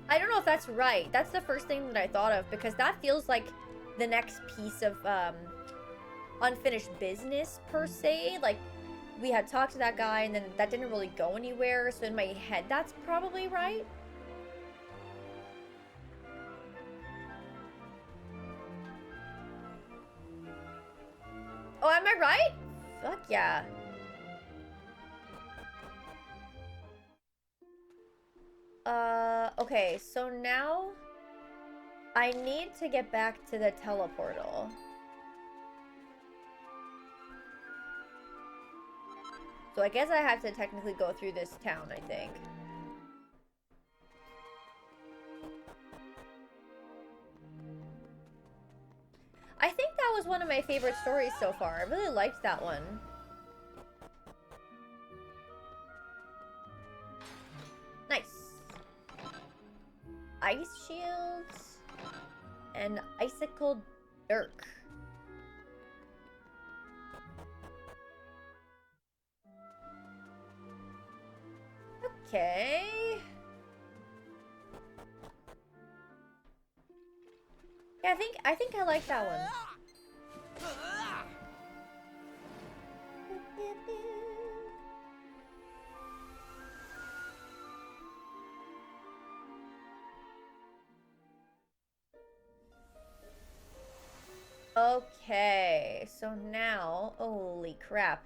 I don't know if that's right. That's the first thing that I thought of because that feels like the next piece of unfinished business per se. Like we had talked to that guy and then that didn't really go anywhere. So in my head, that's probably right. Oh, am I right? Fuck yeah. Okay, so now I need to get back to the teleportal. So I guess I have to technically go through this town, I think. I think that was one of my favorite stories so far. I really liked that one. Nice. Ice shields and icicle dirk. Okay. Yeah, I think I like that one. Okay, so now, holy crap.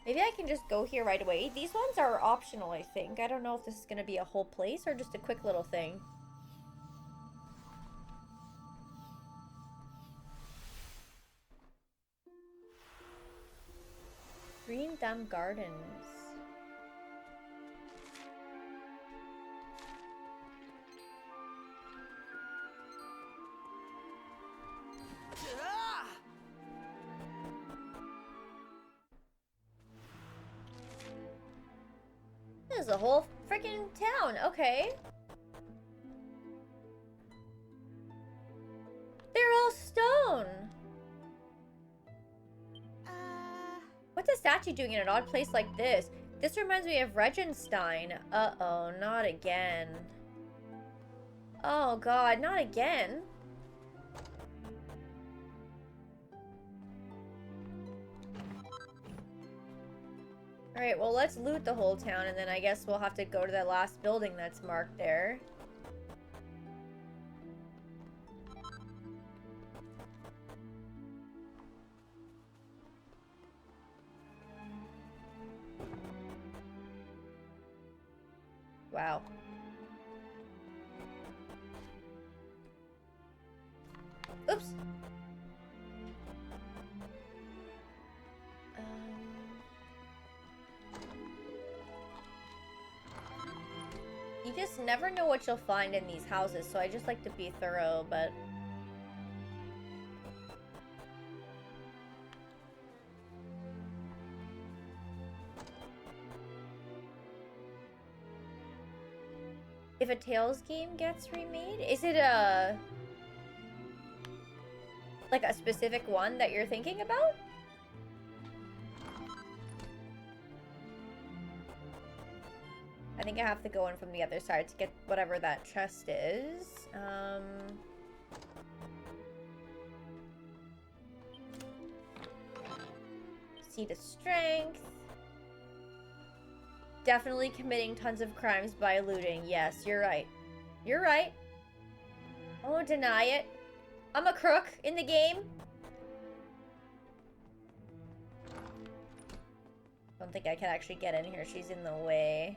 Maybe I can just go here right away. These ones are optional, I think. I don't know if this is going to be a whole place or just a quick little thing. Green Thumb Gardens. There's a whole freaking town. Okay. They're all stone. What's a statue doing in an odd place like this? This reminds me of Regenstein. Uh-oh, not again. Oh god, not again. Alright, well let's loot the whole town and then I guess we'll have to go to that last building that's marked there. Wow. Oops. You just never know what you'll find in these houses, so I just like to be thorough, but... If a Tales game gets remade, is it a... like a specific one that you're thinking about? I think I have to go in from the other side to get whatever that chest is. Seed of Strength. Definitely committing tons of crimes by looting. Yes, you're right. You're right. I won't deny it. I'm a crook in the game. Don't think I can actually get in here. She's in the way.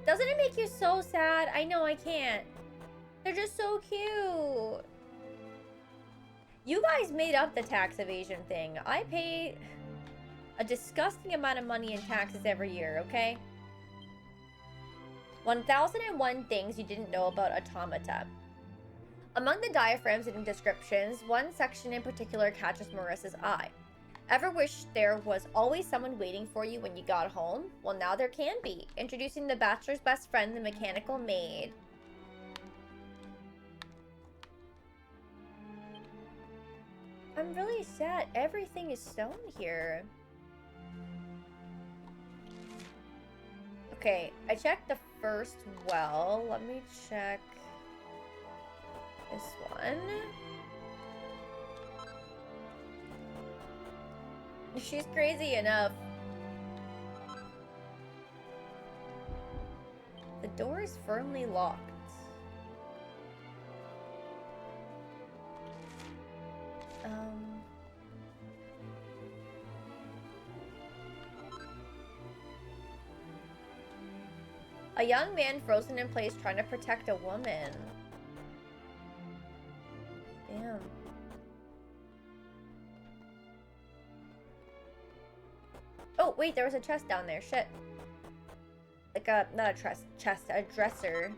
Doesn't it make you so sad? I know I can't. They're just so cute. You guys made up the tax evasion thing. I pay a disgusting amount of money in taxes every year, okay? 1001 things you didn't know about automata. Among the diaphragms and descriptions, one section in particular catches Marissa's eye. Ever wish there was always someone waiting for you when you got home? Well, now there can be. Introducing the bachelor's best friend, the mechanical maid. I'm really sad. Everything is stone here. Okay, I checked the first well. Let me check this one. She's crazy enough. The door is firmly locked. A young man frozen in place trying to protect a woman. Damn. Oh, wait, there was a chest down there. Shit. Like a, not a chest, a dresser.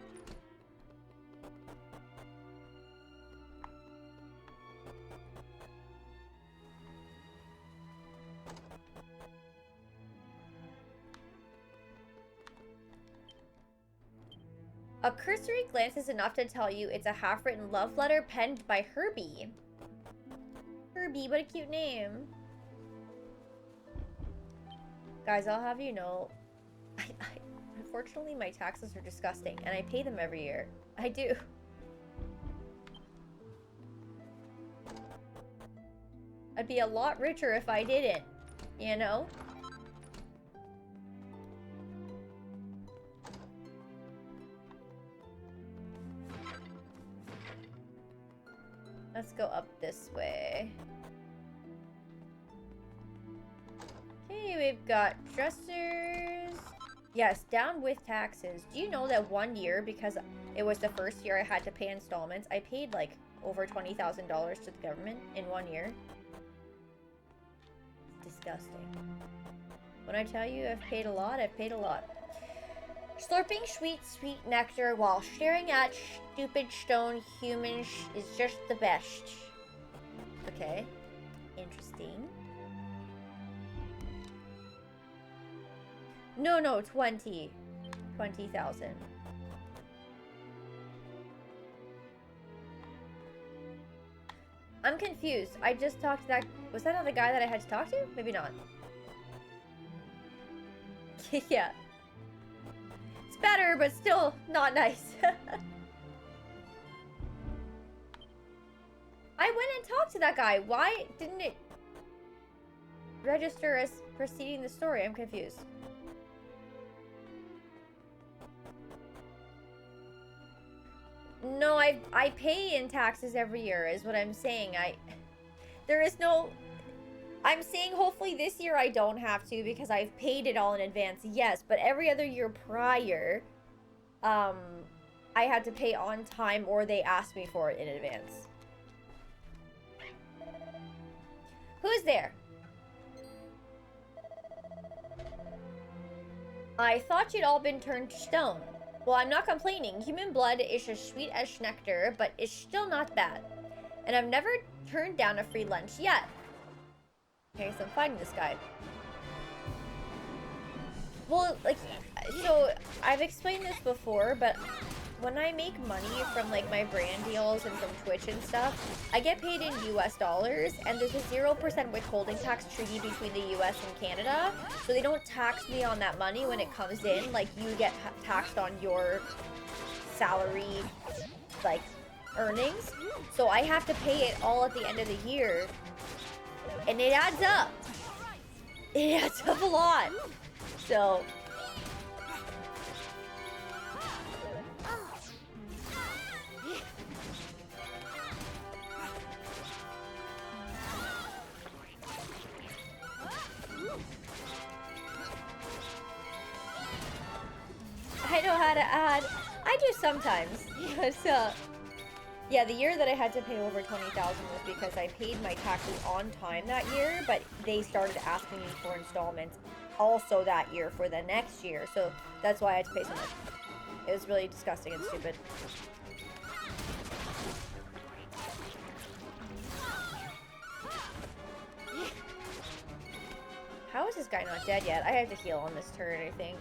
A cursory glance is enough to tell you it's a half-written love letter penned by Herbie. Barbie, what a cute name. Guys, I'll have you know, unfortunately my taxes are disgusting and I pay them every year. I do. I'd be a lot richer if I didn't, you know? Let's go up this way. Okay, we've got dressers. Yes, down with taxes. Do you know that 1 year, because it was the first year I had to pay installments, I paid like over $20,000 to the government in 1 year? It's disgusting. When I tell you I've paid a lot, I've paid a lot. Slurping sweet, sweet nectar while staring at stupid stone humans is just the best. Okay. Interesting. No, 20. 20,000. I'm confused. I just talked to that... Was that not the guy that I had to talk to? Maybe not. Yeah. It's better, but still not nice. I went and talked to that guy. Why didn't it register as preceding the story? I'm confused. No, I pay in taxes every year is what I'm saying. There is no... I'm saying hopefully this year I don't have to because I've paid it all in advance, yes. But every other year prior, I had to pay on time or they asked me for it in advance. Who's there? I thought you'd all been turned to stone. Well, I'm not complaining. Human blood is as sweet as nectar, but it's still not bad. And I've never turned down a free lunch yet. Okay, so I'm fighting this guy. Well, like, so I've explained this before, but when I make money from like my brand deals and from Twitch and stuff, I get paid in US dollars, and there's a 0% withholding tax treaty between the US and Canada, so they don't tax me on that money when it comes in, like you get taxed on your salary, like, earnings. So I have to pay it all at the end of the year, and it adds up. It adds up a lot. So... I know how to add. I do sometimes. But, yeah, the year that I had to pay over $20,000 was because I paid my taxes on time that year, but they started asking me for installments also that year for the next year. So that's why I had to pay so much. It was really disgusting and stupid. How is this guy not dead yet? I have to heal on this turn, I think.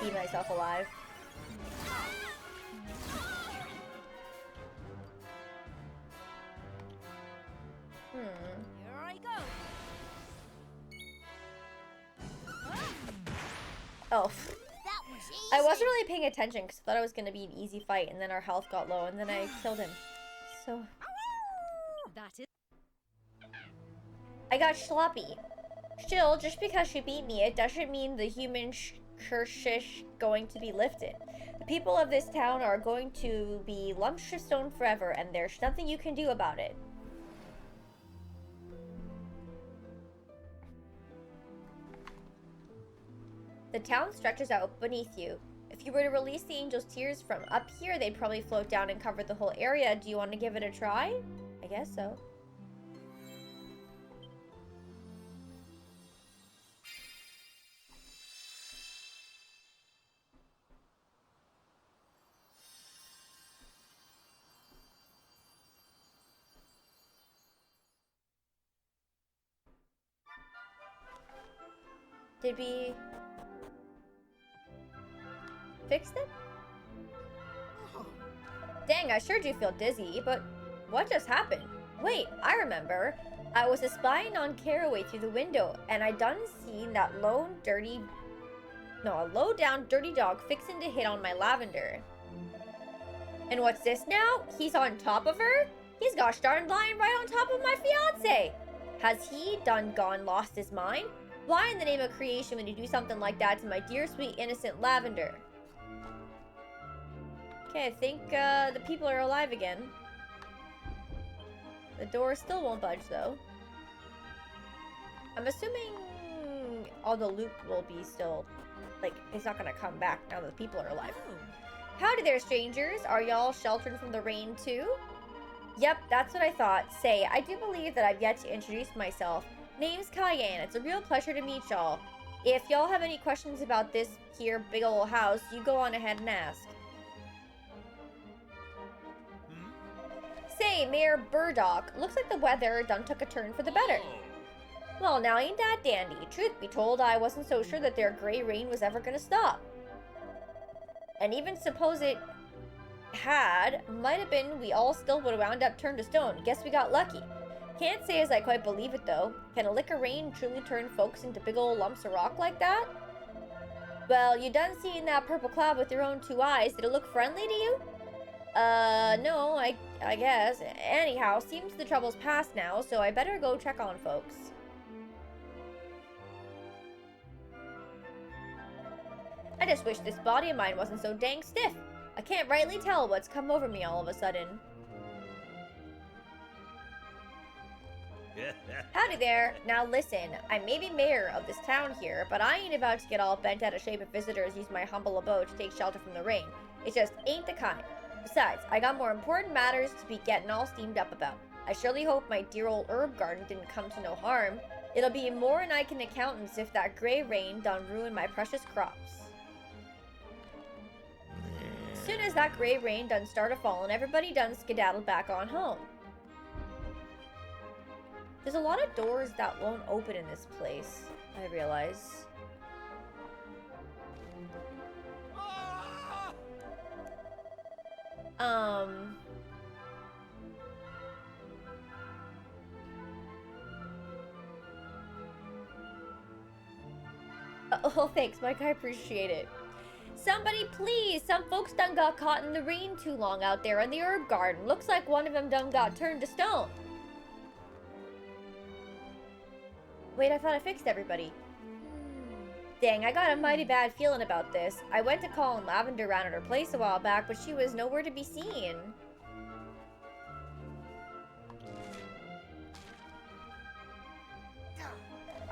Keep myself alive. Here I go. Oh. That was easy. I wasn't really paying attention because I thought it was going to be an easy fight, and then our health got low, and then I killed him. So... That is... I got sloppy. Still, just because she beat me, it doesn't mean the human curse is going to be lifted. The people of this town are going to be lumps of stone forever, and there's nothing you can do about it. The town stretches out beneath you. If you were to release the angel's tears from up here, they'd probably float down and cover the whole area. Do you want to give it a try? I guess so. Did we fix them? Dang, I sure do feel dizzy, but What just happened? Wait, I remember. I was spying on Caraway through the window, and I done seen that low down dirty dog fixing to hit on my Lavender. And what's this now? He's on top of her? He's gosh darn lying right on top of my fiance. Has he done gone lost his mind? Why in the name of creation would you do something like that to my dear sweet innocent Lavender? Okay, I think the people are alive again. The door still won't budge though. I'm assuming all the loot will be still, like, it's not gonna come back now that the people are alive. Howdy there, strangers. Are y'all sheltered from the rain too? Yep, that's what I thought. Say, I do believe that I've yet to introduce myself. Name's Cayenne. It's a real pleasure to meet y'all. If y'all have any questions about this here big ol' house, you go on ahead and ask. Say, Mayor Burdock, looks like the weather done took a turn for the better. Well, now ain't that dandy. Truth be told, I wasn't so sure that their gray rain was ever gonna stop. And even suppose it had, might have been we all still would have wound up turned to stone. Guess we got lucky. Can't say as I quite believe it though. Can a lick of rain truly turn folks into big old lumps of rock like that? Well, you done seen that purple cloud with your own two eyes. Did it look friendly to you? No, I guess. Anyhow, seems the trouble's past now, so I better go check on folks. I just wish this body of mine wasn't so dang stiff. I can't rightly tell what's come over me all of a sudden. Howdy there. Now listen, I may be mayor of this town here, but I ain't about to get all bent out of shape if visitors use my humble abode to take shelter from the rain. It just ain't the kind. Besides, I got more important matters to be getting all steamed up about. I surely hope my dear old herb garden didn't come to no harm. It'll be more than I can accountance if that gray rain done ruin my precious crops. As soon as that gray rain done started falling, everybody done skedaddled back on home. There's a lot of doors that won't open in this place, I realize. Oh, thanks, Mike. I appreciate it. Somebody please! Some folks done got caught in the rain too long out there in the herb garden. Looks like one of them done got turned to stone. Wait, I thought I fixed everybody. Dang, I got a mighty bad feeling about this. I went to call Lavender around at her place a while back, but she was nowhere to be seen.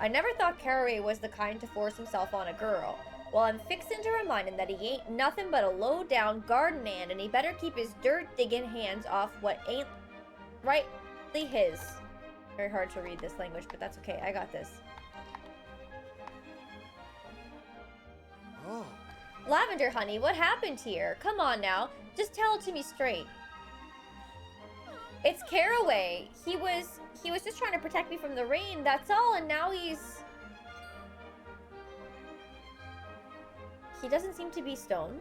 I never thought Caraway was the kind to force himself on a girl. Well, I'm fixin' to remind him that he ain't nothing but a low-down garden man, and he better keep his dirt-digging hands off what ain't rightly his. Very hard to read this language, but that's okay. I got this. Oh. Lavender, honey, what happened here? Come on now. Just tell it to me straight. It's Caraway. He was just trying to protect me from the rain, that's all, and now he doesn't seem to be stone.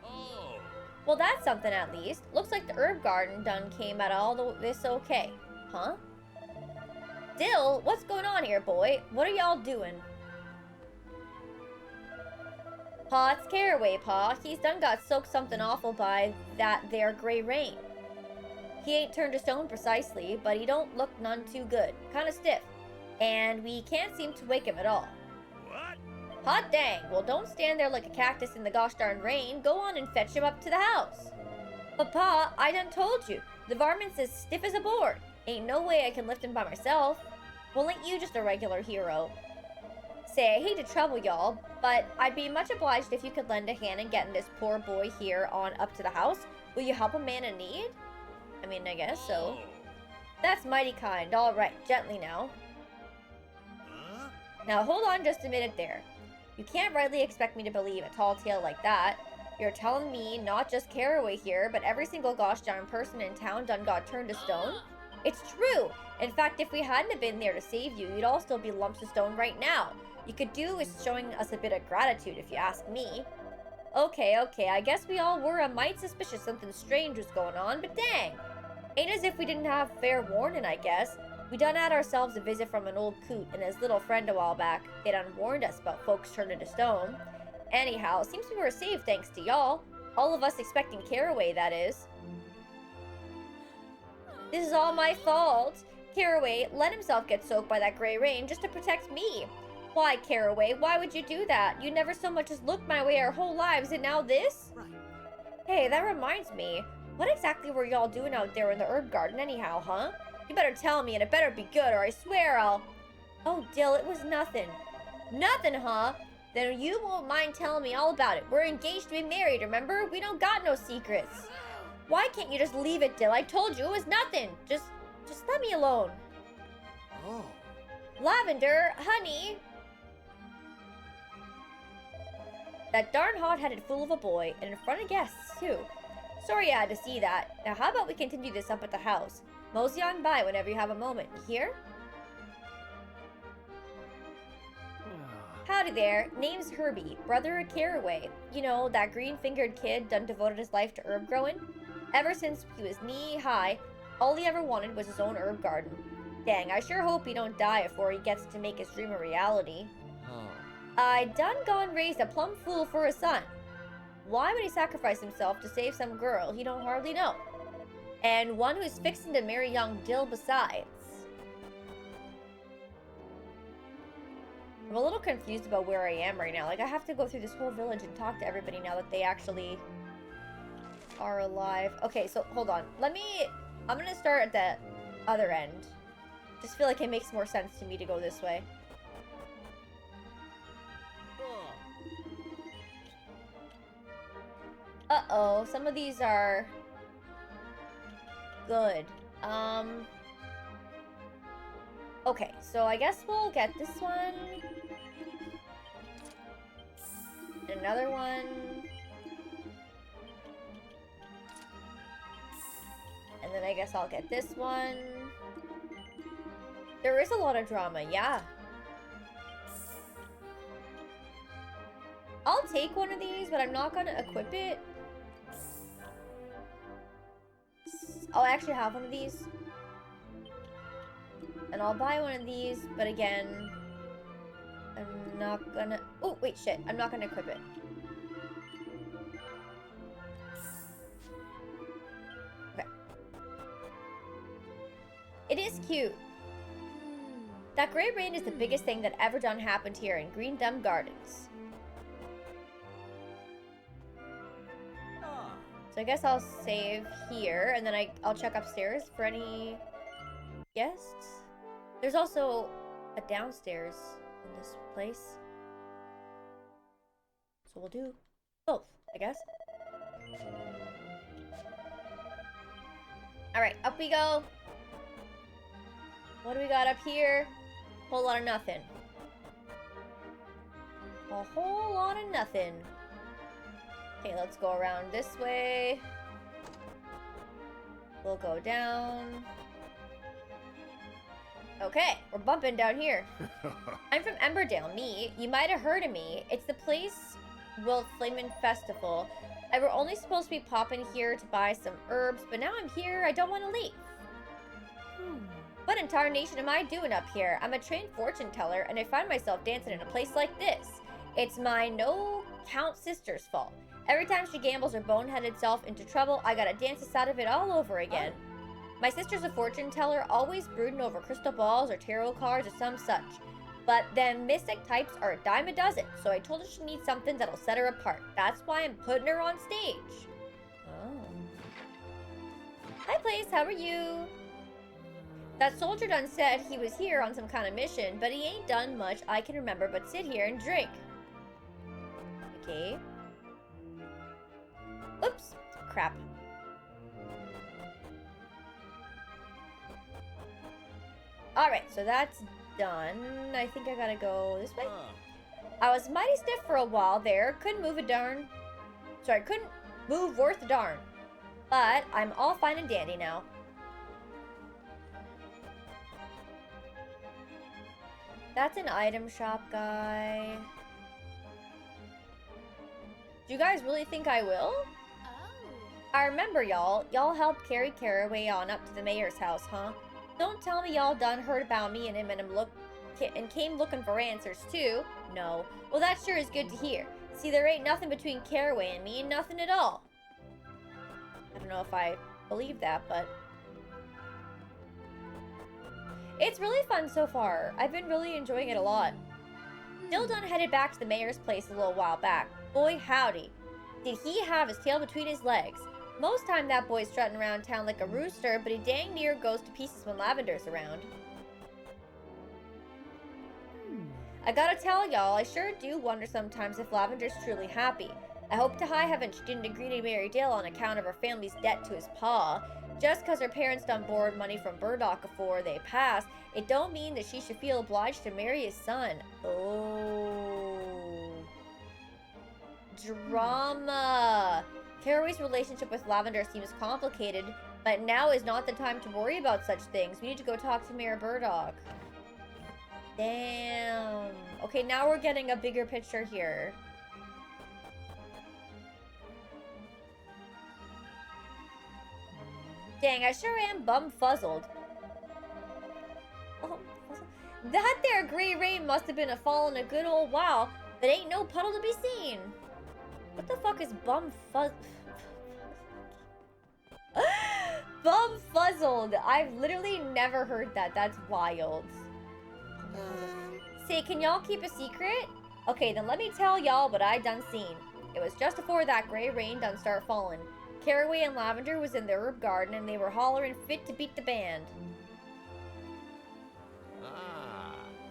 Oh. Well, that's something at least. Looks like the herb garden done came out all this okay. Huh? Dill, what's going on here, boy? What are y'all doing? Pa, it's Caraway, Pa. He's done got soaked something awful by that there gray rain. He ain't turned to stone precisely, but he don't look none too good. Kinda stiff. And we can't seem to wake him at all. What? Hot dang. Well, don't stand there like a cactus in the gosh darn rain. Go on and fetch him up to the house. But Pa, I done told you. The varmint's as stiff as a board. Ain't no way I can lift him by myself. Well, ain't you just a regular hero? Say, I hate to trouble y'all, but I'd be much obliged if you could lend a hand in getting this poor boy here on up to the house. Will you help a man in need? I mean, I guess so. That's mighty kind. All right, gently now. Huh? Now, hold on just a minute there. You can't rightly expect me to believe a tall tale like that. You're telling me not just Caraway here, but every single gosh darn person in town done got turned to stone? It's true. In fact, if we hadn't have been there to save you, you'd all still be lumps of stone right now. You could do is showing us a bit of gratitude, if you ask me. Okay, I guess we all were a mite suspicious something strange was going on, but dang! Ain't as if we didn't have fair warning, I guess. We done had ourselves a visit from an old coot and his little friend a while back. They done warned us about folks turning to stone. Anyhow, seems we were safe thanks to y'all. All of us expecting Caraway, that is. This is all my fault. Caraway let himself get soaked by that gray rain just to protect me. Why, Caraway? Why would you do that? You never so much as looked my way our whole lives, and now this? Right. Hey, that reminds me. What exactly were y'all doing out there in the herb garden anyhow, huh? You better tell me, and it better be good, or I swear I'll... Oh, Dill, it was nothing. Nothing, huh? Then you won't mind telling me all about it. We're engaged to be married, remember? We don't got no secrets. Why can't you just leave it, Dill? I told you it was nothing. Just let me alone. Oh. Lavender, honey. That darn hot-headed fool of a boy, and in front of guests, too. Sorry I had to see that. Now how about we continue this up at the house? Mosey on by whenever you have a moment, you hear? Howdy there, name's Herbie, brother of Caraway. You know, that green-fingered kid done devoted his life to herb growing? Ever since he was knee-high, all he ever wanted was his own herb garden. Dang, I sure hope he don't die before he gets to make his dream a reality. I done gone raised a plumb fool for a son. Why would he sacrifice himself to save some girl he don't hardly know? And one who's fixing to marry young Dill besides. I'm a little confused about where I am right now. Like, I have to go through this whole village and talk to everybody now that they actually are alive. Okay, so hold on. I'm gonna start at the other end. Just feel like it makes more sense to me to go this way. Uh-oh, some of these are good. Okay, so I guess we'll get this one. Another one. And then I guess I'll get this one. There is a lot of drama, yeah. I'll take one of these, but I'm not gonna equip it. I'll actually have one of these. And I'll buy one of these, but again, I'm not gonna... Oh, wait, shit. I'm not gonna equip it. Okay. It is cute. That gray rain is the biggest thing that ever done happened here in Green Thumb Gardens. So I guess I'll save here, and then I'll check upstairs for any guests. There's also a downstairs in this place. So we'll do both, I guess. Alright, up we go. What do we got up here? Whole lot of nothing. A whole lot of nothing. Okay, let's go around this way. We'll go down. Okay, we're bumping down here. I'm from Emberdale, me. You might have heard of me. It's the place, Wild Flamin' Festival. I were only supposed to be popping here to buy some herbs, but now I'm here, I don't want to leave. What in tarnation am I doing up here? I'm a trained fortune teller, and I find myself dancing in a place like this. It's my no-count sister's fault. Every time she gambles her boneheaded self into trouble, I gotta dance us out of it all over again. My sister's a fortune teller, always brooding over crystal balls or tarot cards or some such. But them mystic types are a dime a dozen, so I told her she needs something that'll set her apart. That's why I'm putting her on stage. Oh. Hi, Place, how are you? That soldier done said he was here on some kind of mission, but he ain't done much I can remember but sit here and drink. Okay. Oops. Crap. Alright, so that's done. I think I gotta go this way. I was mighty stiff for a while there. Couldn't move a darn. Sorry, couldn't move worth a darn. But I'm all fine and dandy now. That's an item shop guy. Do you guys really think I will? I remember y'all. Y'all helped carry Caraway on up to the mayor's house, huh? Don't tell me y'all done heard about me and him and came looking for answers too. No. Well, that sure is good to hear. See, there ain't nothing between Caraway and me, nothing at all. I don't know if I believe that, but... It's really fun so far. I've been really enjoying it a lot. Dill done headed back to the mayor's place a little while back. Boy, howdy. Did he have his tail between his legs. Most time that boy's strutting around town like a rooster, but he dang near goes to pieces when Lavender's around. I gotta tell y'all, I sure do wonder sometimes if Lavender's truly happy. I hope to high heaven she didn't agree to marry Dill on account of her family's debt to his pa. Just cause her parents done borrowed money from Burdock before they passed, it don't mean that she should feel obliged to marry his son. Oh. Drama. Caraway's relationship with Lavender seems complicated, but now is not the time to worry about such things. We need to go talk to Mayor Burdock. Damn. Okay, now we're getting a bigger picture here. Dang, I sure am bum-fuzzled. Oh, that there gray rain must have been a falling a good old while, but ain't no puddle to be seen. What the fuck is bum-fuzzled? I've literally never heard that. That's wild. Say, can y'all keep a secret? Okay, then let me tell y'all what I done seen. It was just before that gray rain done start falling. Caraway and Lavender was in the herb garden and they were hollering fit to beat the band.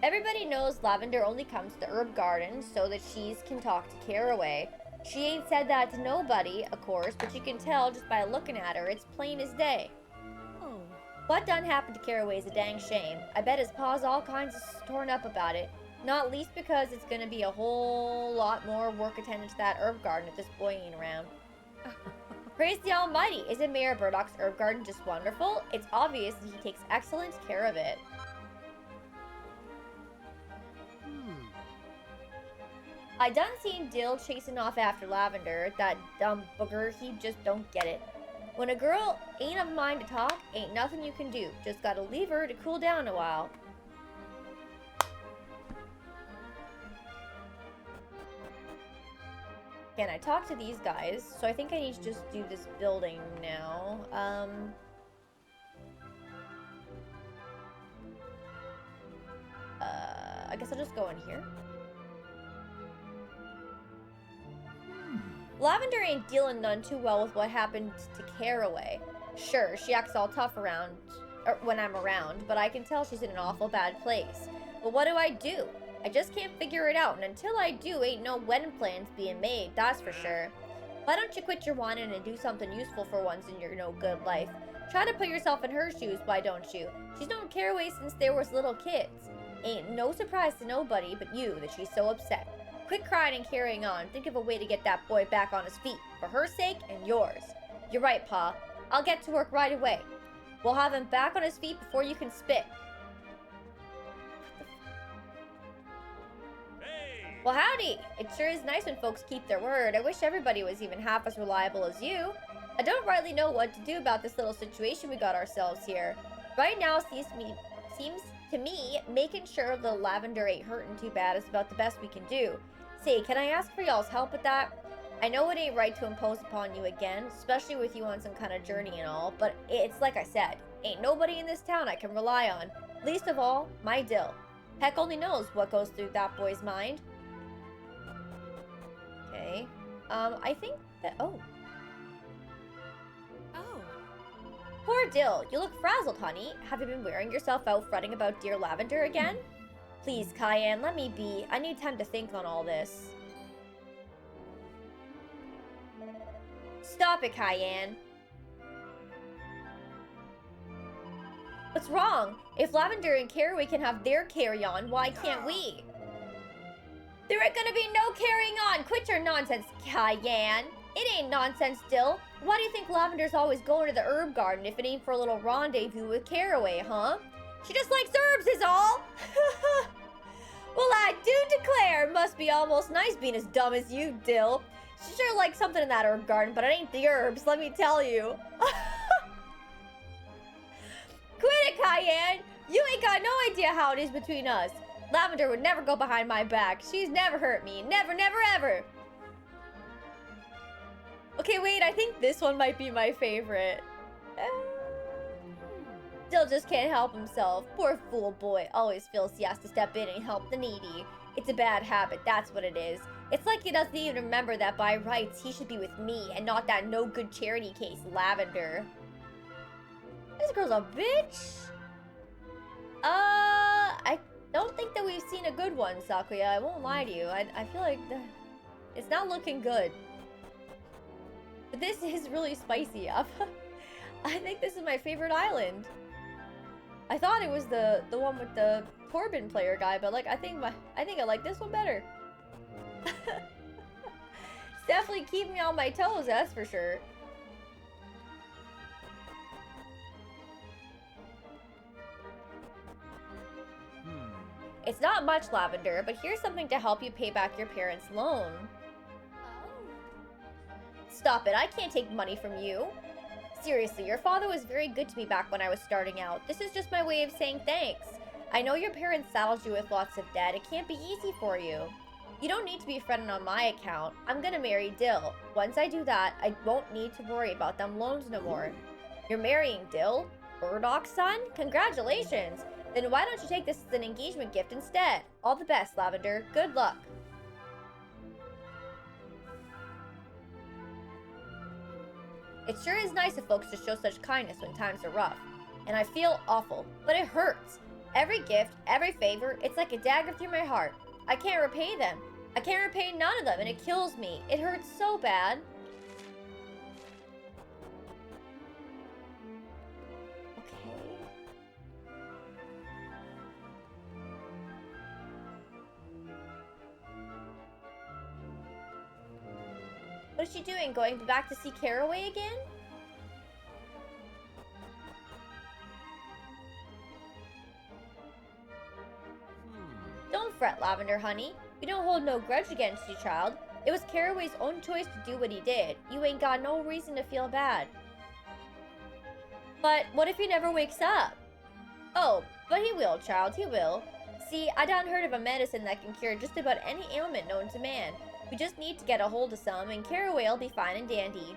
Everybody knows Lavender only comes to the herb garden so that she can talk to Caraway. She ain't said that to nobody, of course, but you can tell just by looking at her. It's plain as day. Oh. What done happened to Caraway is a dang shame. I bet his pa's all kinds of torn up about it. Not least because it's gonna be a whole lot more work attending to that herb garden if this boy ain't around. Praise the Almighty! Isn't Mayor Burdock's herb garden just wonderful? It's obvious that he takes excellent care of it. I done seen Dill chasing off after Lavender. That dumb booger, he just don't get it. When a girl ain't of mind to talk, ain't nothing you can do. Just gotta leave her to cool down a while. Can I talk to these guys? So I think I need to just do this building now. I guess I'll just go in here. Lavender ain't dealing none too well with what happened to Caraway. Sure, she acts all tough when I'm around, but I can tell she's in an awful bad place. But what do I do? I just can't figure it out, and until I do, ain't no wedding plans being made, that's for sure. Why don't you quit your whining and do something useful for once in your no-good life? Try to put yourself in her shoes, why don't you? She's known Caraway since there was little kids. Ain't no surprise to nobody but you that she's so upset. Quit crying and carrying on. Think of a way to get that boy back on his feet, for her sake and yours. You're right, Pa. I'll get to work right away. We'll have him back on his feet before you can spit. Well, howdy! It sure is nice when folks keep their word. I wish everybody was even half as reliable as you. I don't rightly know what to do about this little situation we got ourselves here. Right now seems to me making sure the Lavender ain't hurting too bad is about the best we can do. Say, can I ask for y'all's help with that? I know it ain't right to impose upon you again, especially with you on some kind of journey and all, but it's like I said, ain't nobody in this town I can rely on. Least of all, my Dill. Heck only knows what goes through that boy's mind. Okay. I think that... Oh. Poor Dill, you look frazzled, honey. Have you been wearing yourself out fretting about dear Lavender again? Please, Cayenne, let me be. I need time to think on all this. Stop it, Cayenne. What's wrong? If Lavender and Caraway can have their carry-on, why can't we? There ain't gonna be no carrying on. Quit your nonsense, Cayenne. It ain't nonsense, Dill. Why do you think Lavender's always going to the herb garden if it ain't for a little rendezvous with Caraway, huh? She just likes herbs is all. Well, I do declare it must be almost nice being as dumb as you, Dill. She sure likes something in that herb garden, but it ain't the herbs, let me tell you. Quit it, Cayenne! You ain't got no idea how it is between us. Lavender would never go behind my back. She's never hurt me. Never, never, ever. Okay, wait, I think this one might be my favorite. Still just can't help himself. Poor fool boy. Always feels he has to step in and help the needy. It's a bad habit, that's what it is. It's like he doesn't even remember that by rights he should be with me and not that no-good charity case, Lavender. This girl's a bitch. I don't think that we've seen a good one, Sakuya. I won't lie to you. I feel like it's not looking good. But this is really spicy. I think this is my favorite island. I thought it was the one with the Corbin player guy, but like I think I like this one better. It's definitely keeping me on my toes, that's for sure. It's not much, Lavender, but here's something to help you pay back your parents' loan. Stop it, I can't take money from you. Seriously, your father was very good to me back when I was starting out. This is just my way of saying thanks. I know your parents saddled you with lots of debt. It can't be easy for you. You don't need to be fretting on my account. I'm gonna marry Dill. Once I do that, I won't need to worry about them loans no more. You're marrying Dill? Burdock's son? Congratulations! Then why don't you take this as an engagement gift instead? All the best, Lavender. Good luck. It sure is nice of folks to show such kindness when times are rough. And I feel awful, but it hurts. Every gift, every favor, it's like a dagger through my heart. I can't repay them. I can't repay none of them, and it kills me. It hurts so bad. What is she doing? Going back to see Caraway again? Don't fret, Lavender, honey. We don't hold no grudge against you, child. It was Caraway's own choice to do what he did. You ain't got no reason to feel bad. But what if he never wakes up? Oh, but he will, child, he will. See, I done heard of a medicine that can cure just about any ailment known to man. We just need to get a hold of some, and Caraway will be fine and dandy.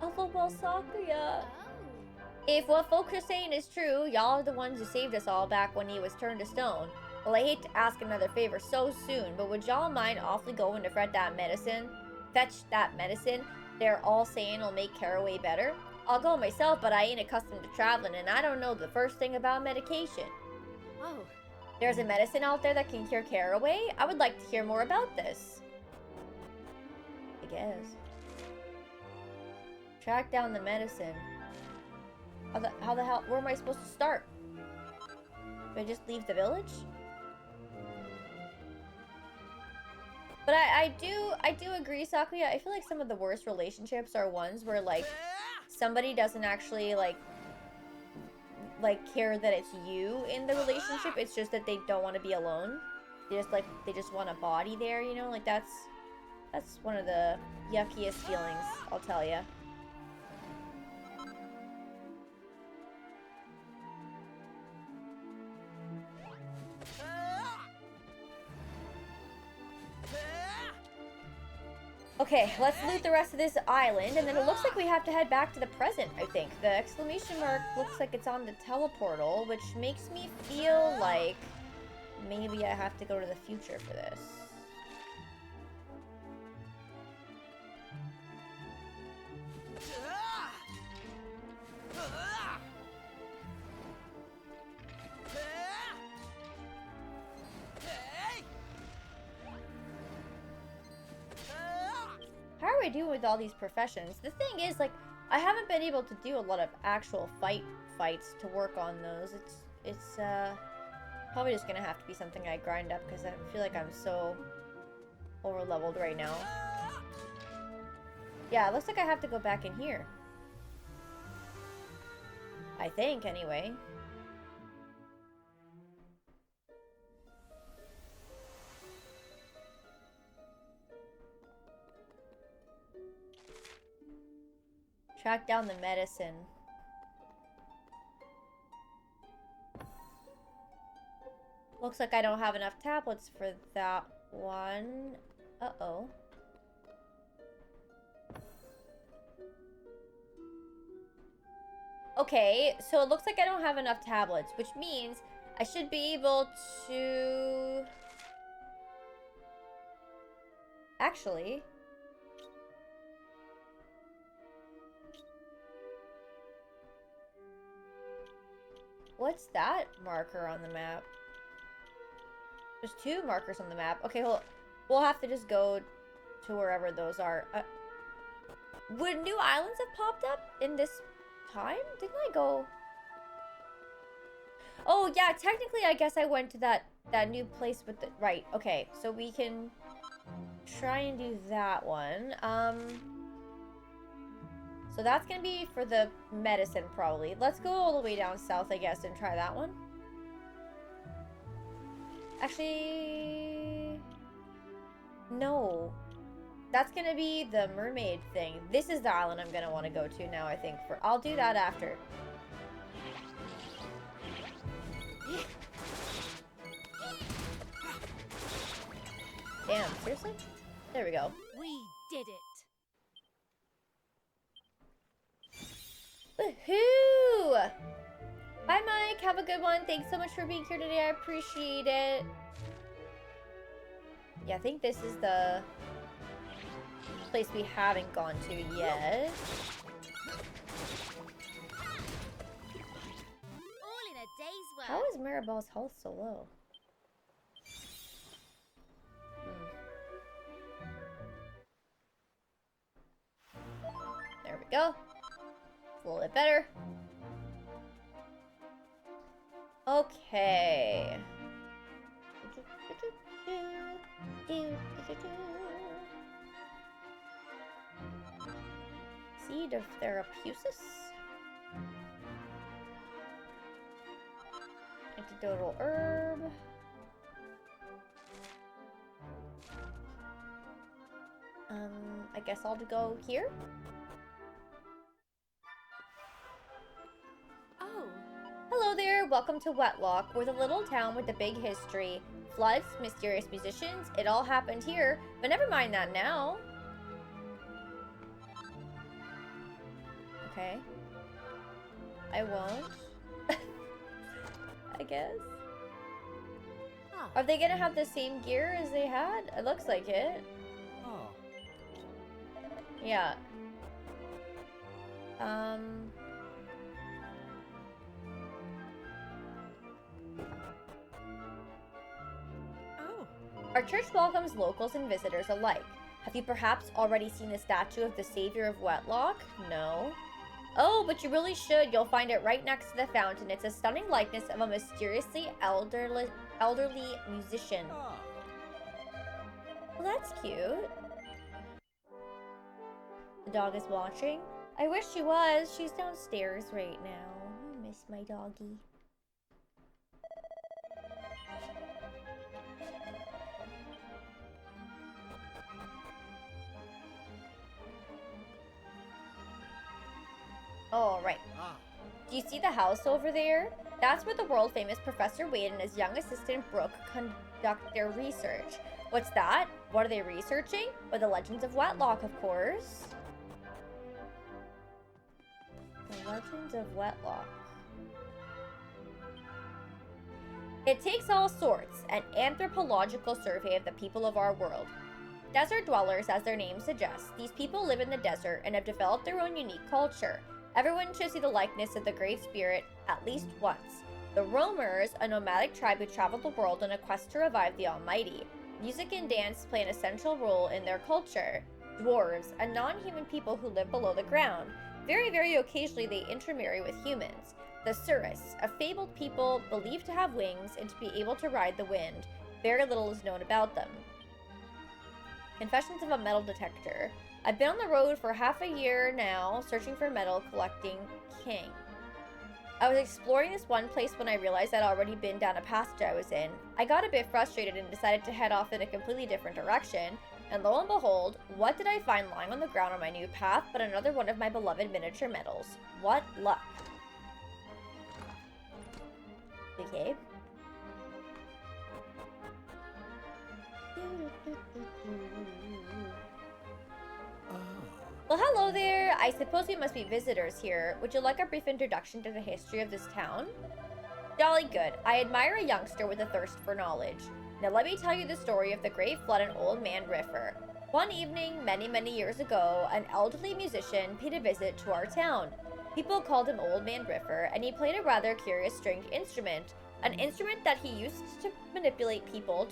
LOL, Sakuya. If what folks are saying is true, y'all are the ones who saved us all back when he was turned to stone. Well, I hate to ask another favor so soon, but would y'all mind awfully going to fetch that medicine they're all saying will make Caraway better? I'll go myself, but I ain't accustomed to traveling, and I don't know the first thing about medication. Oh. There's a medicine out there that can cure Caraway? I would like to hear more about this. I guess. Track down the medicine. How the hell, where am I supposed to start? Do I just leave the village? But I do agree, Sakuya. I feel like some of the worst relationships are ones where, like, somebody doesn't actually, like care that it's you in the relationship. It's just that they don't want to be alone. They just want a body there, you know? Like, that's one of the yuckiest feelings, I'll tell ya. Okay, let's loot the rest of this island, and then it looks like we have to head back to the present, I think. The exclamation mark looks like it's on the teleportal, which makes me feel like maybe I have to go to the future for this. How are we doing with all these professions? The thing is, like, I haven't been able to do a lot of actual fights to work on those. It's probably just gonna have to be something I grind up because I feel like I'm so over-leveled right now. Yeah, it looks like I have to go back in here. I think, anyway. Track down the medicine. Looks like I don't have enough tablets for that one. Uh-oh. Okay, so it looks like I don't have enough tablets, which means I should be able to... Actually... What's that marker on the map? There's 2 markers on the map. Okay, we'll have to just go to wherever those are. Would new islands have popped up in this time? Didn't I go? Oh yeah, technically I guess I went to that new place with the right. Okay, so we can try and do that one. So that's gonna be for the medicine probably. Let's go all the way down south, I guess, and try that one. Actually, no. That's gonna be the mermaid thing. This is the island I'm gonna want to go to now, I think. I'll do that after. Damn, seriously? There we go. We did it. Woohoo! Bye, Mike. Have a good one. Thanks so much for being here today. I appreciate it. Yeah, I think this is the place we haven't gone to yet. All in a day's work. How is Mirabelle's health so low? There we go. A little bit better. Okay. Seed of Therapusis. Antidotal herb. I guess I'll go here. Oh. Hello there, welcome to Wetlock. We're the little town with the big history. Floods, mysterious musicians, it all happened here, but never mind that now. Okay. I won't. I guess. Huh. Are they gonna have the same gear as they had? It looks like it. Oh. Yeah. Our church welcomes locals and visitors alike. Have you perhaps already seen the statue of the Savior of Wetlock? No. Oh, but you really should. You'll find it right next to the fountain. It's a stunning likeness of a mysteriously elderly musician. Oh. Well, that's cute. The dog is watching. I wish she was. She's downstairs right now. I miss my doggy. All right. Do you see the house over there? That's where the world-famous Professor Wade and his young assistant Brooke conduct their research. What's that? What are they researching? Well, the Legends of Wetlock, of course. The Legends of Wetlock. It takes all sorts, an anthropological survey of the people of our world. Desert dwellers, as their name suggests, these people live in the desert and have developed their own unique culture. Everyone should see the likeness of the Great Spirit at least once. The Roamers, a nomadic tribe who travel the world on a quest to revive the Almighty. Music and dance play an essential role in their culture. Dwarves, a non-human people who live below the ground. Very, very occasionally they intermarry with humans. The Surus, a fabled people believed to have wings and to be able to ride the wind. Very little is known about them. Confessions of a Metal Detector. I've been on the road for half a year now, searching for metal, collecting king. I was exploring this one place when I realized I'd already been down a passage I was in. I got a bit frustrated and decided to head off in a completely different direction. And lo and behold, what did I find lying on the ground on my new path but another one of my beloved miniature medals? What luck. Okay. Well, hello there. I suppose we must be visitors here. Would you like a brief introduction to the history of this town? Jolly good. I admire a youngster with a thirst for knowledge. Now let me tell you the story of the Great Flood and Old Man Riffer. One evening, many years ago, an elderly musician paid a visit to our town. People called him Old Man Riffer, and he played a rather curious stringed instrument. An instrument that he used to manipulate people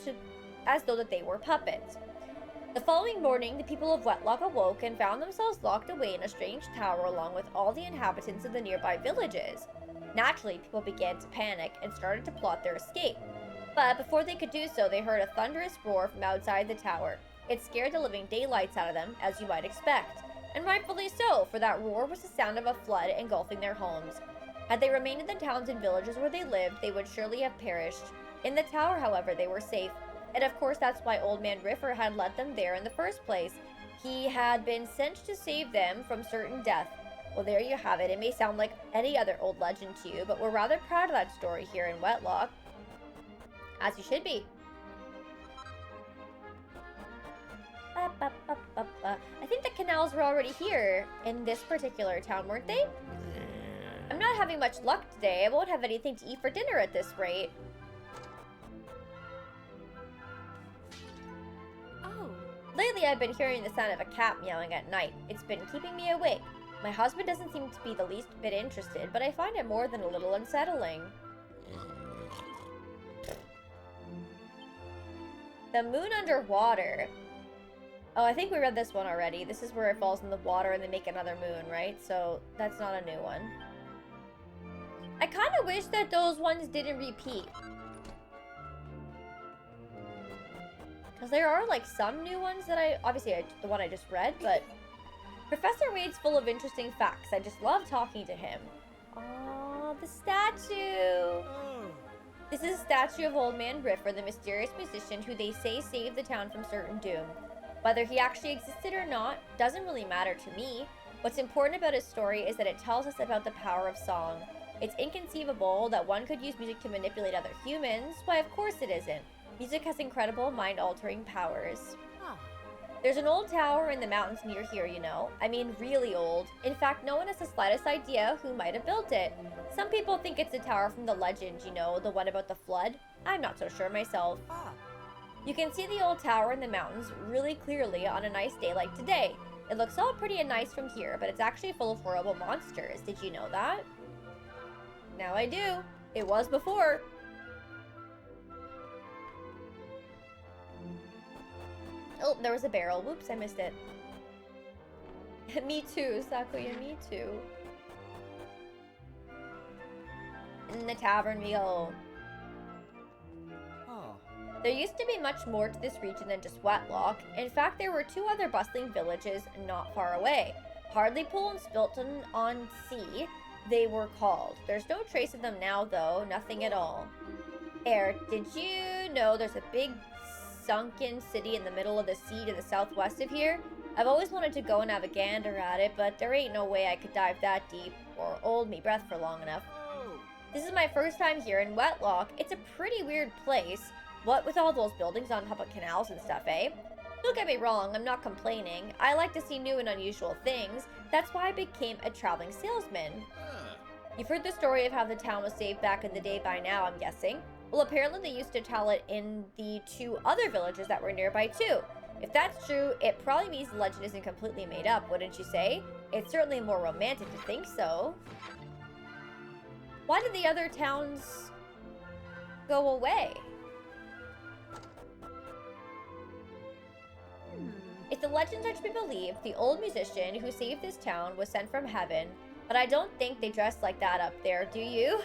as though that they were puppets. The following morning, the people of Wetlock awoke and found themselves locked away in a strange tower along with all the inhabitants of the nearby villages. Naturally, people began to panic and started to plot their escape. But before they could do so, they heard a thunderous roar from outside the tower. It scared the living daylights out of them, as you might expect. And rightfully so, for that roar was the sound of a flood engulfing their homes. Had they remained in the towns and villages where they lived, they would surely have perished. In the tower, however, they were safe. And of course, that's why Old Man Riffer had led them there in the first place. He had been sent to save them from certain death. Well, there you have it. It may sound like any other old legend to you, but we're rather proud of that story here in Wetlock. As you should be. I think the canals were already here in this particular town, weren't they? I'm not having much luck today. I won't have anything to eat for dinner at this rate. Oh. Lately, I've been hearing the sound of a cat meowing at night. It's been keeping me awake. My husband doesn't seem to be the least bit interested, but I find it more than a little unsettling. The moon underwater. Oh, I think we read this one already. This is where it falls in the water and they make another moon, right? So that's not a new one. I kind of wish that those ones didn't repeat. Because there are like some new ones that the one I just read, but Professor Wade's full of interesting facts. I just love talking to him. Oh, the statue. This is a statue of Old Man Riffer, the mysterious musician who they say saved the town from certain doom. Whether he actually existed or not doesn't really matter to me. What's important about his story is that it tells us about the power of song. It's inconceivable that one could use music to manipulate other humans. Why, of course it isn't. Music has incredible mind-altering powers. There's an old tower in the mountains near here, you know. I mean, really old. In fact, no one has the slightest idea who might have built it. Some people think it's a tower from the legend, you know, the one about the flood. I'm not so sure myself. You can see the old tower in the mountains really clearly on a nice day like today. It looks all pretty and nice from here, but it's actually full of horrible monsters. Did you know that? Now I do. It was before. Oh, there was a barrel. Whoops, I missed it. Me too, Sakuya, me too. In the tavern we go. There used to be much more to this region than just Wetlock. In fact, there were two other bustling villages not far away. Hartlepool and Spilton-on-Sea, they were called. There's no trace of them now, though. Nothing at all. Did you know there's a big sunken city in the middle of the sea to the southwest of here? I've always wanted to go and have a gander at it, but there ain't no way I could dive that deep or hold me breath for long enough. This is my first time here in Wetlock. It's a pretty weird place. What with all those buildings on top of canals and stuff, eh? Don't get me wrong, I'm not complaining. I like to see new and unusual things. That's why I became a traveling salesman. You've heard the story of how the town was saved back in the day by now, I'm guessing. Well, apparently they used to tell it in the two other villages that were nearby too. If that's true, it probably means the legend isn't completely made up, wouldn't you say? It's certainly more romantic to think so. Why did the other towns go away? If the legends are to be believed, the old musician who saved this town was sent from heaven, but I don't think they dress like that up there, do you?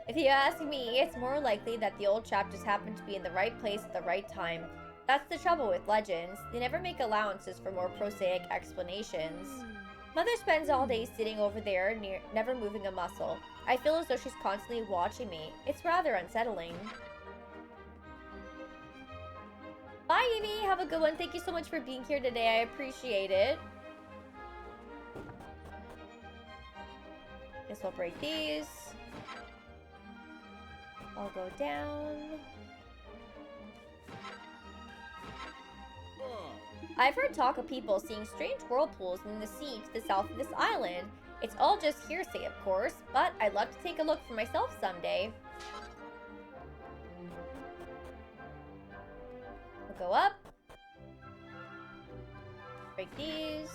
If you ask me, it's more likely that the old chap just happened to be in the right place at the right time. That's the trouble with legends. They never make allowances for more prosaic explanations. Mother spends all day sitting over there, never moving a muscle. I feel as though she's constantly watching me. It's rather unsettling. Bye, Amy. Have a good one. Thank you so much for being here today. I appreciate it. Guess we'll break these. I'll go down. I've heard talk of people seeing strange whirlpools in the sea to the south of this island. It's all just hearsay, of course, but I'd love to take a look for myself someday. We'll go up. Break these.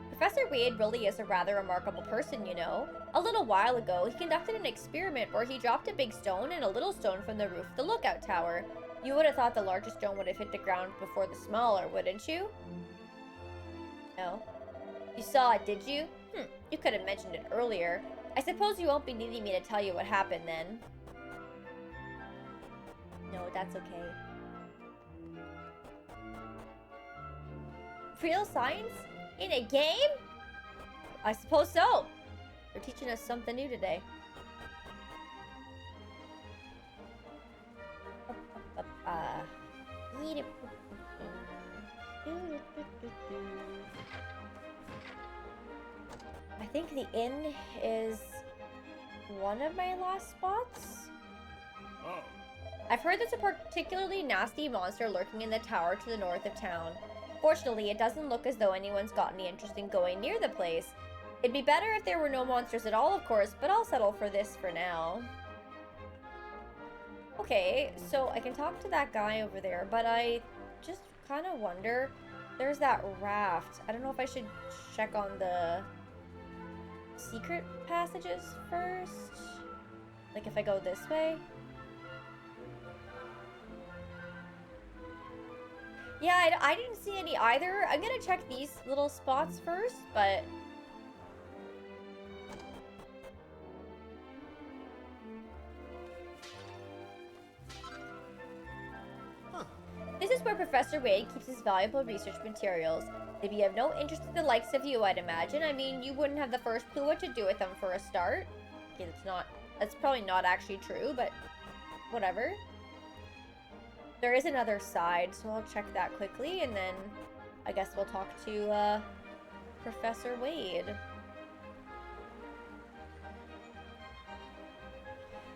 Professor Wade really is a rather remarkable person, you know. A little while ago, he conducted an experiment where he dropped a big stone and a little stone from the roof of the lookout tower. You would have thought the larger stone would have hit the ground before the smaller, wouldn't you? No. You saw it, did you? You could have mentioned it earlier. I suppose you won't be needing me to tell you what happened then. No, that's okay. Real science? In a game? I suppose so. They're teaching us something new today. I think the inn is one of my last spots. Oh. I've heard there's a particularly nasty monster lurking in the tower to the north of town. Fortunately, it doesn't look as though anyone's got any interest in going near the place. It'd be better if there were no monsters at all, of course, but I'll settle for this for now. Okay, so I can talk to that guy over there, but I just kind of wonder. There's that raft. I don't know if I should check on the secret passages first. Like if I go this way. Yeah, I didn't see any either. I'm gonna check these little spots first, but... This is where Professor Wade keeps his valuable research materials. They'd be of no interest to the likes of you, I'd imagine. I mean, you wouldn't have the first clue what to do with them for a start. Okay, that's probably not actually true, but whatever. There is another side, so I'll check that quickly, and then I guess we'll talk to Professor Wade.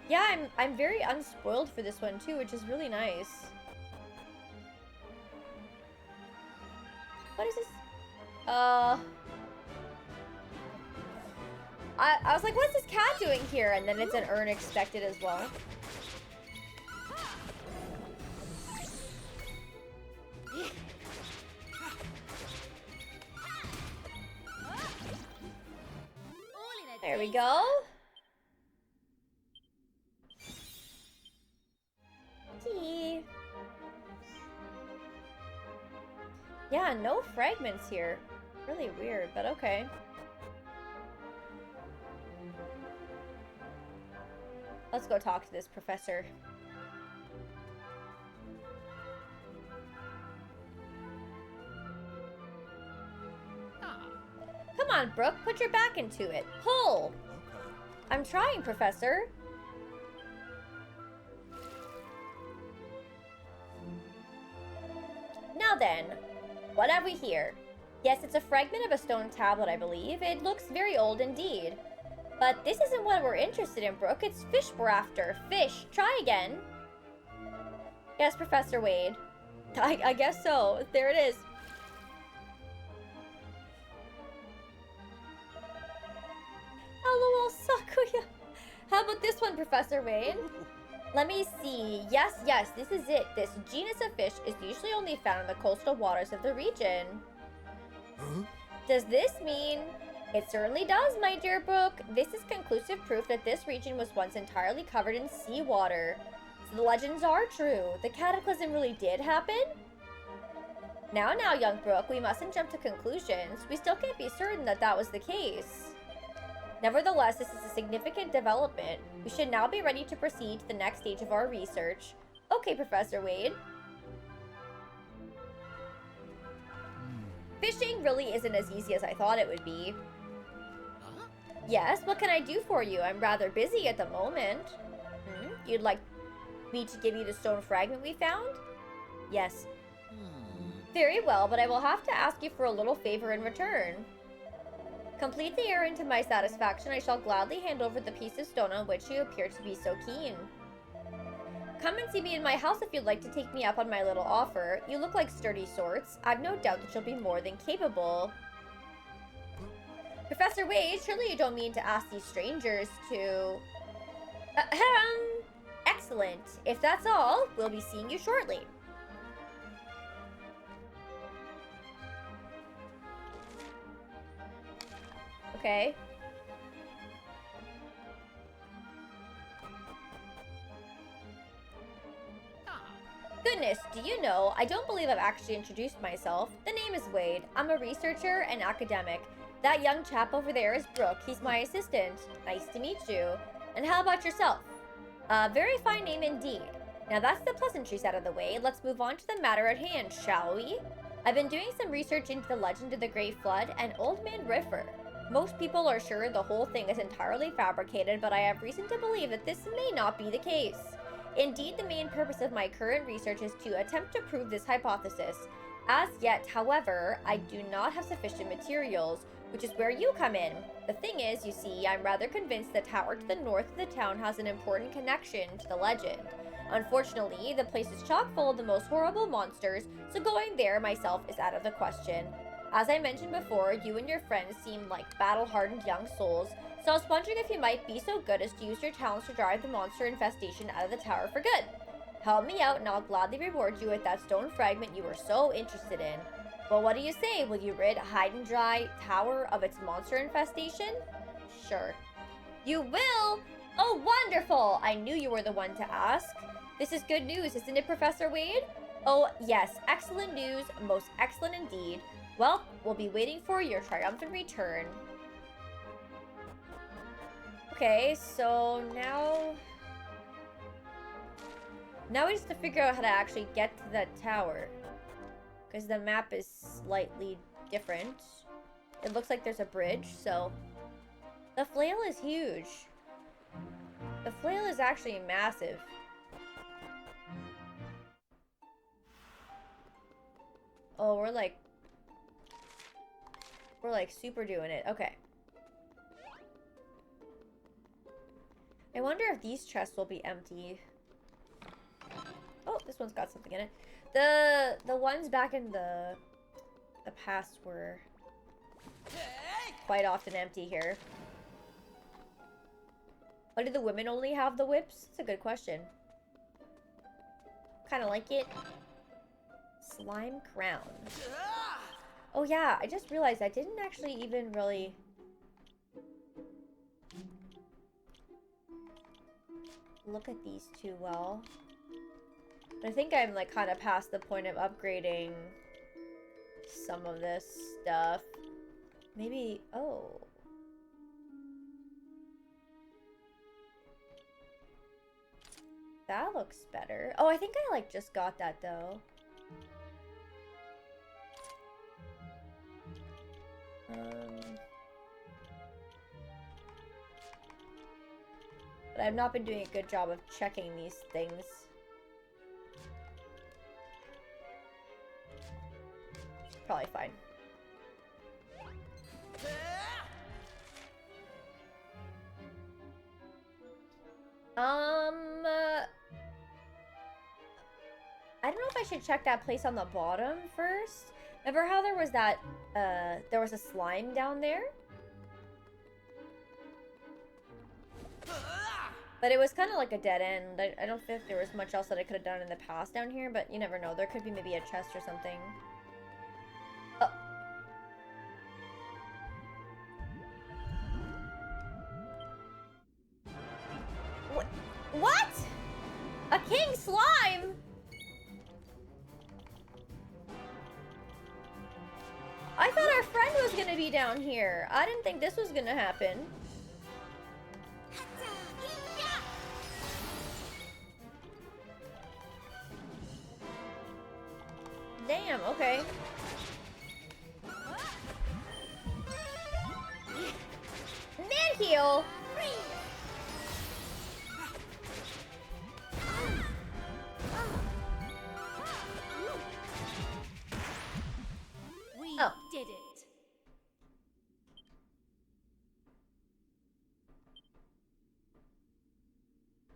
Yeah, I'm very unspoiled for this one too, which is really nice. What is this? I was like, what's this cat doing here? And then it's an urn expected as well. There we go. Tea. Yeah, no fragments here. Really weird, but okay. Let's go talk to this professor. Come on, Brooke, put your back into it. Pull! Okay. I'm trying, Professor. Now then, what have we here? Yes, it's a fragment of a stone tablet, I believe. It looks very old indeed. But this isn't what we're interested in, Brooke. It's fish we're after. Fish. Try again. Yes, Professor Wade. I guess so. There it is. LOL, Sakuya. How about this one, Professor Wade? Let me see. Yes, this is it. This genus of fish is usually only found in the coastal waters of the region. Huh? Does this mean... It certainly does, my dear Brooke. This is conclusive proof that this region was once entirely covered in seawater. So the legends are true. The cataclysm really did happen? Now, young Brooke, we mustn't jump to conclusions. We still can't be certain that that was the case. Nevertheless, this is a significant development. We should now be ready to proceed to the next stage of our research. Okay, Professor Wade. Fishing really isn't as easy as I thought it would be. Yes, what can I do for you? I'm rather busy at the moment. You'd like me to give you the stone fragment we found? Yes. Very well, but I will have to ask you for a little favor in return. Complete the errand to my satisfaction. I shall gladly hand over the piece of stone on which you appear to be so keen. Come and see me in my house if you'd like to take me up on my little offer. You look like sturdy sorts. I've no doubt that you'll be more than capable. Professor Wade, surely you don't mean to ask these strangers to... Excellent. If that's all, we'll be seeing you shortly. Okay. Goodness, do you know, I don't believe I've actually introduced myself. The name is Wade. I'm a researcher and academic. That young chap over there is Brooke. He's my assistant. Nice to meet you. And how about yourself? Very fine name indeed. Now that's the pleasantries out of the way. Let's move on to the matter at hand, shall we? I've been doing some research into the legend of the Great Flood and Old Man River. Most people are sure the whole thing is entirely fabricated, but I have reason to believe that this may not be the case. Indeed, the main purpose of my current research is to attempt to prove this hypothesis. As yet, however, I do not have sufficient materials, which is where you come in. The thing is, you see, I'm rather convinced the tower to the north of the town has an important connection to the legend. Unfortunately, the place is chock full of the most horrible monsters, so going there myself is out of the question. As I mentioned before, you and your friends seem like battle-hardened young souls, so I was wondering if you might be so good as to use your talents to drive the monster infestation out of the tower for good. Help me out and I'll gladly reward you with that stone fragment you were so interested in. But what do you say? Will you rid Hide and Dry Tower of its monster infestation? Sure. You will? Oh, wonderful! I knew you were the one to ask. This is good news, isn't it, Professor Wade? Oh, yes. Excellent news. Most excellent indeed. Well, we'll be waiting for your triumphant return. Okay, so now we just have to figure out how to actually get to that tower. Because the map is slightly different. It looks like there's a bridge, so... The flail is huge. The flail is actually massive. Oh, we're like super doing it. Okay. I wonder if these chests will be empty. Oh, this one's got something in it. The ones back in the past were quite often empty here. Why do the women only have the whips? That's a good question. Kind of like it. Slime crown. Oh yeah, I just realized I didn't actually even really... look at these too well. But I think I'm like kind of past the point of upgrading some of this stuff. Maybe... oh. That looks better. Oh, I think I like just got that though. But I've not been doing a good job of checking these things. Probably fine. I don't know if I should check that place on the bottom first. Remember how there was that, there was a slime down there? But it was kind of like a dead end. I don't think there was much else that I could have done in the past down here, but you never know. There could be maybe a chest or something. Oh. What? A king slime? I thought our friend was gonna be down here. I didn't think this was gonna happen. Damn, okay. Mid-heal?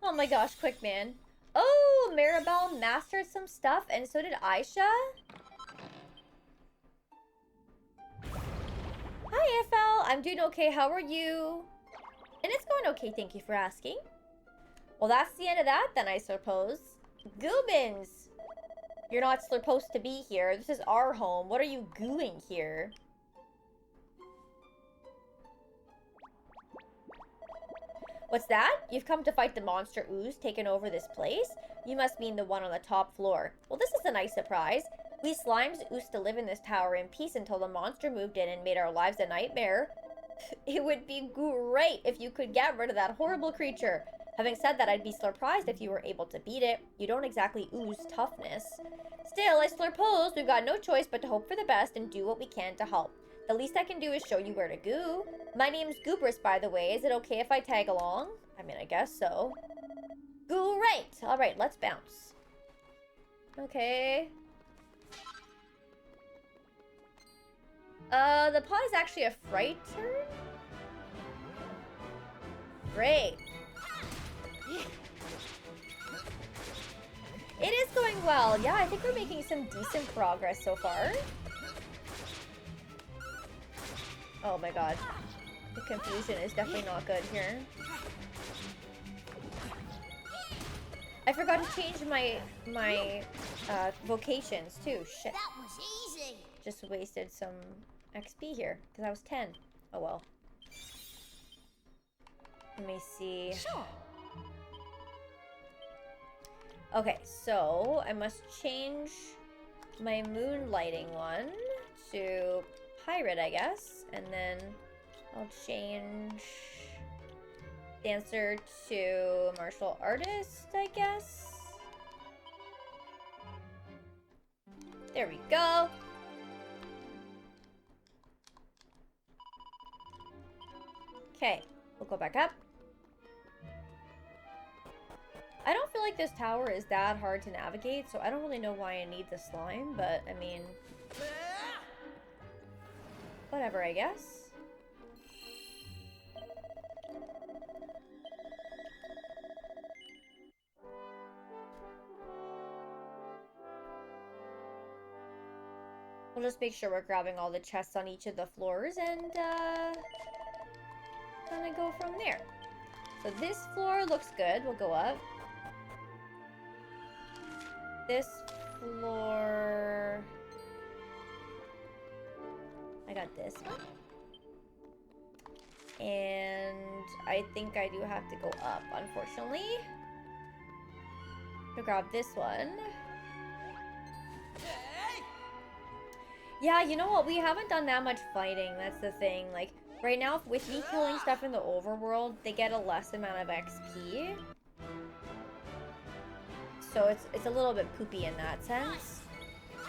Oh my gosh, quick man. Oh, Maribel mastered some stuff, and so did Aishe. Hi, FL. I'm doing okay. How are you? And it's going okay, thank you for asking. Well, that's the end of that then, I suppose. Goobins! You're not supposed to be here. This is our home. What are you gooing here? What's that? You've come to fight the monster ooze taking over this place? You must mean the one on the top floor. Well, this is a nice surprise. We slimes used to live in this tower in peace until the monster moved in and made our lives a nightmare. It would be great if you could get rid of that horrible creature. Having said that, I'd be surprised if you were able to beat it. You don't exactly ooze toughness. Still, I suppose we've got no choice but to hope for the best and do what we can to help. The least I can do is show you where to goo. My name's Goobrus, by the way. Is it okay if I tag along? I mean, I guess so. Great! Alright, let's bounce. Okay. The pot is actually a fright turn? Great. It is going well. Yeah, I think we're making some decent progress so far. Oh my god. The confusion is definitely not good here. I forgot to change my vocations too. Shit. That was easy. Just wasted some XP here because I was 10. Oh well. Let me see. Sure. Okay, so I must change my moonlighting one to pirate, I guess, and then I'll change dancer to martial artist, I guess. There we go. Okay, we'll go back up. I don't feel like this tower is that hard to navigate, so I don't really know why I need the slime, but I mean, whatever, I guess. We'll just make sure we're grabbing all the chests on each of the floors and kind of go from there. So this floor looks good. We'll go up. This floor... I got this one. And I think I do have to go up, unfortunately. To grab this one. Yeah, you know what? We haven't done that much fighting. That's the thing. Like, right now, with me killing stuff in the overworld, they get a less amount of XP. So it's a little bit poopy in that sense.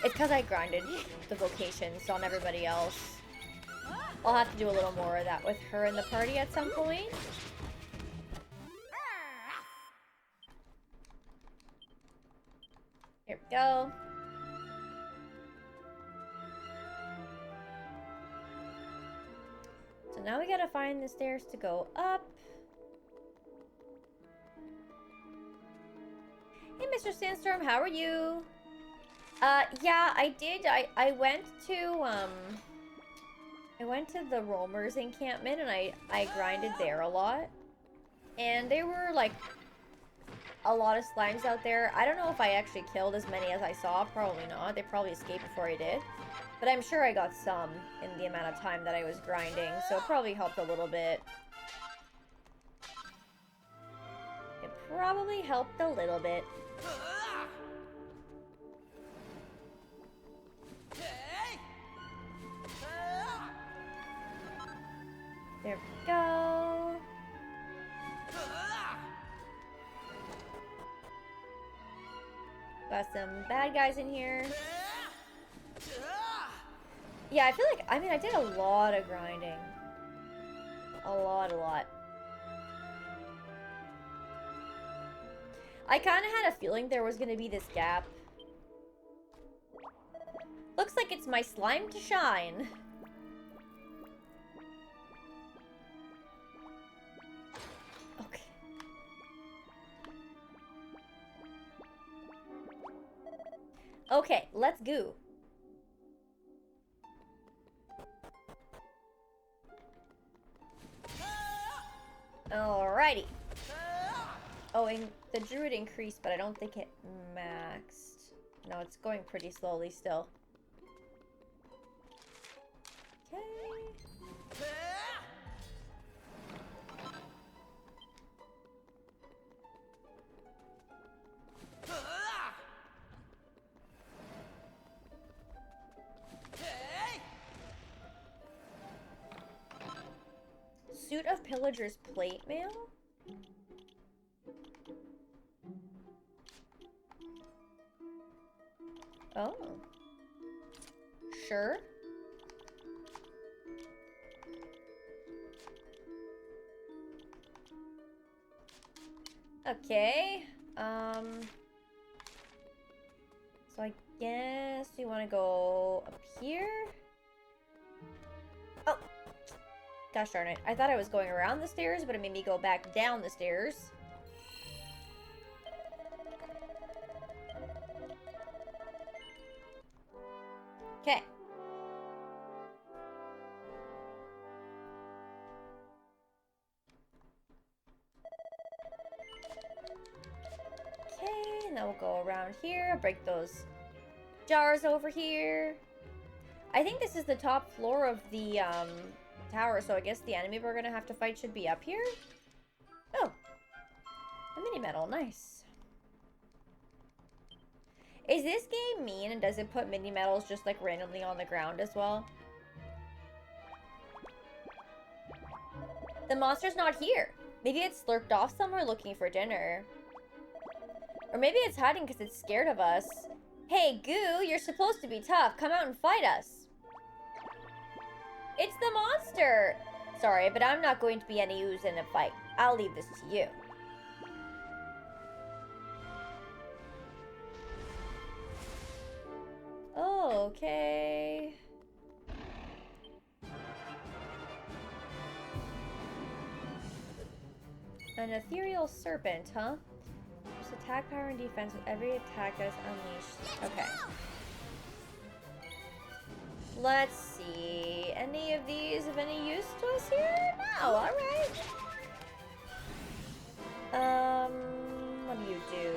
It's because I grinded the vocations on everybody else. I'll have to do a little more of that with her in the party at some point. Here we go. So now we gotta find the stairs to go up. Hey, Mr. Sandstorm, how are you? Yeah, I did. I went to the Roamers encampment and I grinded there a lot. And there were like a lot of slimes out there. I don't know if I actually killed as many as I saw. Probably not. They probably escaped before I did. But I'm sure I got some in the amount of time that I was grinding. So it probably helped a little bit. It probably helped a little bit. There we go. Got some bad guys in here. Yeah, I feel like, I mean, I did a lot of grinding. A lot. I kind of had a feeling there was going to be this gap. Looks like it's my slime to shine. Okay. Okay, let's go. Alrighty. Oh, and the druid increased, but I don't think it maxed. No, it's going pretty slowly still. Okay. Suit of Pillager's plate mail? Oh. Sure. Okay. So I guess we want to go up here. Oh. Gosh darn it. I thought I was going around the stairs, but it made me go back down the stairs. Okay. Okay, and then we'll go around here, break those jars over here. I think this is the top floor of the tower, so I guess the enemy we're gonna have to fight should be up here. Oh, a mini medal, nice. Is this game mean, and does it put mini medals just like randomly on the ground as well? The monster's not here. Maybe it's slurped off somewhere looking for dinner. Or maybe it's hiding because it's scared of us. Hey, Goo, you're supposed to be tough. Come out and fight us. It's the monster! Sorry, but I'm not going to be any use in a fight. I'll leave this to you. Okay. An ethereal serpent, huh? Just attack power and defense with every attack that is unleashed. Okay. Let's see. Any of these of any use to us here? No, alright. What do you do?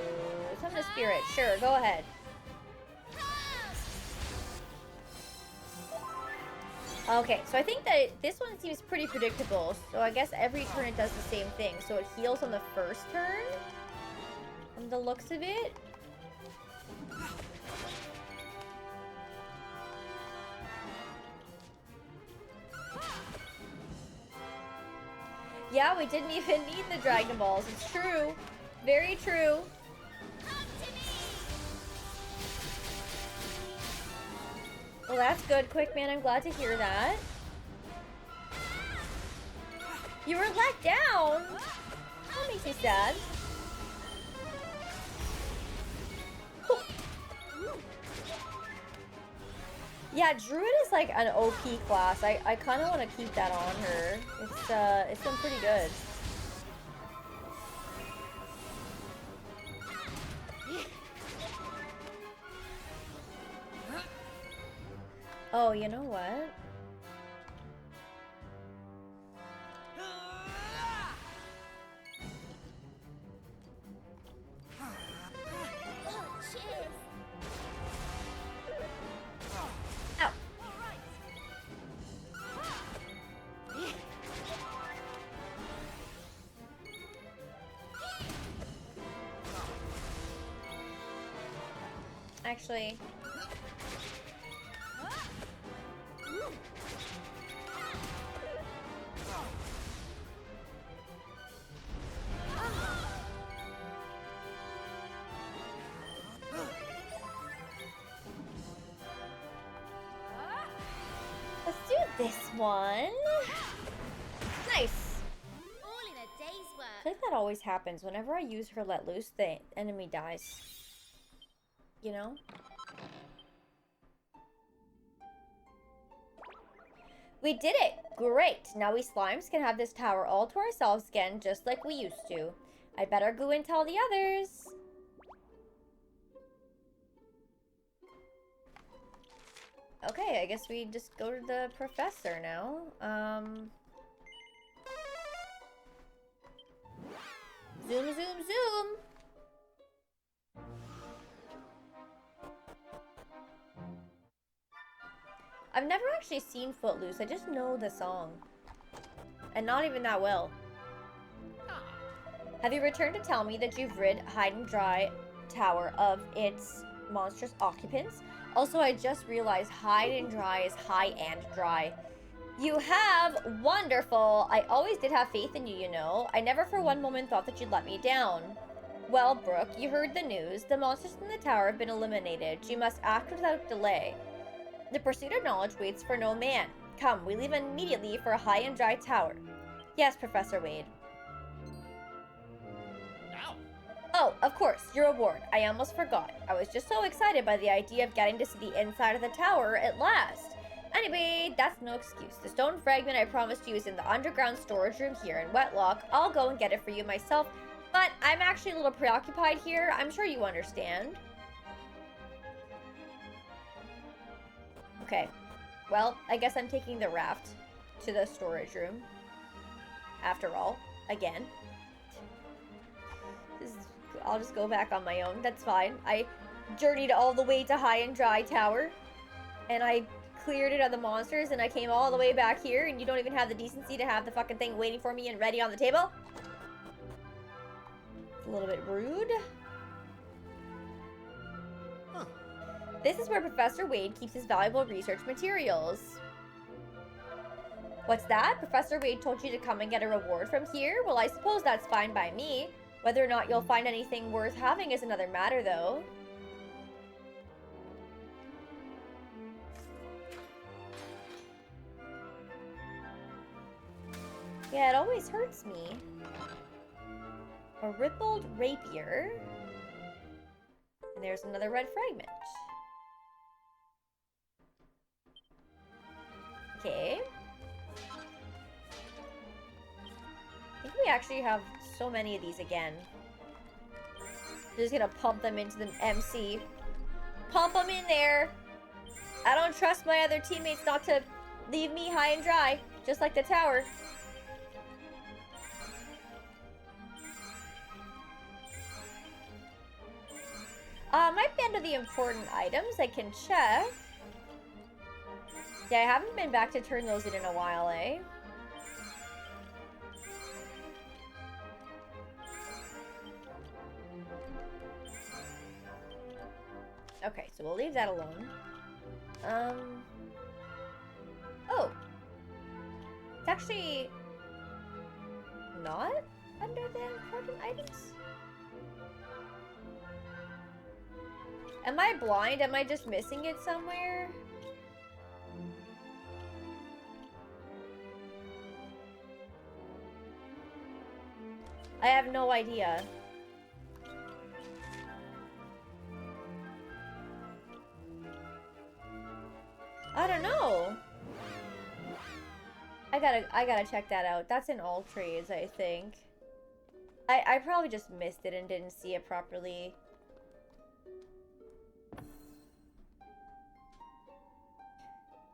Summon a spirit. Sure, go ahead. Okay, so I think that this one seems pretty predictable. So I guess every turn it does the same thing. So it heals on the first turn, from the looks of it. Yeah, we didn't even need the Dragon Balls. It's true. Very true. Well, that's good, Quick Man. I'm glad to hear that. You were let down? That makes me sad. Yeah, Druid is like an OP class. I kind of want to keep that on her. It's been pretty good. Oh, you know what? Ow. Actually... Let's do this one. Nice. All in a day's work. I think that always happens. Whenever I use her let loose, the enemy dies. You know? We did it! Great! Now we slimes can have this tower all to ourselves again, just like we used to. I'd better go and tell the others. Okay, I guess we just go to the professor now. Zoom, zoom, zoom! I've never actually seen Footloose, I just know the song. And not even that well. Have you returned to tell me that you've rid Hide and Dry Tower of its monstrous occupants? Also, I just realized Hide and Dry is high and dry. You have? Wonderful! I always did have faith in you, you know. I never for one moment thought that you'd let me down. Well, Brooke, you heard the news. The monsters in the tower have been eliminated. You must act without delay. The pursuit of knowledge waits for no man. Come, we leave immediately for High and Dry Tower. Yes, Professor Wade. Now. Oh, of course, your reward. I almost forgot. I was just so excited by the idea of getting to see the inside of the tower at last. Anyway, that's no excuse. The stone fragment I promised you is in the underground storage room here in Wetlock. I'll go and get it for you myself, but I'm actually a little preoccupied here. I'm sure you understand. Okay. Well, I guess I'm taking the raft to the storage room. After all, again. I'll just go back on my own. That's fine. I journeyed all the way to High and Dry Tower, and I cleared it of the monsters, and I came all the way back here, and you don't even have the decency to have the fucking thing waiting for me and ready on the table? It's a little bit rude. Huh. This is where Professor Wade keeps his valuable research materials. What's that? Professor Wade told you to come and get a reward from here? Well, I suppose that's fine by me. Whether or not you'll find anything worth having is another matter, though. Yeah, it always hurts me. A rippled rapier. And there's another red fragment. Okay. I think we actually have so many of these again. Just gonna pump them into the MC. Pump them in there! I don't trust my other teammates not to leave me high and dry, just like the tower. Might be under the important items. I can check. Yeah, I haven't been back to turn those in a while, eh? Okay, so we'll leave that alone. Oh. It's actually not under the important items? Am I blind? Am I just missing it somewhere? I have no idea. I don't know. I gotta check that out. That's in all trades, I think. I probably just missed it and didn't see it properly.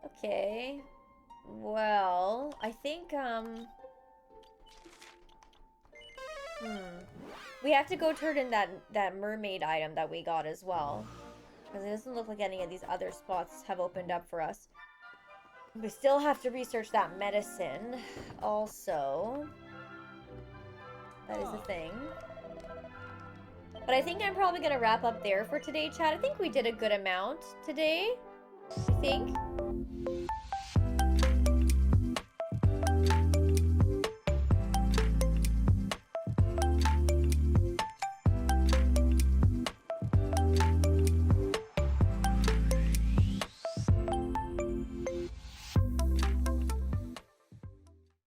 Okay. Well, I think, we have to go turn in that mermaid item that we got as well. Because it doesn't look like any of these other spots have opened up for us. We still have to research that medicine also. That is a thing. But I think I'm probably going to wrap up there for today, chat. I think we did a good amount today. I think.